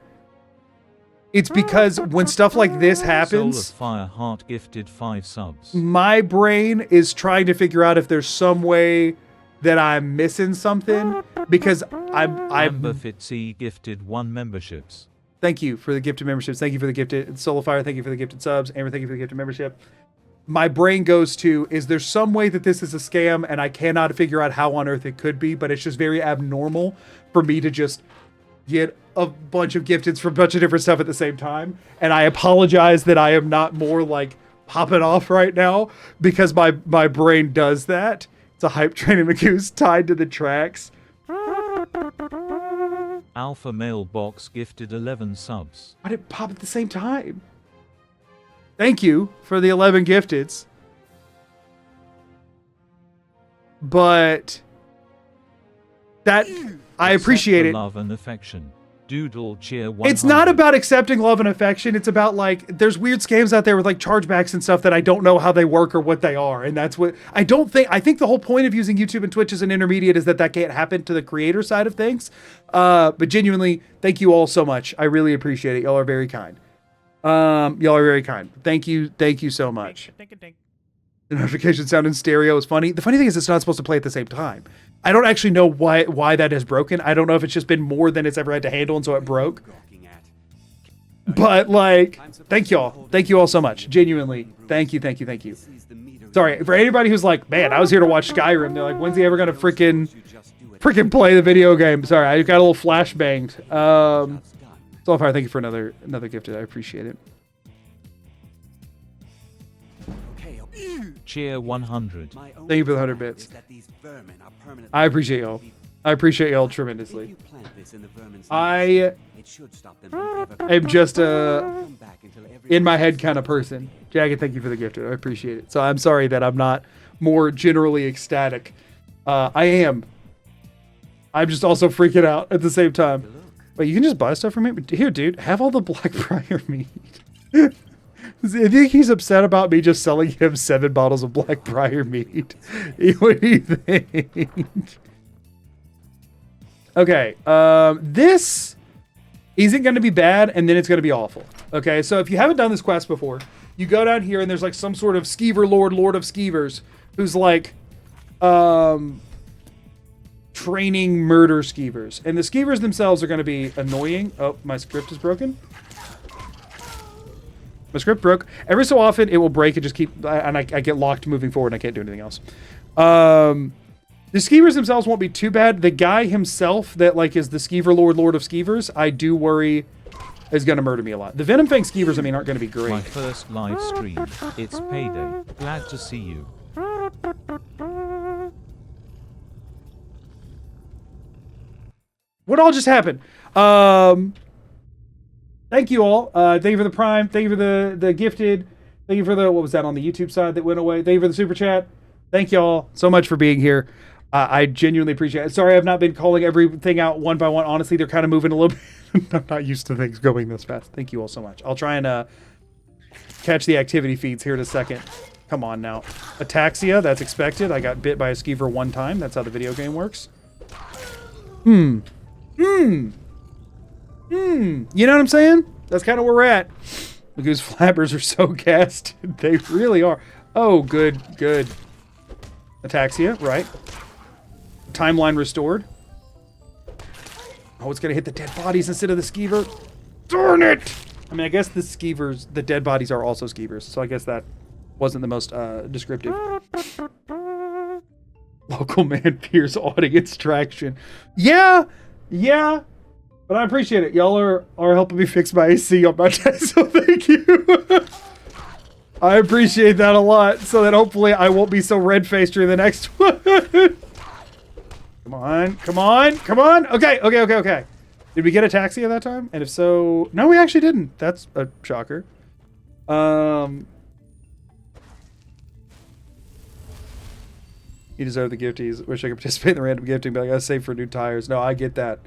Speaker 1: It's because when stuff like this happens,
Speaker 2: Soul of Fire Heart gifted 5 subs.
Speaker 1: My brain is trying to figure out if there's some way that I'm missing something because I'm
Speaker 2: Amber Fitzy gifted 1 memberships.
Speaker 1: Thank you for the gifted memberships. Thank you for the gifted Soul of Fire. Thank you for the gifted subs. Amber, thank you for the gifted membership. My brain goes to, is there some way that this is a scam and I cannot figure out how on earth it could be, but it's just very abnormal for me to just get a bunch of gifteds from a bunch of different stuff at the same time. And I apologize that I am not more like popping off right now because my brain does that. It's a hype train and Magoo's tied to the tracks.
Speaker 2: Alpha Male Box gifted 11 subs.
Speaker 1: Why did it pop at the same time? Thank you for the 11 gifteds. But that I appreciate it.
Speaker 2: Love and affection. Doodle cheer 100.
Speaker 1: It's not about accepting love and affection. It's about like there's weird scams out there with like chargebacks and stuff that I don't know how they work or what they are, and that's what I think the whole point of using YouTube and Twitch as an intermediate is that can't happen to the creator side of things. But genuinely, thank you all so much. I really appreciate it. Y'all are very kind. Y'all are very kind. Thank you so much. The notification sound in stereo is funny. The funny thing is it's not supposed to play at the same time. I don't actually know why that is broken. I don't know if it's just been more than it's ever had to handle and so it broke. But like, thank y'all. Thank you all so much. Genuinely. Thank you. Sorry, for anybody who's like, man, I was here to watch Skyrim. They're like, when's he ever gonna freaking play the video game? Sorry, I got a little flashbanged. Soulfire, thank you for another gifted. I appreciate it.
Speaker 2: Cheer 100.
Speaker 1: Thank you for the 100 bits. I appreciate y'all. I appreciate y'all tremendously. I am just a in my head kind of person. Jagged, thank you for the gifted. I appreciate it. So I'm sorry that I'm not more generally ecstatic. I am. I'm just also freaking out at the same time. Wait, you can just buy stuff from me? Here, dude, have all the Blackbriar meat. I think he's upset about me just selling him 7 bottles of Blackbriar meat. What do you think? Okay, this isn't going to be bad, and then it's going to be awful. Okay, so if you haven't done this quest before, you go down here, and there's like some sort of skeever lord of skeevers, who's like training murder skeevers. And the skeevers themselves are going to be annoying. Oh, my script is broken. My script broke. Every so often, it will break and just keep... And I get locked moving forward, and I can't do anything else. The skeevers themselves won't be too bad. The guy himself that like is the skeever lord of skeevers, I do worry is going to murder me a lot. The Venom Fang skeevers, I mean, aren't going to be great.
Speaker 2: My first live stream. It's payday. Glad to see you.
Speaker 1: What all just happened? Thank you all. Thank you for the Prime. Thank you for the gifted. Thank you for the, what was that on the YouTube side that went away? Thank you for the Super Chat. Thank you all so much for being here. I genuinely appreciate it. Sorry I've not been calling everything out one by one. Honestly, they're kind of moving a little bit. I'm not used to things going this fast. Thank you all so much. I'll try and catch the activity feeds here in a second. Come on now. Ataxia, that's expected. I got bit by a skeever one time. That's how the video game works. You know what I'm saying? That's kind of where we're at. The goose flappers are so gassed. They really are. Oh, good. Ataxia, right. Timeline restored. Oh, it's gonna hit the dead bodies instead of the skeever. Darn it! I mean, I guess the dead bodies are also skeevers, so I guess that wasn't the most descriptive. Local man fears audience traction. Yeah, but I appreciate it. Y'all are helping me fix my AC on my desk, so thank you. I appreciate that a lot, so that hopefully I won't be so red-faced during the next one. Come on. Okay. Did we get Ataxia that time? And if so, no, we actually didn't. That's a shocker. You deserve the gifties. Wish I could participate in the random gifting, but I gotta save for new tires. No, I get that.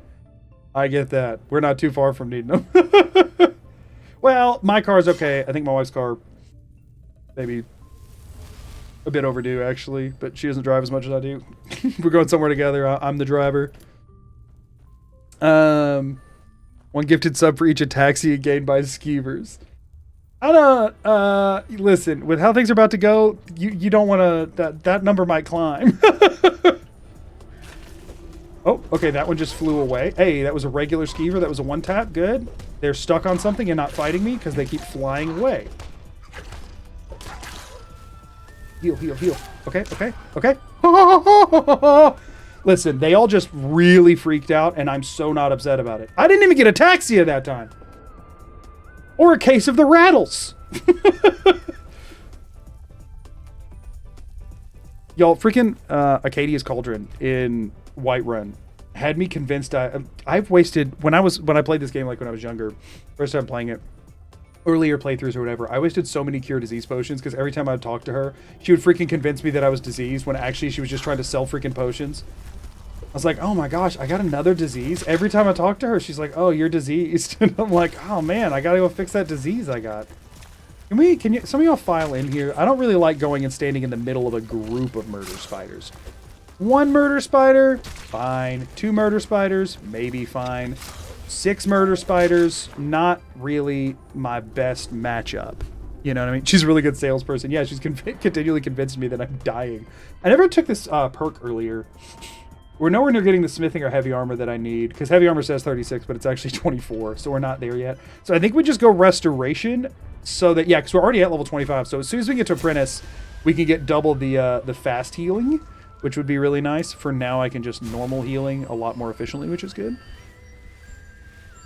Speaker 1: We're not too far from needing them. Well, my car's okay. I think my wife's car maybe a bit overdue, actually, but she doesn't drive as much as I do. We're going somewhere together. I'm the driver. One gifted sub for each Ataxia gained by skeevers. I don't, listen, with how things are about to go, you don't want to, that number might climb. Oh, okay, that one just flew away. Hey, that was a regular skeever. That was a one tap. Good. They're stuck on something and not fighting me because they keep flying away. Heal. Okay. Listen, they all just really freaked out, and I'm so not upset about it. I didn't even get Ataxia that time. Or a case of the rattles. Y'all, freaking Acadia's Cauldron in Whiterun had me convinced I've wasted, when I played this game, like when I was younger, first time playing it, earlier playthroughs or whatever, I wasted so many cure disease potions because every time I'd talk to her, she would freaking convince me that I was diseased when actually she was just trying to sell freaking potions. I was like, oh my gosh, I got another disease. Every time I talk to her, she's like, oh, you're diseased. And I'm like, oh man, I gotta go fix that disease I got. Can you, some of y'all file in here? I don't really like going and standing in the middle of a group of murder spiders. One murder spider, fine. 2 murder spiders, maybe fine. 6 murder spiders, not really my best matchup. You know what I mean? She's a really good salesperson. Yeah, she's continually convinced me that I'm dying. I never took this perk earlier. We're nowhere near getting the smithing or heavy armor that I need, because heavy armor says 36, but it's actually 24, so we're not there yet. So I think we just go restoration, so that, yeah, because we're already at level 25, so as soon as we get to apprentice, we can get double the fast healing, which would be really nice. For now, I can just normal healing a lot more efficiently, which is good.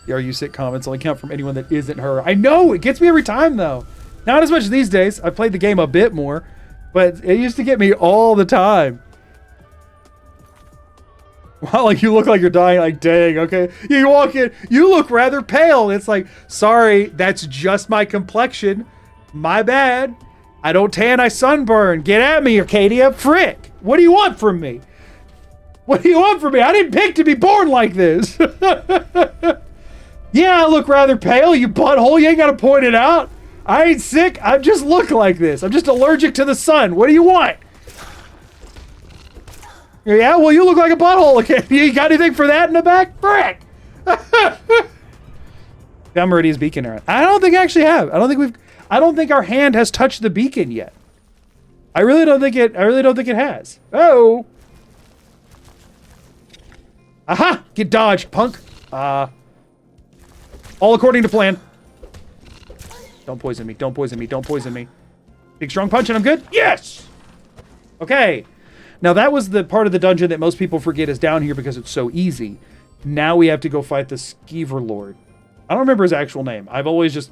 Speaker 1: The Are You Sick comments only count from anyone that isn't her. I know, it gets me every time, though. Not as much these days. I've played the game a bit more, but it used to get me all the time. Wow, like you look like you're dying, like dang, okay. You walk in, you look rather pale. It's like, sorry, that's just my complexion. My bad. I don't tan, I sunburn. Get at me, Arcadia. Frick. What do you want from me? What do you want from me? I didn't pick to be born like this. Yeah, I look rather pale, you butthole. You ain't gotta point it out. I ain't sick. I just look like this. I'm just allergic to the sun. What do you want? Yeah, well, you look like a butthole again. You got anything for that in the back? Frick! Got Meridia's beacon around. I don't think I actually have. I don't think our hand has touched the beacon yet. I really don't think it has. Oh! Aha! Get dodged, punk. All according to plan. Don't poison me. Don't poison me. Don't poison me. Big strong punch and I'm good? Yes! Okay. Now, that was the part of the dungeon that most people forget is down here because it's so easy. Now we have to go fight the Skeever Lord. I don't remember his actual name. I've always just,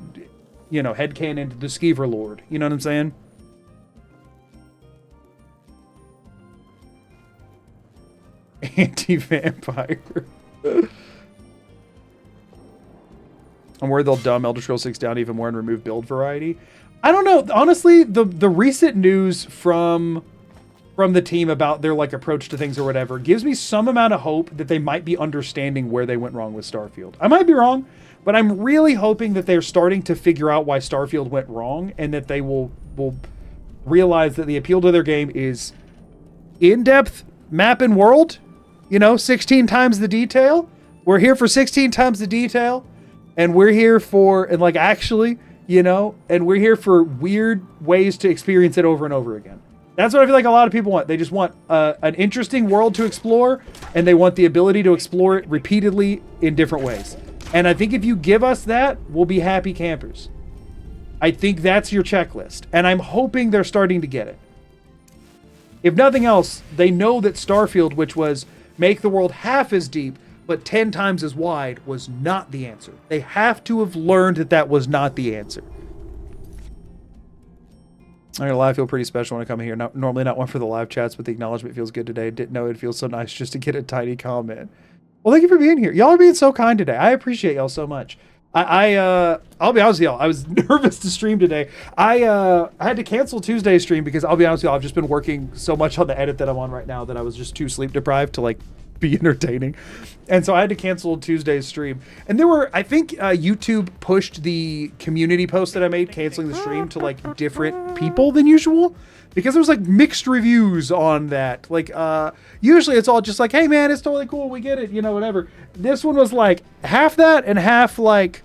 Speaker 1: you know, headcanoned the Skeever Lord. You know what I'm saying? Anti-vampire. I'm worried they'll dumb Elder Scrolls 6 down even more and remove build variety. I don't know. Honestly, the recent news from the team about their like approach to things or whatever gives me some amount of hope that they might be understanding where they went wrong with Starfield. I might be wrong, but I'm really hoping that they're starting to figure out why Starfield went wrong and that they will realize that the appeal to their game is in-depth map and world. You know, 16 times the detail. We're here for 16 times the detail. And we're here for, and like actually, you know, and we're here for weird ways to experience it over and over again. That's what I feel like a lot of people want. They just want an interesting world to explore, and they want the ability to explore it repeatedly in different ways. And I think if you give us that, we'll be happy campers. I think that's your checklist. And I'm hoping they're starting to get it. If nothing else, they know that Starfield, which was make the world half as deep, but 10 times as wide, was not the answer. They have to have learned that that was not the answer. I'm gonna lie, I feel pretty special when I come here. Normally not one for the live chats, but the acknowledgement feels good today. Didn't know it feels so nice just to get a tiny comment. Well, thank you for being here. Y'all are being so kind today. I appreciate y'all so much. I'll be honest with y'all. I was nervous to stream today. I had to cancel Tuesday's stream because I'll be honest with y'all, I've just been working so much on the edit that I'm on right now that I was just too sleep deprived to like be entertaining. And so I had to cancel Tuesday's stream. And there were, I think YouTube pushed the community post that I made canceling the stream to like different people than usual because there was like mixed reviews on that. Like usually it's all just like, hey man, it's totally cool, we get it, you know, whatever. This one was like half that and half like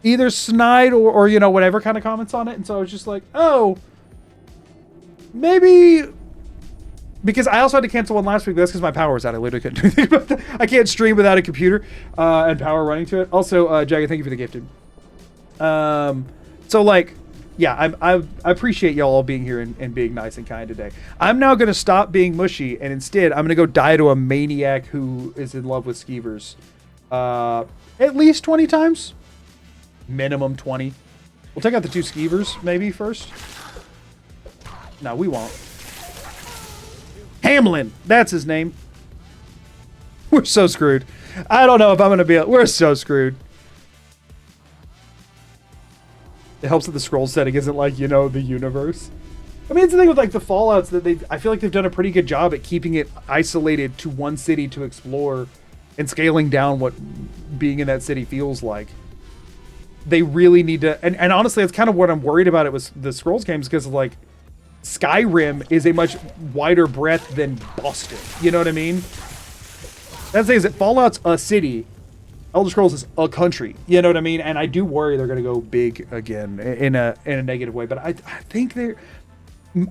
Speaker 1: either snide or you know, whatever kind of comments on it. And so I was just like, oh, maybe, because I also had to cancel one last week, but that's because my power was out. I literally couldn't do anything about that. I can't stream without a computer and power running to it. Also, Jagger, thank you for the gifted. So like, yeah, I appreciate y'all all being here and being nice and kind today. I'm now going to stop being mushy, and instead I'm going to go die to a maniac who is in love with skeevers. At least 20 times. Minimum 20. We'll take out the 2 skeevers, maybe, first. No, we won't. Hamlin, that's his name. We're so screwed. I don't know if I'm going to be... We're so screwed. It helps that the scroll setting isn't like, you know, the universe. I mean, it's the thing with like the Fallouts that I feel like they've done a pretty good job at keeping it isolated to one city to explore and scaling down what being in that city feels like. They really need to... And honestly, that's kind of what I'm worried about it with the Scrolls games because of like... Skyrim is a much wider breadth than Boston. You know what I mean? That's the thing is that Fallout's a city. Elder Scrolls is a country. You know what I mean? And I do worry they're going to go big again in a negative way. But I think they're...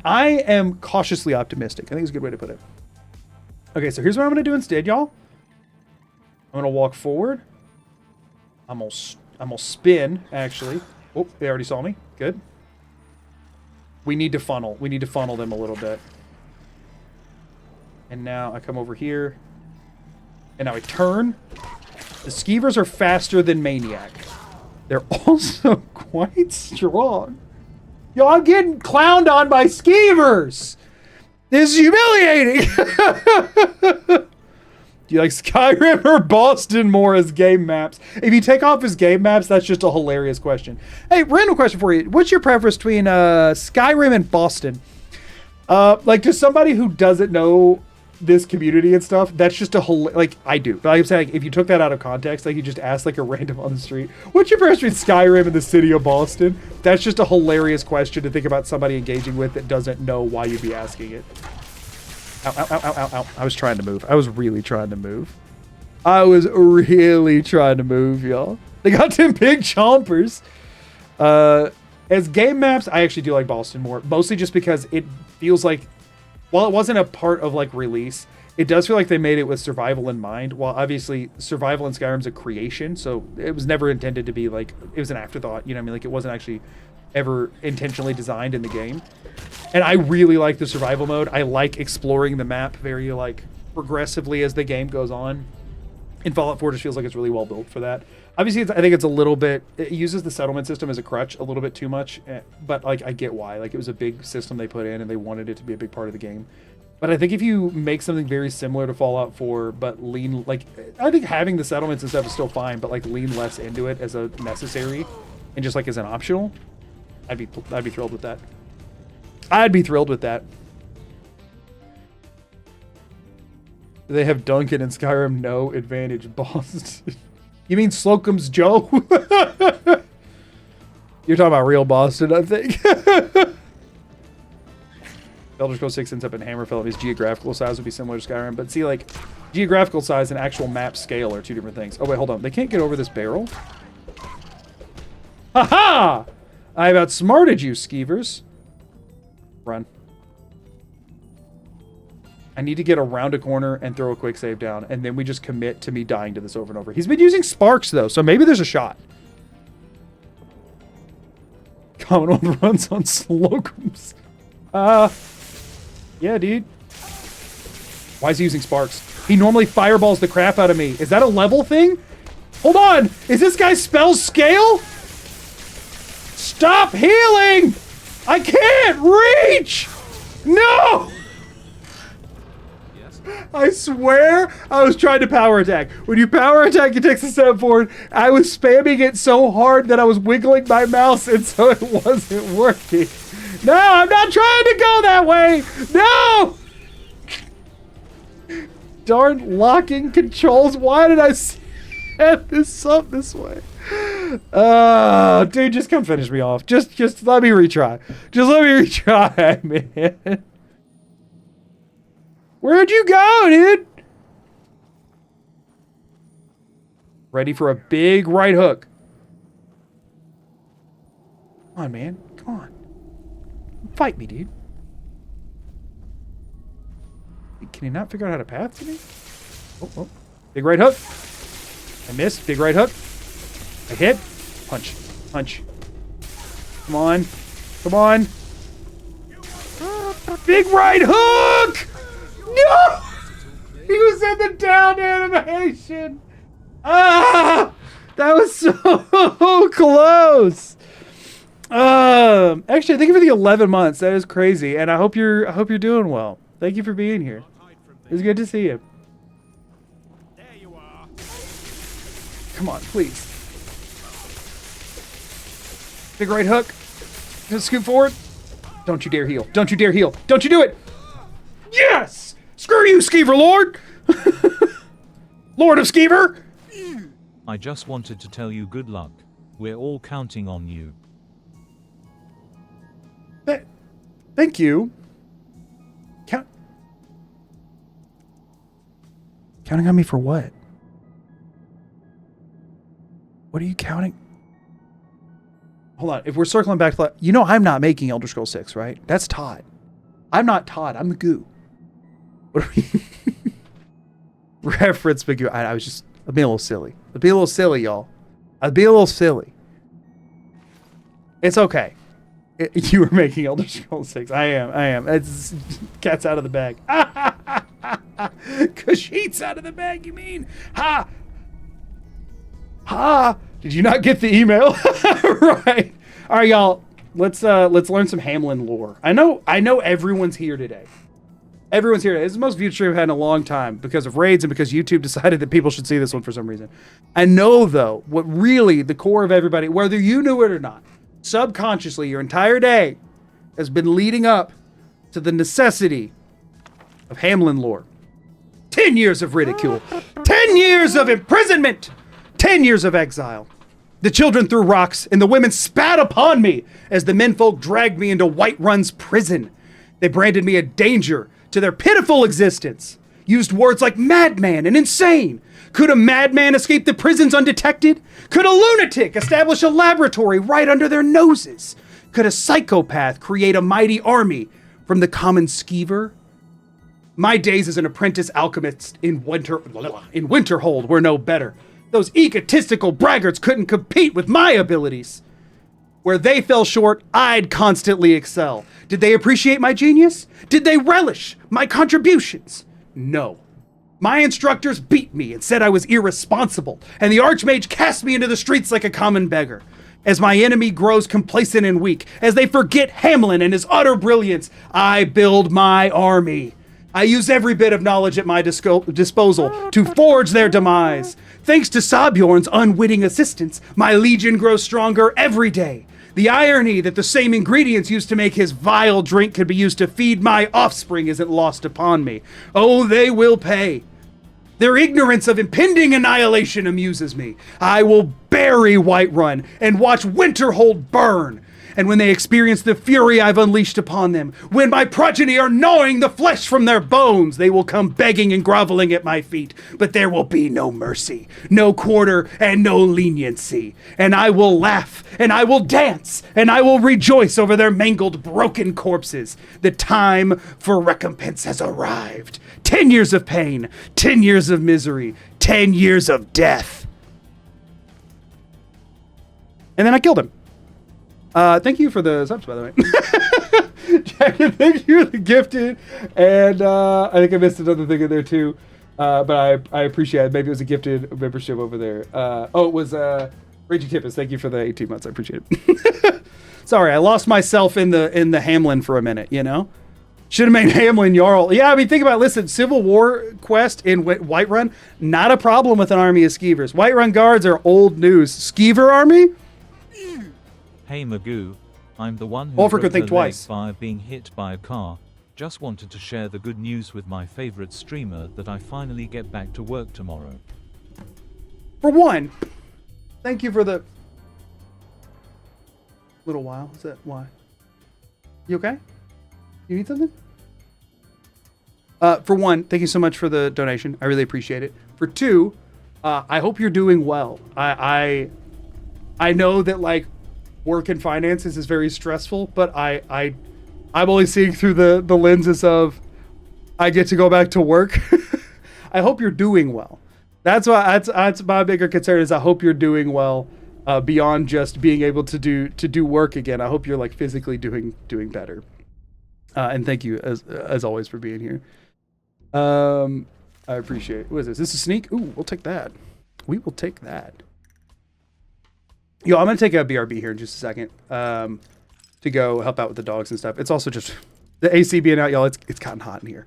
Speaker 1: I am cautiously optimistic. I think it's a good way to put it. Okay, so here's what I'm going to do instead, y'all. I'm going to walk forward. I'm going to spin, actually. Oh, they already saw me. Good. We need to funnel. We need to funnel them a little bit. And now I come over here. And now I turn. The skeevers are faster than Maniac. They're also quite strong. Yo, I'm getting clowned on by skeevers! This is humiliating! Do you like Skyrim or Boston more as game maps? If you take off his game maps, that's just a hilarious question. Hey, random question for you. What's your preference between Skyrim and Boston? Like, to somebody who doesn't know this community and stuff, that's just a like, I do. But I'm saying, like, if you took that out of context, like you just asked like a random on the street, what's your preference between Skyrim and the city of Boston? That's just a hilarious question to think about somebody engaging with that doesn't know why you'd be asking it. Ow, ow, ow, ow, ow, ow. I was trying to move. I was really trying to move. Y'all. They got them big chompers. As game maps, I actually do like Boston more. Mostly just because it feels like, while it wasn't a part of like release, it does feel like they made it with survival in mind. While obviously survival in Skyrim's a creation, so it was never intended to be like, it was an afterthought. You know what I mean? Like it wasn't actually ever intentionally designed in the game. And I really like the survival mode. I like exploring the map very like progressively as the game goes on. And Fallout 4 just feels like it's really well built for that. Obviously, I think it's a little bit, it uses the settlement system as a crutch a little bit too much, but like I get why. Like it was a big system they put in and they wanted it to be a big part of the game. But I think if you make something very similar to Fallout 4, but lean, like, I think having the settlements and stuff is still fine, but like lean less into it as a necessary and just like as an optional, I'd be thrilled with that. I'd be thrilled with that. They have Duncan in Skyrim, no advantage, boss. You mean Slocum's Joe? You're talking about real Boston, I think. Elder Scrolls 6 ends up in Hammerfell. His geographical size would be similar to Skyrim, but see, like, geographical size and actual map scale are two different things. Oh, wait, hold on. They can't get over this barrel? Ha-ha! I've outsmarted you, skeevers. Run. I need to get around a corner and throw a quick save down, and then we just commit to me dying to this over and over. He's been using sparks, though, so maybe there's a shot. Commonwealth runs on Slocums. Yeah, dude. Why is he using sparks? He normally fireballs the crap out of me. Is that a level thing? Hold on! Is this guy's spell scale? Stop healing! I can't reach! No! I swear I was trying to power attack. When you power attack, it takes a step forward. I was spamming it so hard that I was wiggling my mouse, and so it wasn't working. No, I'm not trying to go that way. No! Darn locking controls. Why did I set this up this way? Dude, just come finish me off. Just let me retry. Just let me retry, man. Where'd you go, dude? Ready for a big right hook. Come on, man. Come on. Fight me, dude. Can he not figure out how to path to me? Oh. Big right hook. I missed. Big right hook. I hit. Punch. Punch. Come on. Come on. Big right hook! No! He was in the down animation. Ah! That was so close. Actually, thank you for the 11 months. That is crazy, and I hope you're doing well. Thank you for being here. It was good to see you.
Speaker 4: There you are.
Speaker 1: Come on, please. Big right hook. Just scoot forward. Don't you dare heal. Don't you dare heal. Don't you do it. Yes! Screw you, Skeever Lord! Lord of Skeever!
Speaker 2: I just wanted to tell you good luck. We're all counting on you.
Speaker 1: Thank you. Counting on me for what? What are you counting? Hold on. If we're circling back to... You know I'm not making Elder Scrolls 6, right? That's Todd. I'm not Todd. I'm the goo. What are we... Reference Big Goo. I was just... I'd be a little silly. I'd be a little silly, y'all. I'd be a little silly. It's okay. You were making Elder Scrolls 6. I am. It's cat's out of the bag. Kashit's out of the bag, you mean? Ha! Ha! Did you not get the email? Right. All right, y'all. Let's learn some Hamlin lore. I know everyone's here today. Everyone's here today. This is the most viewed stream I've had in a long time because of raids and because YouTube decided that people should see this one for some reason. I know, though, what really the core of everybody, whether you knew it or not, subconsciously, your entire day has been leading up to the necessity of Hamlin lore. 10 years of ridicule. 10 years of imprisonment. 10 years of exile. The children threw rocks, and the women spat upon me as the menfolk dragged me into Whiterun's prison. They branded me a danger to their pitiful existence. Used words like madman and insane. Could a madman escape the prisons undetected? Could a lunatic establish a laboratory right under their noses? Could a psychopath create a mighty army from the common skeever? My days as an apprentice alchemist in Winterhold were no better. Those egotistical braggarts couldn't compete with my abilities. Where they fell short, I'd constantly excel. Did they appreciate my genius? Did they relish my contributions? No. My instructors beat me and said I was irresponsible, and the Archmage cast me into the streets like a common beggar. As my enemy grows complacent and weak, as they forget Hamlin and his utter brilliance, I build my army. I use every bit of knowledge at my disposal to forge their demise. Thanks to Sabjorn's unwitting assistance, my legion grows stronger every day. The irony that the same ingredients used to make his vile drink could be used to feed my offspring isn't lost upon me. Oh, they will pay. Their ignorance of impending annihilation amuses me. I will bury Whiterun and watch Winterhold burn. And when they experience the fury I've unleashed upon them, when my progeny are gnawing the flesh from their bones, they will come begging and groveling at my feet. But there will be no mercy, no quarter, and no leniency. And I will laugh, and I will dance, and I will rejoice over their mangled, broken corpses. The time for recompense has arrived. 10 years of pain, 10 years of misery, 10 years of death. And then I killed him. Thank you for the subs, by the way. Jack, thank you for the gifted. And I think I missed another thing in there too. But I appreciate it. Maybe it was a gifted membership over there. It was Raging Tippus. Thank you for the 18 months. I appreciate it. Sorry, I lost myself in the Hamlin for a minute, you know? Should have made Hamlin Jarl. Yeah, I mean, think about it. Listen, Civil War quest in Whiterun, not a problem with an army of Skeevers. Whiterun guards are old news. Skeever army?
Speaker 2: Hey Magoo, I'm the one who
Speaker 1: Wolfric
Speaker 2: broke
Speaker 1: would think
Speaker 2: her
Speaker 1: twice.
Speaker 2: leg by being hit by a car. Just wanted to share the good news with my favorite streamer that I finally get back to work tomorrow.
Speaker 1: For one, thank you for the little while. Is that why? You okay? You need something? For one, thank you so much for the donation. I really appreciate it. For two, I hope you're doing well. I know that like work and finances is very stressful, but I'm only seeing through the lenses of I get to go back to work. I hope you're doing well. That's why that's my bigger concern is I hope you're doing well beyond just being able to do work again. I hope you're like physically doing better. And thank you as always for being here. I appreciate it. What is this? This is Sneak? Ooh, we'll take that. We will take that. Yo, I'm going to take a BRB here in just a second to go help out with the dogs and stuff. It's also just the AC being out, y'all. It's gotten hot in here.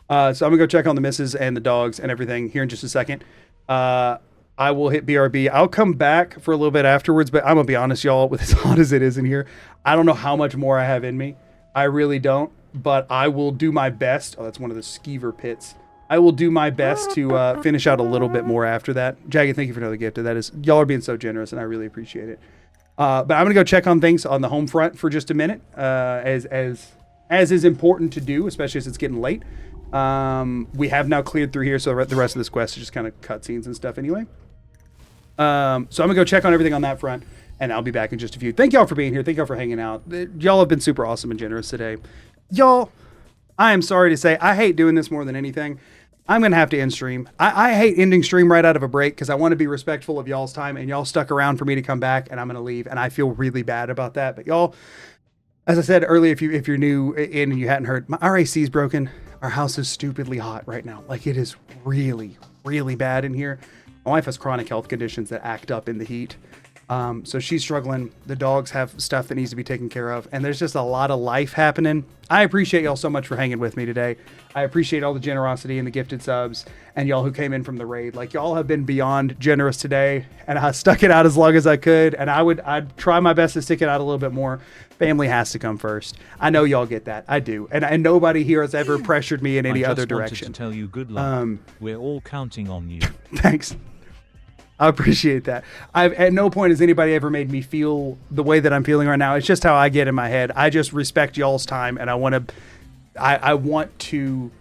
Speaker 1: So I'm going to go check on the missus and the dogs and everything here in just a second. I will hit BRB. I'll come back for a little bit afterwards, but I'm going to be honest, y'all, with as hot as it is in here, I don't know how much more I have in me. I really don't, but I will do my best. Oh, that's one of the skeever pits. I will do my best to finish out a little bit more after that. Jagged, thank you for another gift. That is, y'all are being so generous, and I really appreciate it. But I'm gonna go check on things on the home front for just a minute, as is important to do, especially as it's getting late. We have now cleared through here, so the rest of this quest is just kind of cutscenes and stuff anyway. So I'm gonna go check on everything on that front, and I'll be back in just a few. Thank y'all for being here. Thank y'all for hanging out. Y'all have been super awesome and generous today. Y'all, I am sorry to say, I hate doing this more than anything. I'm going to have to end stream. I hate ending stream right out of a break because I want to be respectful of y'all's time, and y'all stuck around for me to come back, and I'm going to leave, and I feel really bad about that. But y'all, as I said earlier, if you're new in and you hadn't heard, my RAC is broken. Our house is stupidly hot right now. Like, it is really, really bad in here. My wife has chronic health conditions that act up in the heat. So she's struggling. The dogs have stuff that needs to be taken care of. And there's just a lot of life happening. I appreciate y'all so much for hanging with me today. I appreciate all the generosity and the gifted subs and y'all who came in from the raid. Like, y'all have been beyond generous today, and I stuck it out as long as I could. And I'd try my best to stick it out a little bit more. Family has to come first. I know y'all get that. I do. And nobody here has ever pressured me in any other direction.
Speaker 2: I just wanted to tell you good luck. We're all counting on you.
Speaker 1: Thanks. I appreciate that. At no point has anybody ever made me feel the way that I'm feeling right now. It's just how I get in my head. I just respect y'all's time, and I want to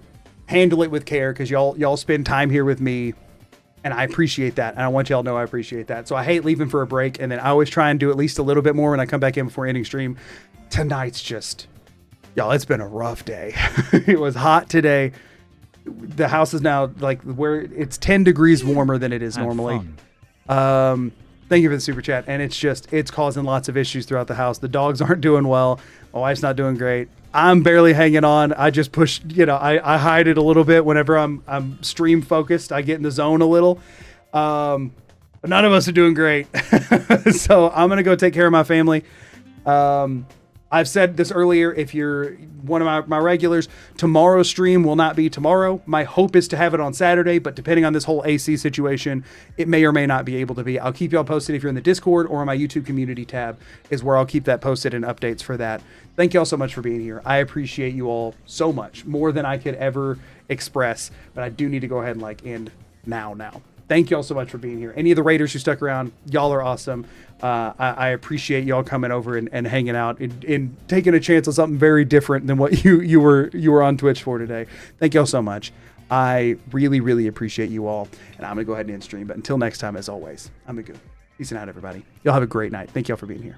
Speaker 1: handle it with care because y'all spend time here with me, and I appreciate that. And I want y'all to know I appreciate that. So I hate leaving for a break, and then I always try and do at least a little bit more when I come back in before ending stream. Tonight's just, y'all, it's been a rough day. It was hot today. The house is now like where it's 10 degrees warmer than it is normally. Thank you for the super chat. And it's causing lots of issues throughout the house. The dogs aren't doing well. My wife's not doing great. I'm barely hanging on. I just push, I hide it a little bit whenever I'm stream focused. I get in the zone a little. But none of us are doing great. So I'm going to go take care of my family. I've said this earlier, if you're one of my regulars, tomorrow's stream will not be tomorrow. My hope is to have it on Saturday, but depending on this whole AC situation, it may or may not be able to be. I'll keep y'all posted if you're in the Discord or on my YouTube community tab is where I'll keep that posted and updates for that. Thank y'all so much for being here. I appreciate you all so much, more than I could ever express, but I do need to go ahead and end now. Thank y'all so much for being here. Any of the Raiders who stuck around, y'all are awesome. I appreciate y'all coming over and hanging out and taking a chance on something very different than what you were on Twitch for today. Thank y'all so much. I really, really appreciate you all. And I'm going to go ahead and end stream. But until next time, as always, I'm Magoo. Peace and out, everybody. Y'all have a great night. Thank y'all for being here.